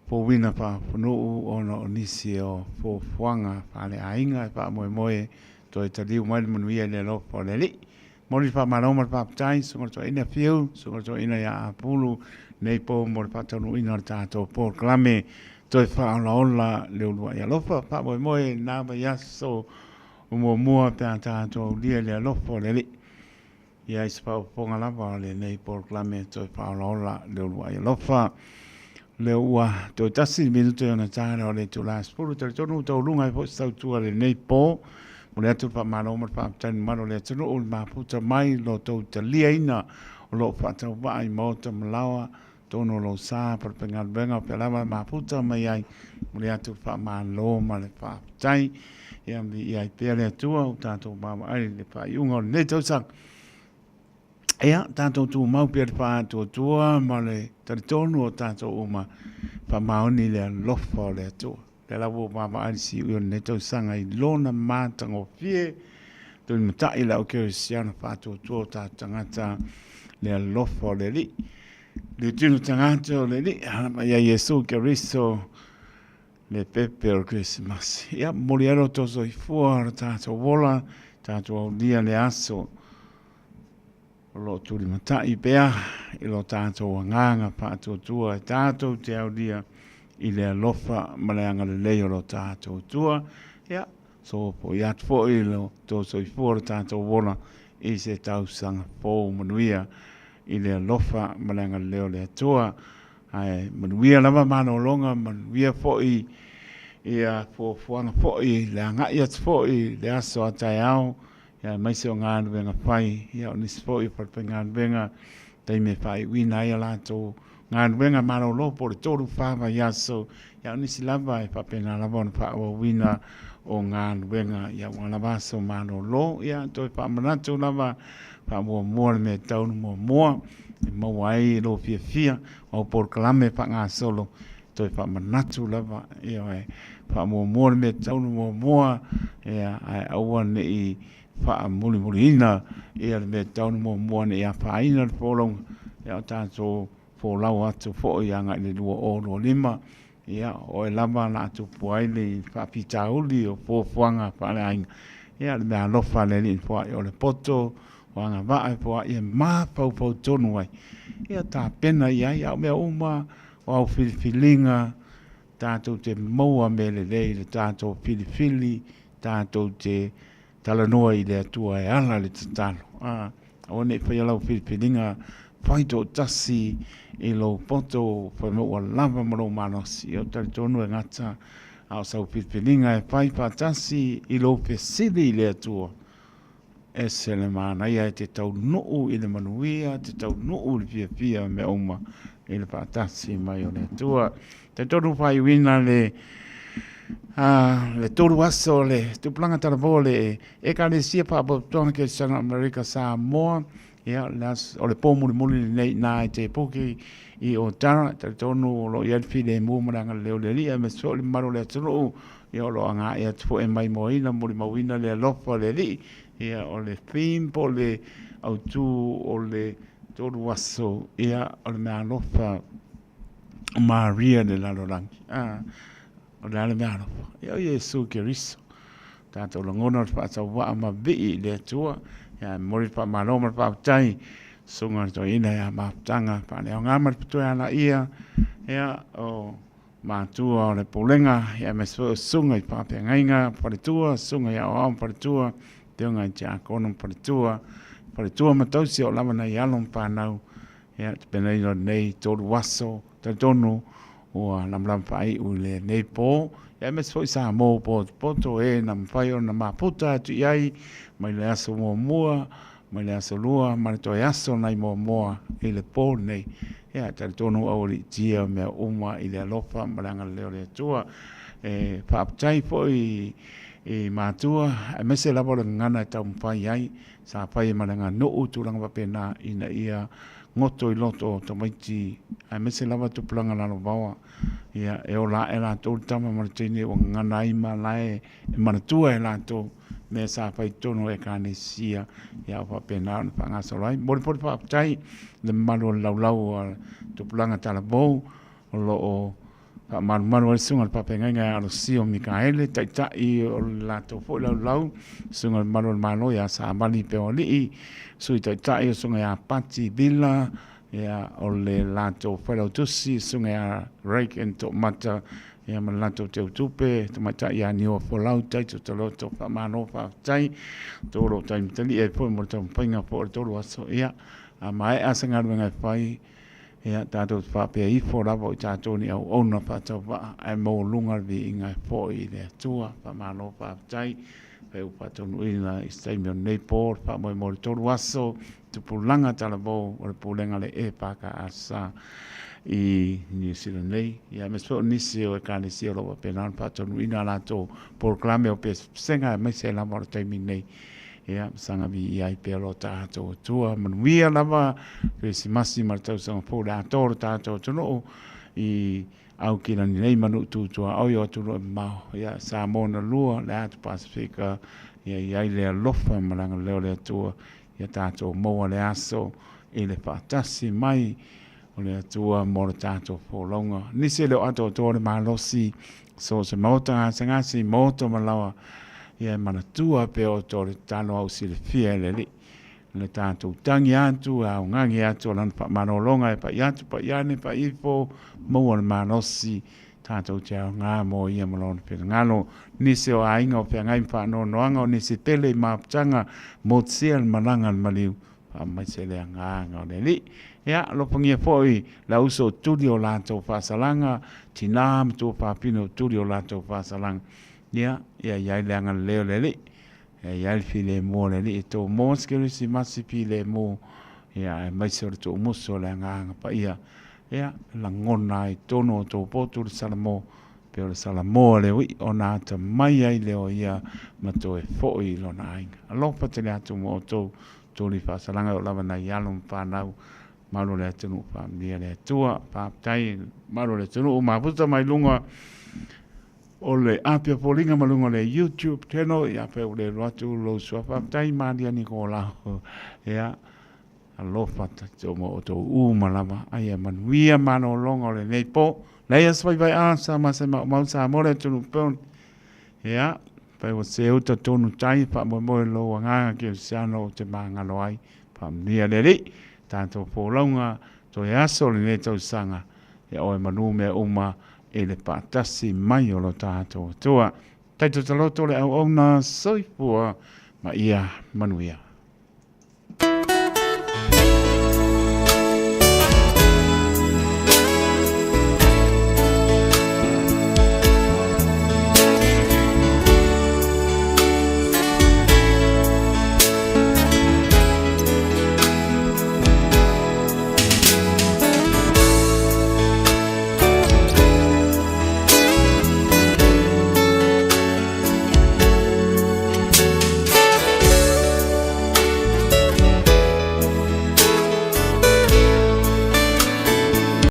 po wina pa punuu o no nisi o po fuanga pale ainga pa moe moe to e taliu mai manuia le lo po le li mori pa maroma pa tai so to ina fiu so to ina ya apulu nei po mori pa tonu ina tato po klame to e fa la ola le ulua ya lo pa moe moe na ba ya so mo mo pa tato dia le lo po le li ya ispa po ngala ba le nei po klame to e fa la ola le ulua ya lo fa le ua to tasi minuto ona tana o le tu la spuru te tonu to lunga po sta tu le nei po mo le tu pa mano mo pa tan mano le tonu o ma puta mai lo to te liaina o lo fa ta vai mo te mlawa tono lo sa per pengal benga pe lava ma puta mai ai mo le tu pa malo ma le pa tai ia mi ai pe le tu o tanto ma ai le pa iunga le to sa ea, tātou tū mau pia pa tū tua, ma le taritonu o tātou uma pa maoni le lofa o le atua. Le lawo ma maarisi ui o ne tau sanga i lona mātanga o fie, tū ni matai la o kere siana pa tū tua o tā tangata le lofa o le li. Le tūnu tangata o le li, ma ia Yesu ke riso le pepe o Christmas. Ia, mori aro toso i fua tātou wola, tātou au dia le aso, lo tuli matai pea i lo tātou anganga pātua e tātou te au dia i le alofa maleanga le leo lo tātou tua ia so po i atfo i lo tōso i fōra tātou wona i se tau sanga pō manuia i le alofa maleanga le leo le atua ai manuia lama mano longa manuia fo i ia fo fuanga fo i le anga i atfo i le aso atai au ia mai se o ngā nuenga whai, ia o nisi fo i parpe ngā nuenga, tei me whai wina ia lato, ngā nuenga maro lo po le toru whawa ia so, ia o nisi lava e pape ngā lava na whawa wina o ngā nuenga, ia o lava so maro lo, ia toi wha manatu lava, wha mua le me taunu mua, e mau ai lo fia fia, o por kalame wha ngā solo, toi wha manatu lava, ia e wha mua le me taunu mua, ia ai aua ne i, fa muli ina e le me taunu mo moane ia fa ina folong ia tātou fo lau atu fo i anga i le lua o lo lima ia o e lama na atu puaile fa pita uli o fo fuanga fa le ainga ia le mea lofa le li fo i o le poto wanga vae fo i e maa pau tonu ai ia tā pena ia ia mea uma o au filifilinga tātou te moua me le lei le tātou filifili tātou te tala noa i le atua e ala le tatalo. O ne whai alau whiripiringa, whai tō tasi i lo poto, whai maua lava maro manosi, o tari tonu e ngata, au sau whiripiringa e whai pātasi i lo pesili i le atua. E se le mana ia e te tau nuu i le manuia, te tau nuu i le pia me oma i le pātasi mai o le atua. Te tonu whai wina le toru aso le tuplanga taravole e ka le sia pa tona ke sana America Samoa ia o le pomuli nei na te poki i o tara te tonu lo ia file mo maranga le le ia me so le maro le tonu ia lo anga ia fo e mai moina mori mawina le lofa le li ia o le fimpo le au tu o le toru aso ia o le mea lofa Maria de la Lorangi o le ale mea lofa. Ia o Yesu ke riso. Tātou langona o whaatau waa ma vii le atua. Ia mori pa maroma pa utai. Sunga to ina ia maaputanga. Pane o ngāmar putua ala ia. Ia o mātua o le polenga. Ia me sunga i pape ngainga paritua. Sunga ia o aum paritua. Teonga i te akonum paritua. Paritua matausi o lamana i alum pānau. Ia te penei no nei toru waso. Taitonu. o lam fai u le nei po e mes foi sa mo po poto e na fai o na maputa tu ai mai le aso mo mua ma le asolua ma le toi aso nai moa i le pō nei ia tari tonu au li tia mea uma i le alofa maranga leo le tua whaaptai po i mātua e mese labo le ngana e tau mpai ai sa pai maranga no uturanga wapena ina ia ngoto i loto to maiti e mese labo tupulanga lalo bawa ia e o la e la tō tama maratini o ngana i ma lae e manatua e la tō me sa pai tono e kane sia ia o wapena na whangasa rai mori pori whaaptai le malo laulau tupulanga tala bou o lo o manu o sunga papenga nga alo sio Mikaele tai o la to fo lau sunga manu malo ya sa mali pe o li sui tai o sunga ya pati villa ya o le la to fo tusi sunga ya rake and to mata ya malato te tupe to mata ya ni o fo lau tai to lo to pa mano pa tai to ro tai tali e fo mo to pinga fo to lo so ya mai asanga nga fai ia tātou whapea i fōrawa i tātou ni au ona whātau wha ai mō lunga vi inga fō i le atua whamano whātai wheu whātou nui na i staimi o Neipor whamoi mōri toru aso tupulanga tala bō o le pūlenga le e pāka asa i New Zealand nei ia me speo nisi o e kāne si o loa penan whātou nui na lātou proklame o pēs senga e mai se lama o taimi nei ia sanga vi ai pelo tato tua manuia lava si masi martau sanga po da tor tato tono i au kina ni nei manu tu tua au yo tu ma ia sa mona lua la tu pasifika ia ia le lofa malanga leo le tua ia tato mo le aso e le patasi mai o le tua mo tato po longa ni se le ato to le malosi so se mota sanga si moto malawa ia mana tua pe o tore tano au si le fia le li le tātou tangi atu au ngangi atu lan pa manolonga e pa iatu pa iane pa ipo maua le manosi tātou te au ngā mo ia malona pe ngalo nisi o ainga o pe ngai pa no noanga o nisi tele i maaptanga mo tsia le malanga le maliu pa mai se le nganga o le li ia lo pangia foi la uso tuli o lātou whasalanga tina mtu papino tuli o lātou whasalanga ia ia le anga leo le li ia fi le mo le li to mo skelu si masi pi le mo ia mai so to mo so le anga pa ia la ngona i tono to potu salamo pe o salamo le wi ona ta mai ai le o ia ma to e foi lo na ai alo pa te atu mo to li fa salanga o lava na yalo pa na malo le tunu pa dia le tua pa tai malo le tunu ma puta mai lunga o le apia polinga malunga le YouTube teno ia pe o le roatu lo swafa tai madia ni ko la ia alo fata to mo to malama ai manuia mano longo le nei po le ia svai vai asa ma se ma sa more tunu pon ia pe o se uta tonu tai pa mo lo nga ke siano te manga lo ai pa nia le ri tanto po longa to ia so le to sanga ia o manu me uma e le patasi mai o lo tātou tua. Taito taloto le au na soifua ma ia manuia.